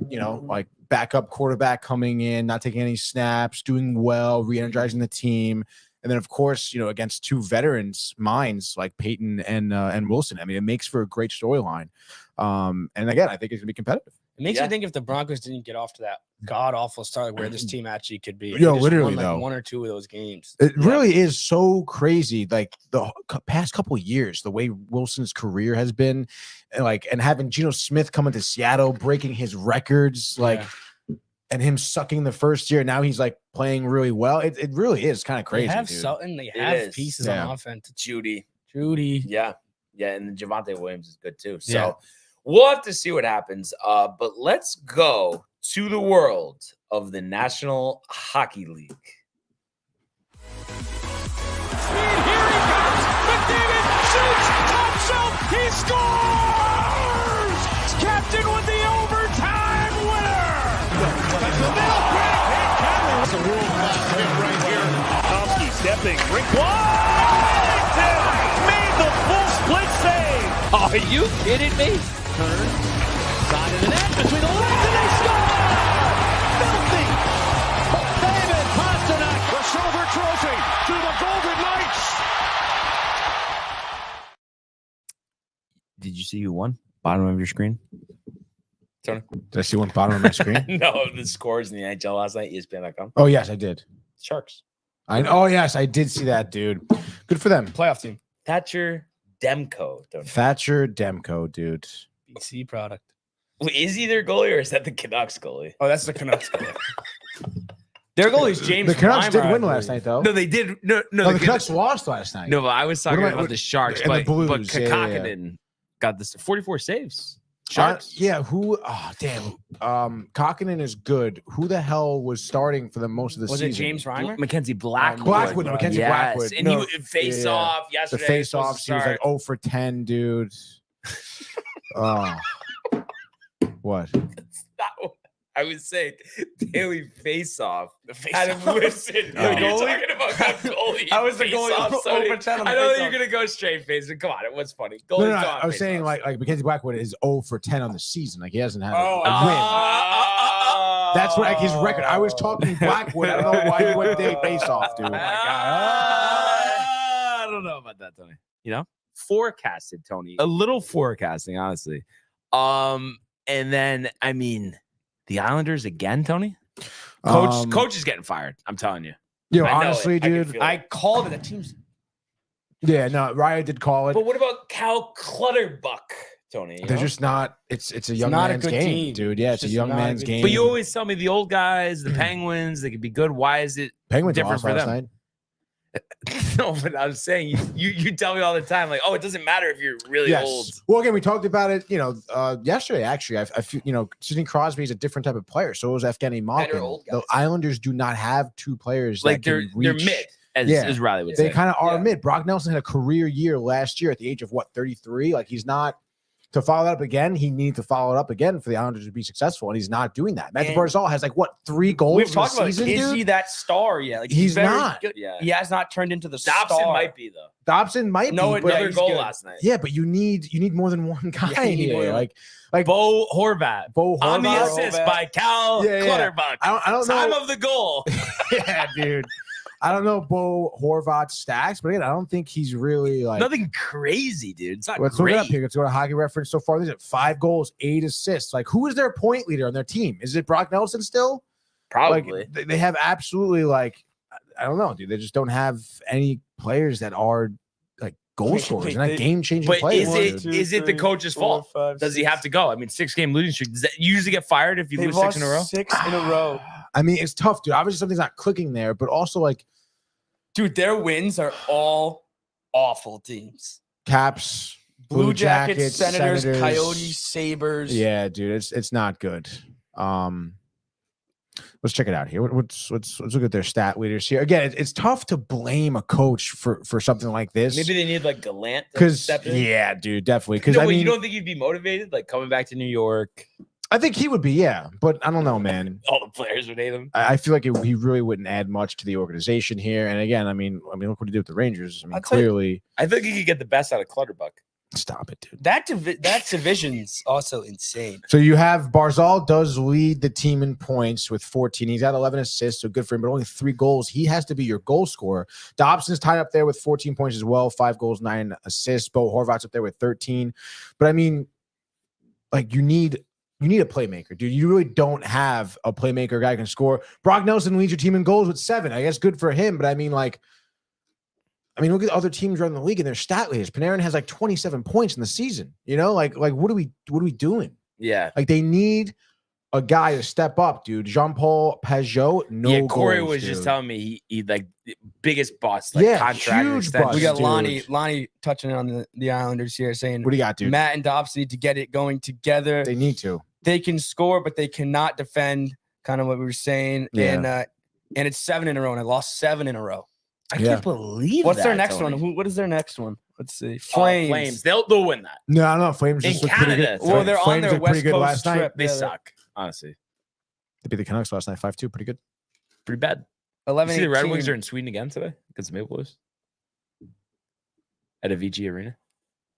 backup quarterback coming in, not taking any snaps, doing well, re-energizing the team, and then of course, against two veterans minds like Peyton and Wilson. I mean, it makes for a great storyline. And again, I think it's gonna be competitive. It makes me think if the Broncos didn't get off to that god awful start, where this team actually could be. Yo, literally, though, one or two of those games. It really is so crazy. Like the past couple of years, the way Wilson's career has been, and having Geno Smith come into Seattle, breaking his records, and him sucking the first year. Now he's like playing really well. It really is kind of crazy. They have dude. Sutton. They have pieces on offense. Judy. Yeah. Yeah, and Javonte Williams is good too. So we'll have to see what happens. But let's go to the world of the National Hockey League. Here he comes. McDavid shoots. Top shelf. He scores. Captain with the overtime winner. That's the middle quick. It's a world-class hit right here. Tomsky stepping. Rink Washington made the full split save. Are you kidding me? Turn. Side of the net. Between the legs and they score. Filthy. David Pasternak. The silver trophy to the Golden Knights. Did you see who won? Bottom of your screen? Tony? Did I see one bottom of my screen? No, the scores in the NHL last night, ESPN.com. Oh yes, I did. Sharks. Yes, I did see that, dude. Good for them. Playoff team. Thatcher Demko. Tony. Thatcher Demko, dude. BC product. Wait, is he their goalie or is that the Canucks goalie? Oh, that's the Canucks goalie. Their goalie is James. The Canucks did Reimer, win I last believe. night, though. No, they did. No, the Canucks lost last night. No, but I was talking What am I- about the Sharks, and the but Blues, yeah, Kakkonen got this 44 saves. Sharks. Who? Oh, damn. Kakkonen is good. Who the hell was starting for the most of the Was season? it James Reimer? Mackenzie Blackwood. Blackwood. Mackenzie Blackwood. And he face off The yesterday. face off. He was like 0 for 10, dude. What? I would say daily face off. The Had him listen. Oh. You're talking about the goalie. I was the goalie face-off, over Sonny. 10 on the I know that face-off. you're gonna go straight face. Come on, it was funny. No, Goalie's I was saying like Mackenzie Blackwood is 0 for 10 on the season. Like he hasn't had a win. That's what his record. I was talking Blackwood. I don't know why you went day face off, dude. Oh my God. I don't know about that, Tony. Forecasted, Tony. A little forecasting, honestly. And then I mean, the Islanders again, Tony. Coach is getting fired. I'm telling you. Honestly, dude, I called it. The team's. yeah, no, Raya did call it. But what about Cal Clutterbuck, Tony? They're just not. It's a young not a man's good game, team. dude. Yeah, it's a It's young not a man's good game. But you always tell me the old guys, the Penguins, they could be good. Why is it Penguins different lost for last them? night. No, but I'm saying you tell me all the time, like, oh, it doesn't matter if you're really old. Well, again, we talked about it, yesterday. Actually, I feel, Sidney Crosby is a different type of player. So is Evgeny Malkin. old The guys. Islanders do not have two players Like that can they're reach. mid. as Riley would They say. kind of are mid. Brock Nelson had a career year last year at the age of 33. Like he's not to follow that up again. He needs to follow it up again for the Islanders to be successful, and he's not doing that. Matthew And Barzal has 3 goals We've in the talked about season, is dude? he that star yet? Like He's very not. good. Yeah. He has not turned into the Dobson star. might be though. Dobson might No, be, it- but Another he's goal good. last night. yeah, but you need more than one guy Yeah, you need more here. than- Like Bo Horvat Bo on the Horvat. assist Horvat. by Cal Yeah, yeah. Clutterbuck. I don't Time know. of the goal. Yeah, dude. I don't know Bo Horvat's stacks, but again, I don't think he's really like. Nothing crazy, dude. It's not Let's look it great. up here. Let's go to Hockey Reference. So far, these are 5 goals, 8 assists. Like, who is their point leader on their team? Is it Brock Nelson still? Probably. Like, they have absolutely I don't know, dude. They just don't have any players that are like goal Wait, scorers wait, and not they- game changing But players. is it the coach's fault? Does he have to go? I mean, 6-game losing streak. Does that usually get fired if you They've lose 6 in a row? lost 6 in a row. I mean, it's tough, dude. Obviously, something's not clicking there, but also Dude, their wins are all awful teams. Caps, Blue Jackets, Senators, Coyotes, Sabres. Yeah, dude, it's not good. Let's check it out here. Let's look at their stat leaders here. Again, it's tough to blame a coach for something like this. Maybe they need like Gallant to because step in. yeah, dude, definitely. Because No, I wait, mean, you don't think he'd be motivated, like coming back to New York? I think he would be, yeah, but I don't know, man. All the players would hate him. I feel like he really wouldn't add much to the organization here. And again, I mean, look what he did with the Rangers. I mean, I'll tell you- clearly, I think he could get the best out of Clutterbuck. stop it, dude. That division's also insane. So you have Barzal does lead the team in points with 14. He's got 11 assists, so good for him, but only 3 goals. He has to be your goal scorer. Dobson's tied up there with 14 points as well, 5 goals, 9 assists. Bo Horvat's up there with 13. But I mean, you need a playmaker, dude. You really don't have a playmaker guy who can score. Brock Nelson leads your team in goals with 7. I guess good for him, but I mean, look at other teams around the league and their stat leaders. Panarin has 27 points in the season. You know, what are we doing? Yeah. They need a guy to step up, dude. Jean-Paul Pajot, no Yeah, Corey goals, was just dude. telling me he biggest bust, Yeah, contract huge extension. bust. We got Dude. Lonnie touching on the Islanders here, saying What do you got, dude? Matt and Dobson need to get it going together. They need to. They can score, but they cannot defend. Kind of what we were saying, Yeah. and it's 7 in a row, and I lost 7 in a row. I Yeah. can't believe What's that, their next Tony. one? What is their next one? Let's see. Flames. Flames. They'll win that. No, I don't know. Flames In just look pretty Canada, good. Well, they're on Flames their looked pretty West good Coast last night. trip. They Yeah, suck, honestly. They beat the Canucks last night 5-2. Pretty good. Pretty bad. 11. You see the Red 18. Wings are in Sweden again today against the Maple Leafs at a VG Arena.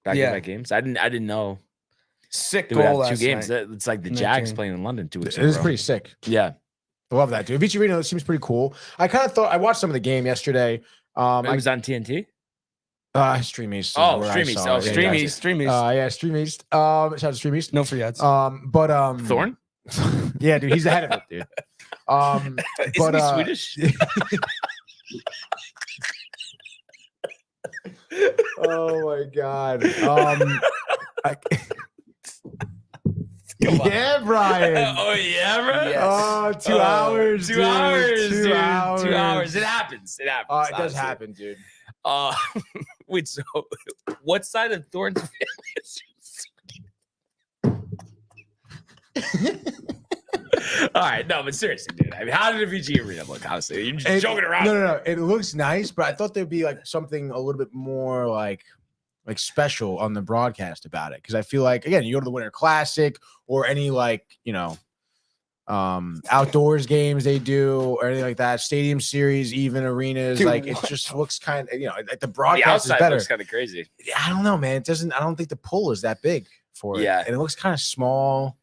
Back-to-back games. I didn't know Sick they would goal have 2 last games. night. It's like the in that Jags game. playing in London 2 weeks It in a is row. pretty sick. Yeah. I love that, dude. Vici Reno seems pretty cool. I kind of thought I watched some of the game yesterday. It was on TNT. Stream East. is Oh, where I Stream East. saw Oh, it. Stream Stream East. East. Stream East. Yeah, Stream East. Shout out to Stream East. No free ads. But Thorne? yeah, dude, he's ahead of it, dude. Isn't he Swedish? Oh my god. Yeah, Brian. Oh yeah, bro. Yes. Oh, 2 hours. 2 dude. hours, 2 dude. hours. 2 hours. It happens. It happens. It does honestly. happen, dude. Wait. So, what side of Thorne's family is? All right, no, but seriously, dude. I mean, how did the VG Arena look? Honestly, you're just joking around. No. It looks nice, but I thought there'd be something a little bit more like special on the broadcast about it, because I feel like, again, you go to the Winter Classic or any outdoors games they do or anything like that, stadium series, even arenas, Dude, it just looks kind of, the The broadcast is outside better. looks kind of crazy. I don't know, man. It doesn't. I don't think the pull is that big for it. Yeah. And it looks kind of small.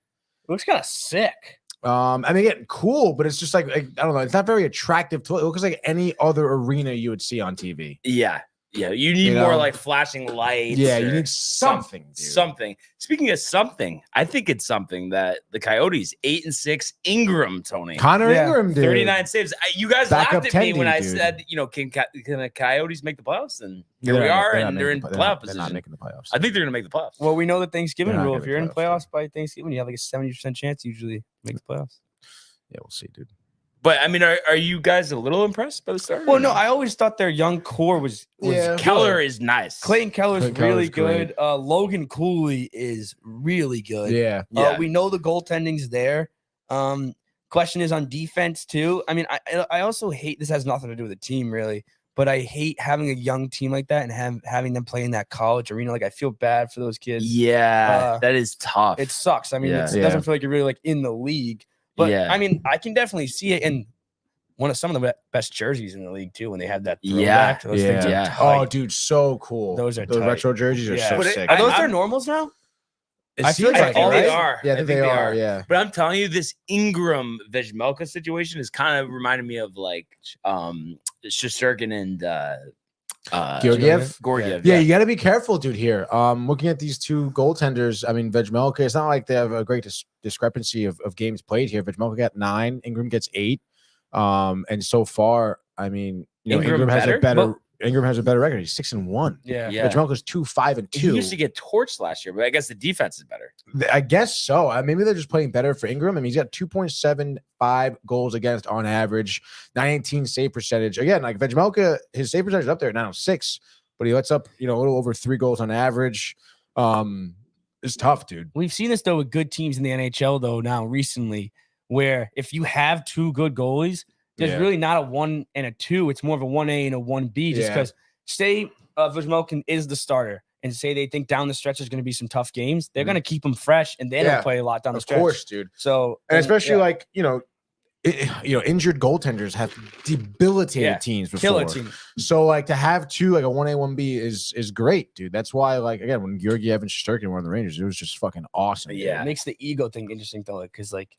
It looks kind of sick. I mean, again, cool, but it's just I don't know. It's not very attractive to it. It looks like any other arena you would see on TV. Yeah. Yeah. You need You more know? flashing lights. Yeah, you or need something, dude. Something. Speaking of something, I think it's something that the Coyotes 8-6 Ingram, Tony. Connor Yeah. Ingram, dude. 39 saves. You guys Back laughed up at me 10D, when I dude. said, can the Coyotes make the playoffs? And here They're we not- are, they're not and they're in making playoff They're not position. making the playoffs. I think they're going to make the playoffs. Well, we know the Thanksgiving They're not rule. gonna If you're in make playoffs, playoffs by Thanksgiving, you have a 70% chance to usually make the playoffs. Yeah, we'll see, dude. But I mean, are you guys a little impressed by the start? Well, no, I always thought their young core was Yeah. Keller is nice. Clayton Keller's Clayton really Keller's good. Logan Cooley is really good. Yeah. Yeah. We know the goaltending's there. Question is on defense too. I mean, I also hate, this has nothing to do with the team really, but I hate having a young team like that and having them play in that college arena. Like I feel bad for those kids. Yeah, that is tough. It sucks. I mean, Yeah. it doesn't feel like you're really like in the league. But Yeah. I mean, I can definitely see it in some of the best jerseys in the league too. When they have that Yeah. throwback, those things are Yeah. tight. Oh, dude, so cool. Those are the tight. retro jerseys are Yeah. so But sick. Are those I'm- their normals now? It I feel seems like it, all right? they are. Yeah, I I think think they they are. are. Yeah. But I'm telling you, this Ingram Vejmelka situation is kind of reminding me of like Shesterkin and Georgiev? Yeah, you got to be careful, dude. Here, looking at these two goaltenders, I mean, Vejmelka. It's not like they have a great discrepancy of games played here. Vejmelka got 9, Ingram gets 8, and so far, I mean, Ingram has a better. Ingram has a better record. He's 6-1. Yeah. Vejmelka's 2-5-2. He used to get torched last year, but I guess the defense is better. I guess so. Maybe they're just playing better for Ingram. I mean, he's got 2.75 goals against on average, 918 save percentage. Again, like Vejmelka, his save percentage is up there at 906, but he lets up, a little over 3 goals on average. It's tough, dude. We've seen this though with good teams in the NHL though now recently, where if you have 2 good goalies, there's really not a 1 and a 2. It's more of a 1A and a 1B. Just because say Vejmelka is the starter and say they think down the stretch there's going to be some tough games, they're going to keep him fresh and they don't play a lot down the stretch. Of course, dude. So and especially like injured goaltenders have debilitated teams before. Killer team. So like to have 2 like a 1A 1B is great, dude. That's why like again when Georgiev and Shesterkin were on the Rangers, it was just fucking awesome. Yeah, it makes the ego thing interesting though, because like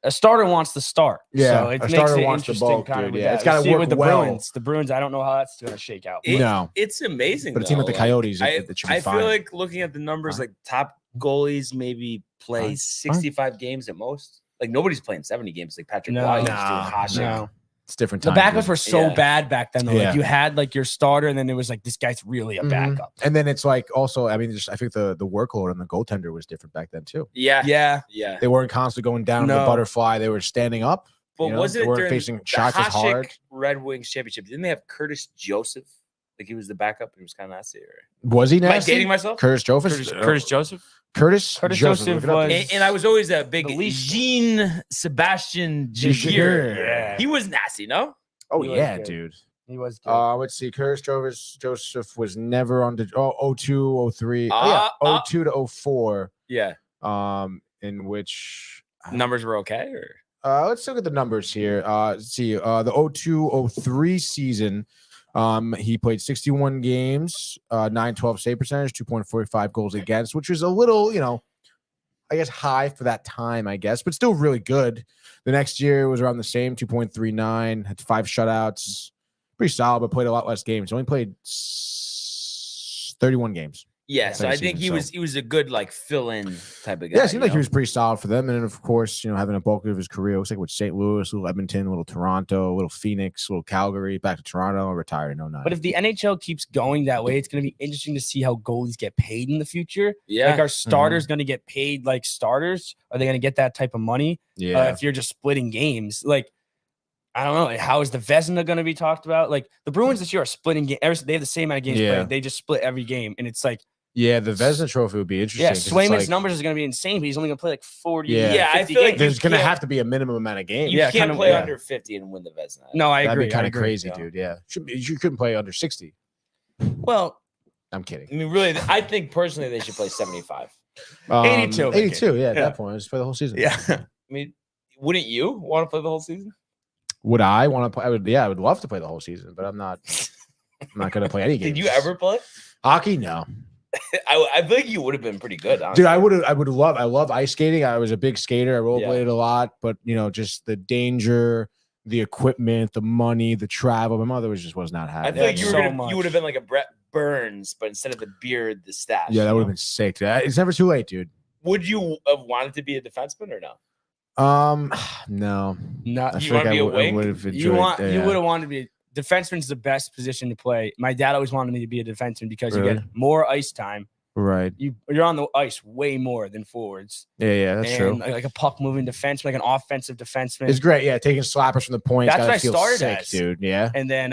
a starter wants to start. Yeah, so it a makes starter it wants to interesting bulk, kind dude. of with Yeah, that. it's gotta We see it work with the well. Bruins. The Bruins, I don't know how that's going to shake out. No. It's amazing. But a team like the Coyotes, it should be I fine. feel like looking at the numbers, like top goalies maybe play Fine. 65 games at most. Like nobody's playing 70 games. Like Patrick No. Roy was doing Nah. Hasek. No. It's different The time. backups were so Yeah. bad back then though. Yeah. Like you had like your starter and then it was like this guy's really a backup. And then it's like also, I mean, I think the workload on the goaltender was different back then too. Yeah. Yeah. Yeah. They weren't constantly going down to the No. butterfly. They were standing up. But wasn't they it weren't during facing the shots as Hasek hard. Red Wings championship? Didn't they have Curtis Joseph? Like he was the backup. He was kind of nasty. Or... Was he Am I nasty? dating myself? Curtis Joseph. Curtis Joseph. Curtis Joseph look it up. was- And I was always a big The least- Jean Sebastian Jaguar. Jaguar. Yeah. He was nasty, no? Oh He was yeah, good. dude. He was good. Let's see. Curtis Joseph was never on the 02, 03. Oh, yeah, 02 to 04. Yeah. In which Numbers were okay, or let's look at the numbers here. Let's see. The 02-03 season, he played 61 games, 912 save percentage, 2.45 goals against, which was a little, I guess high for that time, I guess, but still really good. The next year was around the same, 2.39, had 5 shutouts, pretty solid, but played a lot less games. Only played 31 games. yeah. So I think season, he was a good like fill-in type of guy. Yeah, it seemed like you he know? was pretty solid for them. And then, of course, having a bulk of his career, looks like with St. Louis, a little Edmonton, a little Toronto, a little Phoenix, a little Calgary, back to Toronto, retired in 09. But if the NHL keeps going that way, it's going to be interesting to see how goalies get paid in the future. Yeah. Like, are starters going to get paid like starters? Are they going to get that type of money? yeah. If you're just splitting games, like, I don't know. How is the Vezina going to be talked about? Like, the Bruins this year are splitting games. They have the same amount of games Yeah. played. They just split every game. And it's like, Yeah, the Vezina Trophy would be interesting. yeah, 'cause it's Swayman's like, numbers is going to be insane, but he's only going to play like 40. Yeah. Yeah, I 50 feel like games. There's going to can't- have to be a minimum amount of games. You Yeah, can't kinda- play yeah. under 50 and win the Vezina. No, I That'd agree. be kind I of agree. crazy, Yeah. dude. Yeah. You couldn't play under 60. Well, I'm kidding. I mean, really, I think personally they should play 75. 82, 82, yeah, at Yeah. that point. Just play the whole season. yeah. I mean, wouldn't you want to play the whole season? Would I want to play? I would love to play the whole season, but I'm not going to play any games. Did you ever play? Hockey? No. I think you would have been pretty good, honestly. Dude, I love ice skating. I was a big skater. I rollerbladed a lot, but just the danger, the equipment, the money, the travel. My mother was not I having feel like it. you were so gonna, much. you would have been like a Brett Burns, but instead of the beard, the stash. Yeah, that you would know? have been sick. Dude. It's never too late, dude. Would you have wanted to be a defenseman or no? No. Not I You feel wanna like be a I wing? would have enjoyed. you would yeah. have wanted to be defenseman's the best position to play. My dad always wanted me to be a defenseman because you Really? get more ice time. Right. You're on the ice way more than forwards. Yeah, that's true. and like a puck moving defenseman, like an offensive defenseman. It's great. Yeah, taking slappers from the point. That's Gotta what I feel started sick, as. dude. Yeah. And then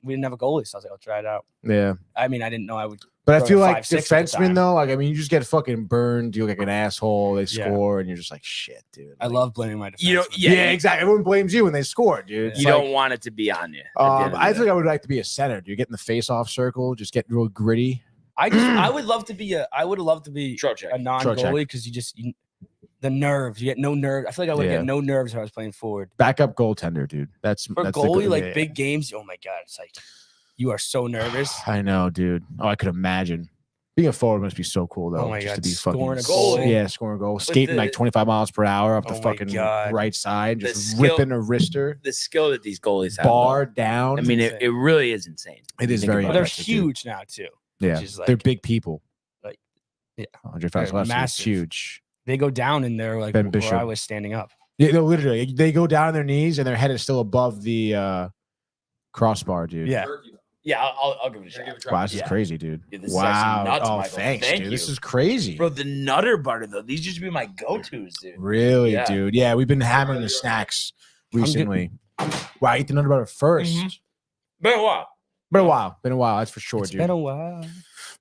we didn't have a goalie, so I was like, I'll try it out. Yeah. I mean, I didn't know I would. But I throw feel a like 5-6 at the defensemen time. though, like I mean, you just get fucking burned. You look like an asshole. They Yeah. score, and you're just like, shit, dude. I Like, love blaming my defense. You know, Yeah, exactly. Everyone blames you when they score, dude. It's You like, don't want it to be on you. at the end of the I day. think I would like to be a center. Do you get in the face-off circle? Just get real gritty. I would love to be a Trocheck. a non-goalie because the nerves. You get no nerves. I feel like I would Yeah. get no nerves if I was playing forward. Backup goaltender, dude. That's For that's goalie, the, like yeah. big games. Oh my god, it's like you are so nervous. I know, dude. Oh, I could imagine. Being a forward must be so cool, though. Oh my just God, to be scoring fucking a goal. Yeah, scoring a goal, skating the- like 25 miles per hour up the Oh my fucking God. right side, The just skill- ripping a wrister, The skill that these goalies have. bar though. down. I mean, it really is insane. It is Think very about They're impressive, dude. huge now too. Yeah, which is they're like- big people. like, yeah. 100 pounds They're less. It's massive. huge. They go down and they're like Ben where Bishop. I was standing up. Yeah, no, literally, they go down on their knees and their head is still above the crossbar, dude. Yeah. Yeah, I'll give it a shot. Wow, this is Yeah. crazy, dude. Yeah, this is Wow. actually nuts, Oh, Michael. thanks, Thank dude. This you. is crazy. Bro, the Nutter Butter, though, these used to be my go-tos, dude. Really, Yeah. dude. Yeah, we've been hammering the snacks recently. Wow, I eat the nutter butter 1st. Mhm. Been a while. Been a while. Been a while. That's for sure, It's dude. been a while.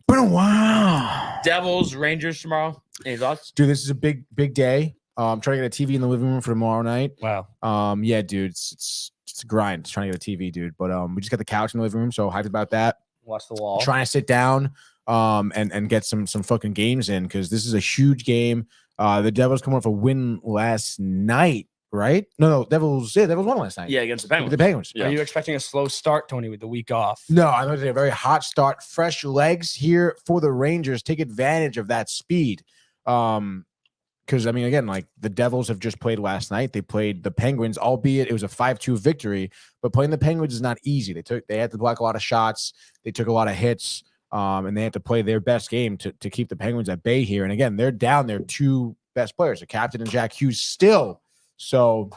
Been a while. Devils, Rangers tomorrow. Any thoughts? Dude, this is a big day. I'm trying to get a TV in the living room for tomorrow night. Wow. Yeah, dude, it's a grind. It's trying to get a TV, dude. But we just got the couch in the living room, so hyped about that. Watch the wall. Trying to sit down and get some fucking games in because this is a huge game. The Devils come off a win last night, right? No, Devils won last night. Yeah, against the Penguins. The Penguins. Yeah. Are you expecting a slow start, Tony, with the week off? No, I'm going to say a very hot start. Fresh legs here for the Rangers. Take advantage of that speed. Because, I mean, again, like the Devils have just played last night. They played the Penguins, albeit it was a 5-2 victory. But playing the Penguins is not easy. They had to block a lot of shots. They took a lot of hits. And they had to play their best game to keep the Penguins at bay here. And again, they're down their two best players, the captain and Jack Hughes still. So,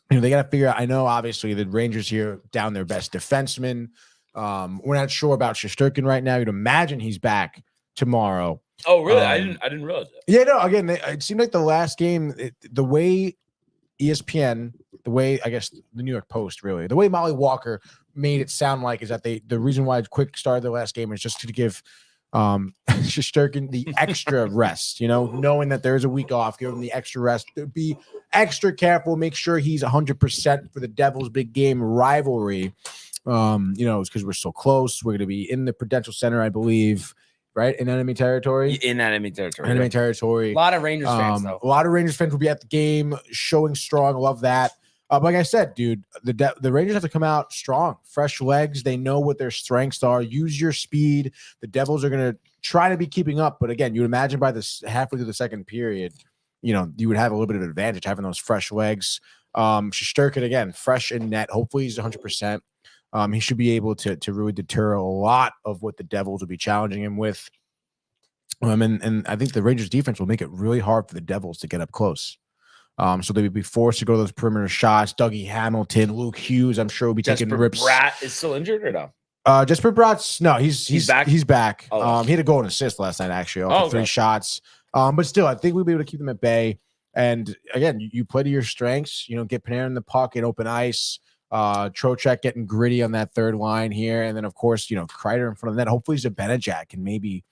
they got to figure out. I know, obviously, the Rangers here down their best defenseman. We're not sure about Shesterkin right now. You'd imagine he's back tomorrow. Oh, really? I didn't realize that. Yeah, no. Again, it seemed like the last game, the way ESPN, the way I guess the New York Post, really, the way Molly Walker made it sound like is that the reason why Quick started the last game is just to give Shesterkin the extra rest. Knowing that there is a week off, give him the extra rest. Be extra careful. Make sure he's 100% for the Devils' big game rivalry. It's because we're so close. We're going to be in the Prudential Center, I believe. Right in enemy territory. In enemy territory. Enemy right? territory. A lot of Rangers fans, though. A lot of Rangers fans will be at the game, showing strong. Love that. But like I said, dude, the Rangers have to come out strong, fresh legs. They know what their strengths are. Use your speed. The Devils are going to try to be keeping up. But again, you would imagine by this halfway through the second period, you would have a little bit of an advantage having those fresh legs. Shesterkin, again, fresh in net. Hopefully he's 100%. He should be able to really deter a lot of what the Devils will be challenging him with. And I think the Rangers defense will make it really hard for the Devils to get up close. So they would be forced to go to those perimeter shots. Dougie Hamilton, Luke Hughes, I'm sure will be taking Jesper rips. Bratt is still injured or no? Jesper Bratt's no, he's back? He's back. Oh. He had a goal and assist last night, actually, off of 3 shots. But still, I think we'll be able to keep them at bay. And again, you play to your strengths. Get Panarin the puck in open ice. Trocheck getting gritty on that third line here, and then of course Kreider in front of that. Hopefully, Zibanejad can maybe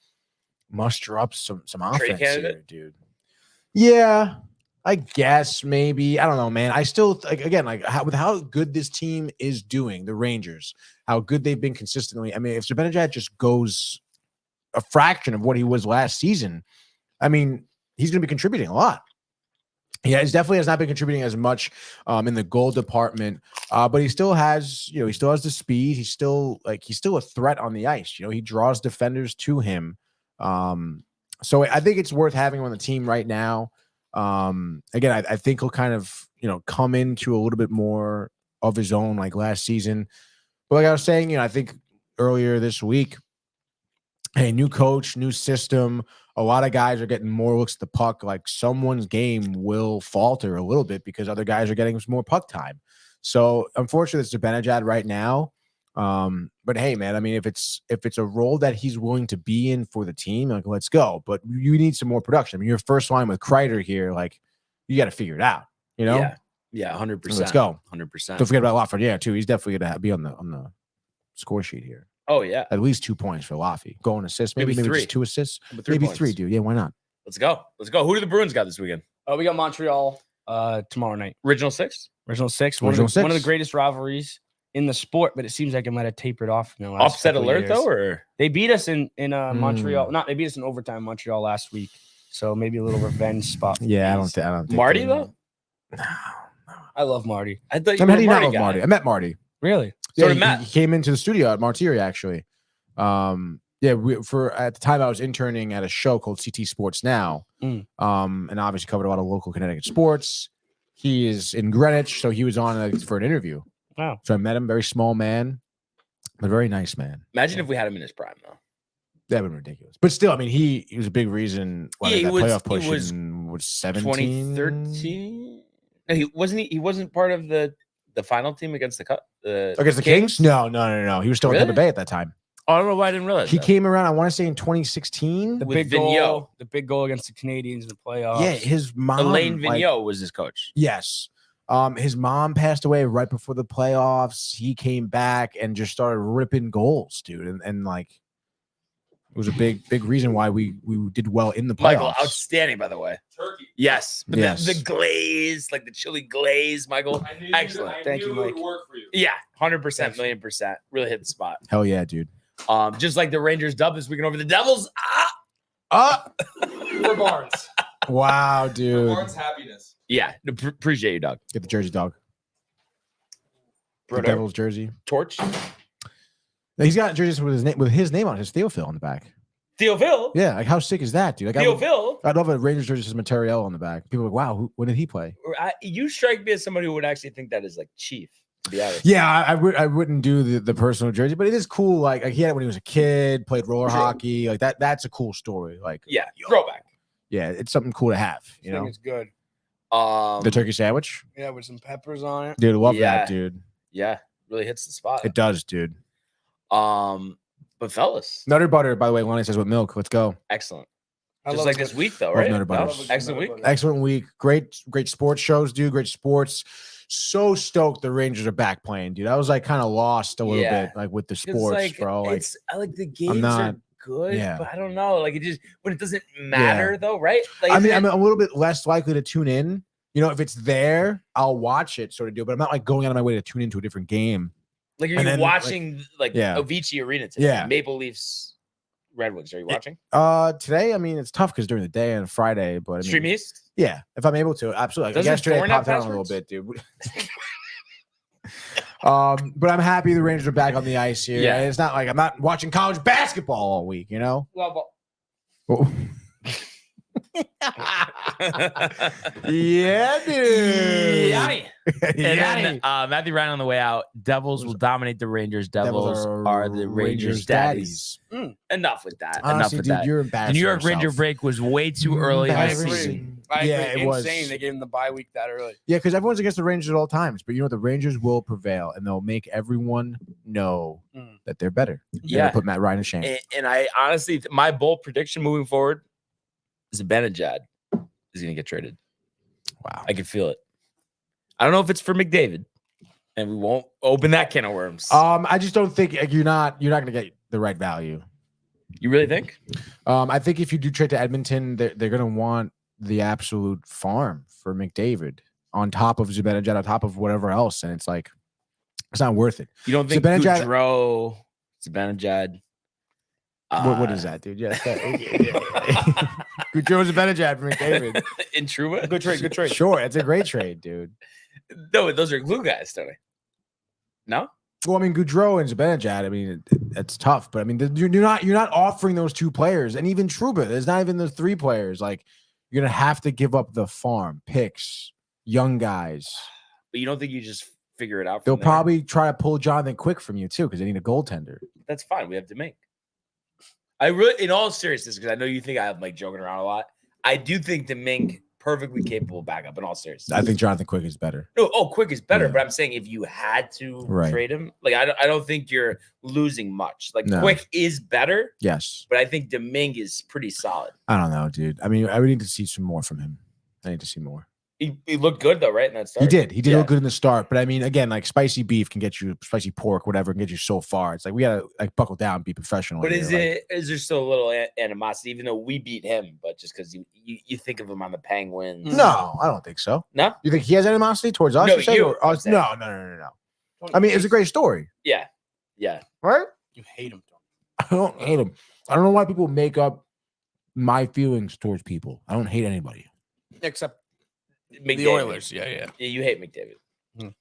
muster up some offense here, dude. Yeah, I guess maybe. I don't know, man. I still with how good this team is doing, the Rangers, how good they've been consistently. I mean, if Zibanejad just goes a fraction of what he was last season, I mean, he's going to be contributing a lot. Yeah, he definitely has not been contributing as much in the goal department, but he still has, he still has the speed. He's still a threat on the ice. He draws defenders to him. So I think it's worth having him on the team right now. Again, I think he'll kind of, come into a little bit more of his own like last season. But like I was saying, I think earlier this week, hey, new coach, new system. A lot of guys are getting more looks at the puck. Like someone's game will falter a little bit because other guys are getting some more puck time. So unfortunately, it's Zibanejad right now. But hey, man, I mean, if it's a role that he's willing to be in for the team, like let's go. But you need some more production. I mean, your first line with Kreider here, like you got to figure it out. Yeah, 100%. Let's go. 100%. Don't forget about Lafreniere too. He's definitely gonna be on the score sheet here. Oh yeah. At least 2 points for Laffy. Goal and assist. Maybe Maybe 3. just 2 assists. But 3 Maybe points. 3, dude. Yeah, why not? Let's go. Who do the Bruins got this weekend? We got Montreal tomorrow night. Original 6? Original 6. Original One of the 6. greatest rivalries in the sport, but it seems like it might have tapered off in the last Offset couple alert years. though, or They beat us in Montreal. They beat us in overtime Montreal last week. So maybe a little revenge spot. Yeah, I don't think Marty they- though? I love Marty. I thought I you mean, were how do a you not Marty love guy. Marty? I met Marty. Really? So did he- Matt. He came into the studio at Martiri actually. Yeah, at the time I was interning at a show called CT Sports Now, and obviously covered a lot of local Connecticut sports. He is in Greenwich, so he was on for an interview. Wow. So I met him, very small man, but very nice man. Imagine if we had him in his prime though. That would be ridiculous. But still, I mean, he was a big reason why Yeah, they he got was- playoff push he was in 17? 2013. No, he wasn't part of the final team against the Cup. Against the Kings? No. He was still in Really? Tampa Bay at that time. Oh, I don't know why I didn't realize. He that. came around, I want to say in 2016. The With big Vigneault. goal. The big goal against the Canadians in the playoffs. Yeah, his mom. Elaine like- Vigneault was his coach. Yes. His mom passed away right before the playoffs. He came back and just started ripping goals, dude. And like it was a big reason why we did well in the playoffs. Michael, outstanding, by the way. Turkey. Yes, but Yes. The glaze, like the chili glaze, Michael. Excellent. Thank you, Mike. It would work for you. Yeah, 100%, million%. Really hit the spot. Hell yeah, dude. Just like the Rangers dub this weekend over the Devils. Ah, For Barnes. Wow, For dude. Barnes' happiness. yeah. Appreciate you, Doug. Get the jersey, dog. The Broder. Devils jersey. Torch. He's got jerseys with his name on it, his Theophil on the back. Theophil. Yeah, like how sick is that, dude? Like, Theophil. I'd love a Rangers jersey that says Material on the back. People are like, wow, when did he play? You strike me as somebody who would actually think that is like chief. To be honest. Yeah, I wouldn't do the personal jersey, but it is cool. Like he had it when he was a kid, played roller hockey. Like that's a cool story. Like Yeah. Throwback. yeah, it's something cool to have. You I think know, it's good. the turkey sandwich, Yeah, with some peppers on it. dude. Love Yeah. that, dude. Yeah, really hits the spot. It does, dude. But fellas, Nutter butter, by the way. Lonnie says with milk. Let's go. excellent. I Just love like it. this week, though, Love right? Nutter No? Butters. Excellent week. Excellent week. Great sports shows, dude. Great sports. So stoked the Rangers are back playing, dude. I was like kind of lost a little Yeah. bit, like with the 'Cause, sports, like, bro. Like I like the games not- are good, yeah. but I don't know. Like it just when it doesn't matter, though, right? Like I mean, isn't I'm it- a little bit less likely to tune in. You know, if it's there, I'll watch it, sort of do. But I'm not like going out of my way to tune into a different game. like are and you then, like- watching like Yeah. Avicii Arena today? Yeah. Maple Leafs, Red Wings. Are you watching? Today, I mean, it's tough because during the day and Friday, but I mean, Stream East. yeah, if I'm able to, absolutely. Like, Doesn't yesterday, I Thorne have popped out a little passwords? bit, dude. But I'm happy the Rangers are back on the ice here. Yeah. And it's not like I'm not watching college basketball all week, you know? Well, Yeah, dude. Yanni. And then Matthew Ryan on the way out. Devils will dominate the Rangers. Devils are the Rangers' daddies. Enough with that. Enough Honestly, with dude, that. you're The embarrassing New York Ranger yourself. break was way too early in I the agree. season. I Yeah, agree. it was. Insane. They gave him the bye week that early. Yeah, because everyone's against the Rangers at all times, but you know what? The Rangers will prevail, and they'll make everyone know that they're better. They're Yeah. gonna put Matt Ryan to shame. And I honestly, my bold prediction moving forward is Zibanejad is going to get traded. Wow. I can feel it. I don't know if it's for McDavid, and we won't open that can of worms. I just don't think you're not gonna get the right value. You really think? I think if you do trade to Edmonton, they're gonna want the absolute farm for McDavid on top of Zibanejad, on top of whatever else, and it's like it's not worth it. You don't think Zibanejad- Gaudreau, Zibanejad? What is that, dude? Yeah, Goudreau Zibanejad for McDavid. In Truba? Good trade. Good trade. Sure, it's a great trade, dude. No, those are glue guys, don't they? No? Well, I mean, Goudreau and Zibanejad, I mean, it's tough, but I mean, you're not offering those two players, and even Trouba, there's not even the three players. Like, you're gonna have to give up the farm picks, young guys. But you don't think you just figure it out? They'll from there? probably try to pull Jonathan Quick from you too, because they need a goaltender. That's fine. We have to make. I really, in all seriousness, because I know you think I'm like joking around a lot. I do think Domingue perfectly capable backup. In all seriousness, I think Jonathan Quick is better. No, Quick is better, Yeah. but I'm saying if you had to Right. trade him, like I don't think you're losing much. Like No. Quick is better, Yes, but I think Domingue is pretty solid. I don't know, dude. I mean, I would need to see some more from him. I need to see more. He looked good though, right? In that start. He did. He did Yeah. look good in the start, but I mean, again, like spicy beef can get you, spicy pork, whatever, can get you so far. It's like we gotta like buckle down, be professional. But is here. is there still a little animosity, even though we beat him? But just because you think of him on the Penguins? No, I don't think so. No? You think he has animosity towards us? No, you say, you, or I'm us? saying. No. I mean, it's a great story, Yeah. right? You hate him. I don't hate him. I don't know why people make up my feelings towards people. I don't hate anybody. Except McDavid. the Oilers. Yeah. Yeah, you hate McDavid,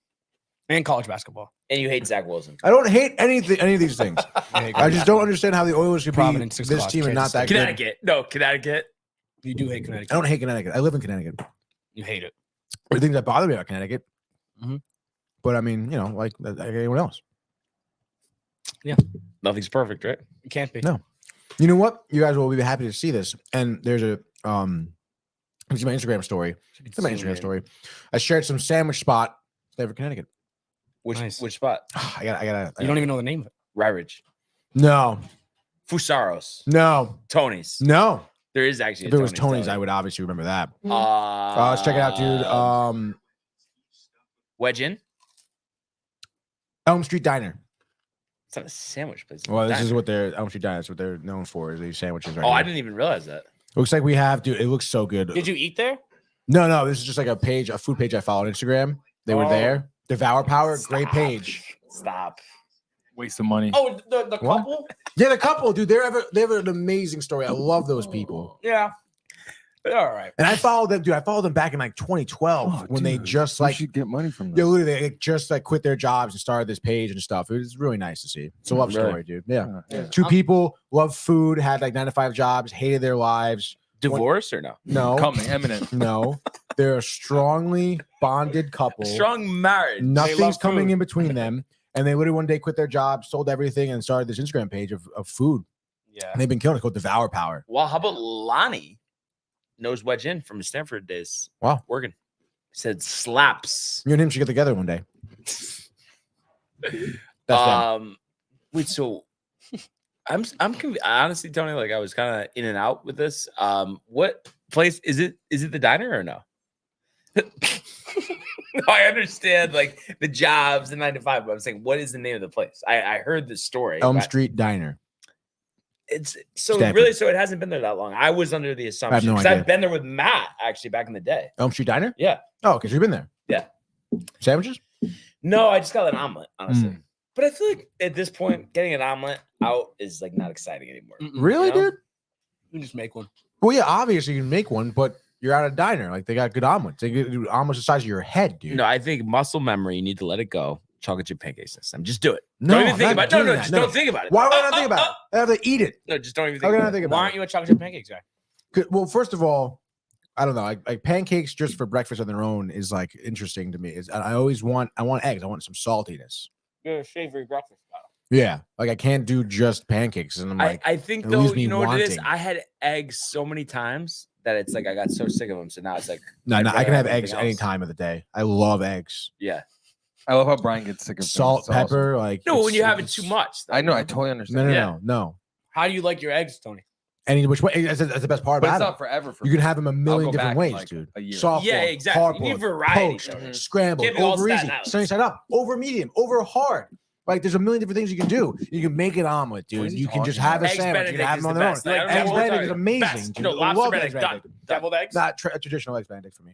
And college basketball. and you hate Zach Wilson. I don't hate any of these things. I just don't understand how the Oilers could Providence, be 6 this o'clock, team and not Kansas that State. good. Connecticut. No, Connecticut. You do hate Connecticut. I don't hate Connecticut. I live in Connecticut. You hate it. There are things that bother me about Connecticut. Mhm. But I mean, you know, like anyone else. Nothing's perfect, right? You can't be. No. You know what? You guys will be happy to see this. And there's a this is my Instagram story. It's my Instagram story. I shared some sandwich spot flavor Connecticut. Which Nice. which spot? I gotta. You don't even know the name of it. Ryridge. No, Fusaros. no, Tony's. no. There is actually. If it was Tony's, I would obviously remember that. Let's check it out, dude. Wedge in. Elm Street Diner. It's not a sandwich place. Well, this Diner. is what they're Elm Street Diner. That's what they're known for. Is these sandwiches right Oh, here. I didn't even realize that. Looks like we have, dude. It looks so good. Did you eat there? No. This is just like a page, a food page I follow on Instagram. They were Oh. there. Devour Power, great Stop. page. Stop. Waste of money. Oh, the What? couple? Yeah, the couple, dude. They have an amazing story. I love those people. Yeah. They're all right. And I followed them, dude. I followed them back in like 2012 when they just you like, should get money from yeah, them. literally, they just like quit their jobs and started this page and stuff. It was really nice to see. It's a love Really? story, dude. Yeah. Yeah. Two people, love food, had like 9 to 5 jobs, hated their lives. Divorce or no? No, Coming, imminent. no. They're a strongly bonded couple. Strong marriage. Nothing's love coming food. in between them. And they literally one day quit their job, sold everything, and started this Instagram page of food. Yeah. And they've been killing it. It's called Devour Power. Well, how about Lonnie? Knows Wedge in from his Stanford days. Wow. Working. Said slaps. You and him should get together one day. That's them. Wait, so honestly, Tony, like I was kind of in and out with this. What place is it? Is it the diner or no? No, I understand like the jobs, the 9 to 5, but I'm saying, what is the name of the place? I heard the story. Elm but Street Diner. It's so Stanford. really, so it hasn't been there that long. I was under the assumption no because idea. I've been there with Matt actually back in the day. Elm Street Diner? Yeah. Oh, because you've been there. Yeah. Sandwiches? No, I just got an omelet, honestly. Mm. But I feel like at this point, getting an omelet out is like not exciting anymore. Really, You know? dude? You just make one. Well, yeah, obviously you can make one, but you're at a diner. Like they got good omelets. They get omelets the size of your head, dude. No, I think muscle memory, you need to let it go. Chocolate chip pancake system. Just do it. No, don't even I'm think not about it. No, doing no, that. just No. don't think about it. Why would I not think about it? I have to eat it. No, just don't even How think can I about it. think about Why it? aren't you a chocolate chip pancakes guy? Well, first of all, I don't know. Like pancakes just for breakfast on their own is like interesting to me. I want eggs. I want some saltiness. You're a savory breakfast guy. Yeah, like I can't do just pancakes, and I'm like, I think it though, leaves me you know what it is? wanting. I had eggs so many times that it's like I got so sick of them. So now it's like no, I'd I can rather have anything eggs else. any time of the day. I love eggs. Yeah. I love how Brian gets sick of things. Salt, It's awesome. pepper, like No, when it's- you have it it's- too much. though, I know. you I totally understand. No, no, Yeah. no. How do you like your eggs, Tony? Any which way? That's the best part But it's about it. not forever. For You can have them a million go different back in, ways, like, dude. a year. Soft Yeah, boiled, exactly. hard You need boiled, variety, poached, Tony. scrambled, Can't be all over easy, Staten Island. sunny side up, over medium, over hard. Like there's a million different things you can do. You can make an omelet, What dude. is he You can just talking have a Eggs sandwich. You Benedict can have is them on the their own. best. I don't know Eggs what we're Benedict is talking- amazing. Best. Dude. No, I lobster love Benedict, eggs Benedict. done. Deviled eggs? Not a traditional eggs Benedict for me.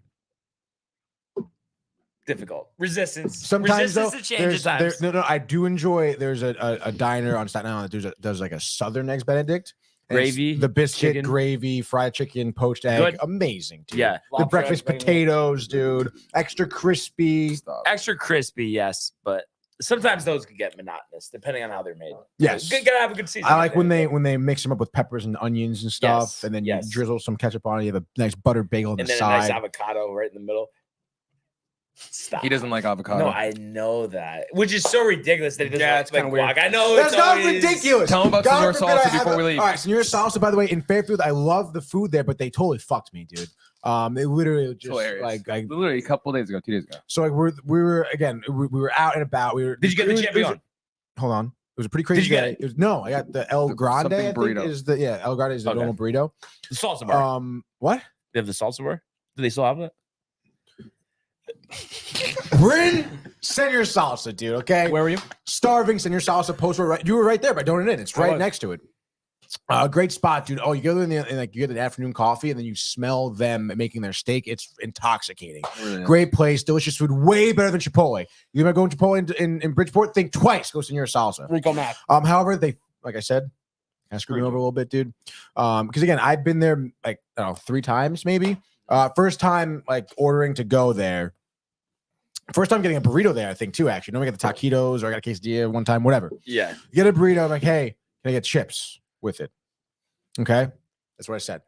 Difficult. Resistance. Sometimes though, Resistance to change at times. no, I do enjoy. There's a diner on Staten Island that does like a Southern eggs Benedict. And it's Gravy, the biscuit, chicken. gravy, fried chicken, poached egg, Good. amazing. Dude. Yeah. The Lobster breakfast eggs Benedict. potatoes, dude, extra crispy. Stop. Extra crispy, yes, but sometimes those can get monotonous depending on how they're made. Yes. You gotta have a good season. I like when they mix them up with peppers and onions and stuff, Yes, and then yes. you drizzle some ketchup on it. You have a nice buttered bagel on and the then a nice side. avocado right in the middle. Stop. He doesn't like avocado. No, I know that, which is so ridiculous that he doesn't Yeah, like, it's kinda like weird. guac. I know That's it's not always- ridiculous. Tell him about God Senor forbid I Salsa have before we leave. All right, Senor Salsa, by the way, in Fairfield, I love the food there, but they totally fucked me, dude. It literally just hilarious. like Literally a couple days ago, 2 days ago. so like we were out and about. We were. Did you get the it was- champion? Hold on. It was a pretty crazy Did you get day. It was no. I got the El The Grande. something I think burrito. is the El Grande is the Okay. normal burrito. The salsa bar. What? They have the salsa bar. Do they still have that? Bryn, Senor Salsa, dude. Okay. Where were you? Starving, Senor Salsa post. You were right there by Donut Inn. It's right next to it. Great spot, dude. Oh, you go there and like you get an afternoon coffee, and then you smell them making their steak. It's intoxicating. Really? Great place, delicious food, way better than Chipotle. You ever go to Chipotle in Bridgeport? Think twice. Go Senor Salsa. Rico Mac. However, they, like I said, kind of screwed me over a little bit, dude. Because again, I've been there like I don't know 3 times maybe. First time like ordering to go there. First time getting a burrito there, I think too. Actually, I got the taquitos or I got a quesadilla one time, whatever. Yeah, get a burrito. I'm like, hey, can I get chips with it? Okay, that's what I said.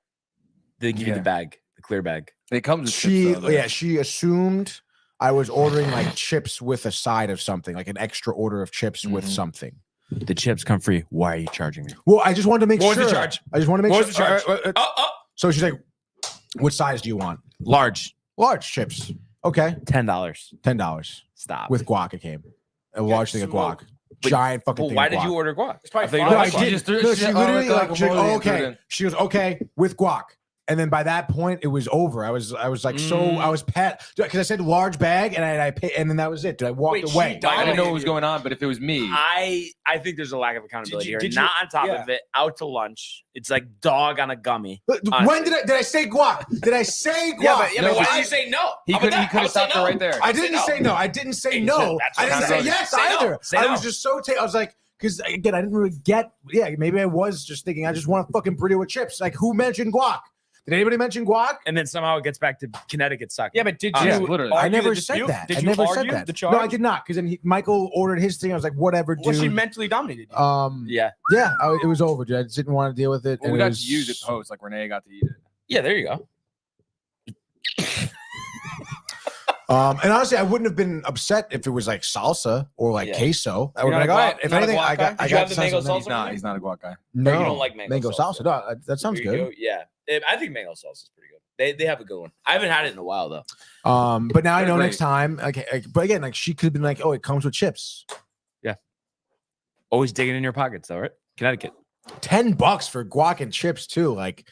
They give you the bag, the clear bag. It comes. With she, chips, she assumed I was ordering like chips with a side of something, like an extra order of chips with something. The chips come free. Why are you charging me? Well, I just wanted to make sure. What was the charge? I just want to make what sure. Was the charge? So she's like, "What size do you want?" Large chips. Okay, $10. Stop. With guac, it came a large thing of guac. Giant fucking thing. Why of did guac. you order guac? It's probably she literally okay. She goes okay with guac, and then by that point it was over. I was like I was pat because I said large bag and I paid, and then that was it. Dude, I walked away. I didn't know what was going on, but if it was me, I think there's a lack of accountability here. Not on top of it, out to lunch. It's like dog on a gummy. When did I say guac? Did I say guac? Why did you say no? He could have stopped her right there. I didn't say no. I didn't say no. I didn't say yes either. I was just so I was like. Because again, I didn't really get. Yeah, maybe I was just thinking I just want a fucking burrito with chips. Like, who mentioned guac? Did anybody mention guac? And then somehow it gets back to Connecticut sucking. Yeah, but did you? Literally. I never said that. Did I you never argue said that. the charge? No, I did not. Because then Michael ordered his thing. I was like, whatever, dude. Well, she mentally dominated you. Yeah. It was over, dude. I just didn't want to deal with it. Well, we got to use it post. Like Renee got to eat it. Yeah, there you go. And honestly, I wouldn't have been upset if it was like salsa or like queso. I would have been like, all right, if anything, I got. Did you have the mango salsa? He's not a guac guy. No, you don't like mango salsa. No, that sounds good. Yeah, I think mango salsa is pretty good. They have a good one. I haven't had it in a while though. But now I know next time. Okay, but again, like she could have been like, oh, it comes with chips. Yeah. Always digging in your pockets though, right? Connecticut. $10 for guac and chips too. Like.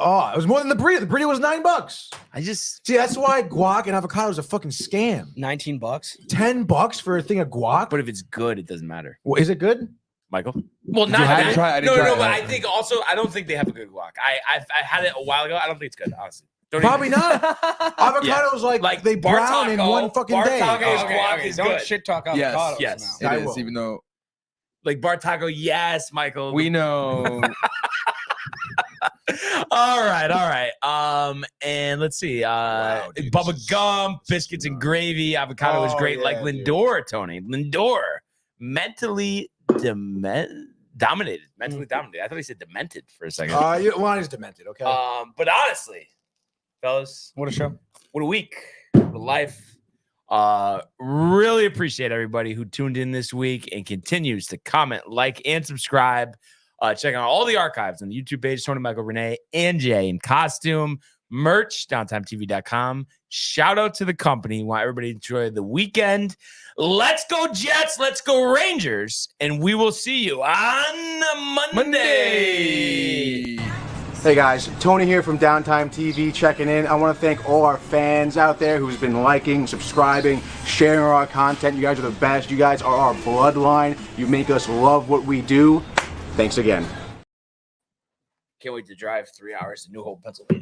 Oh, it was more than the burrito. The burrito was $9. I just see that's why guac and avocado is a fucking scam. $19. $10 for a thing of guac. But if it's good, it doesn't matter. Well, is it good, Michael? Well, not that. No. But I think also I don't think they have a good guac. I had it a while ago. I don't think it's good, honestly. Probably not. Avocado's like they brown in one fucking day. Bartaco's guac is Don't good. shit talk avocados. Yes, now. It is. Even though like Bartaco, yes, Michael. We know. All right. And let's see. Dude, Bubba Gump, biscuits and gravy, avocado is great. Yeah, like Lindor, Tony. Lindor, mentally dominated. Mentally dominated. I thought he said demented for a second. Line is demented. Okay. But honestly, fellas, What a show. what a week. What a life. Really appreciate everybody who tuned in this week and continues to comment, like, and subscribe. Check out all the archives on the YouTube page, Tony, Michael, Renee, and Jay in costume, merch, downtimetv.com. Shout out to the company. Want everybody to enjoy the weekend. Let's go Jets. Let's go Rangers. And we will see you on Monday. Hey guys, Tony here from Downtime TV checking in. I want to thank all our fans out there who's been liking, subscribing, sharing our content. You guys are the best. You guys are our bloodline. You make us love what we do. Thanks again. Can't wait to drive 3 hours to New Hope, Pennsylvania.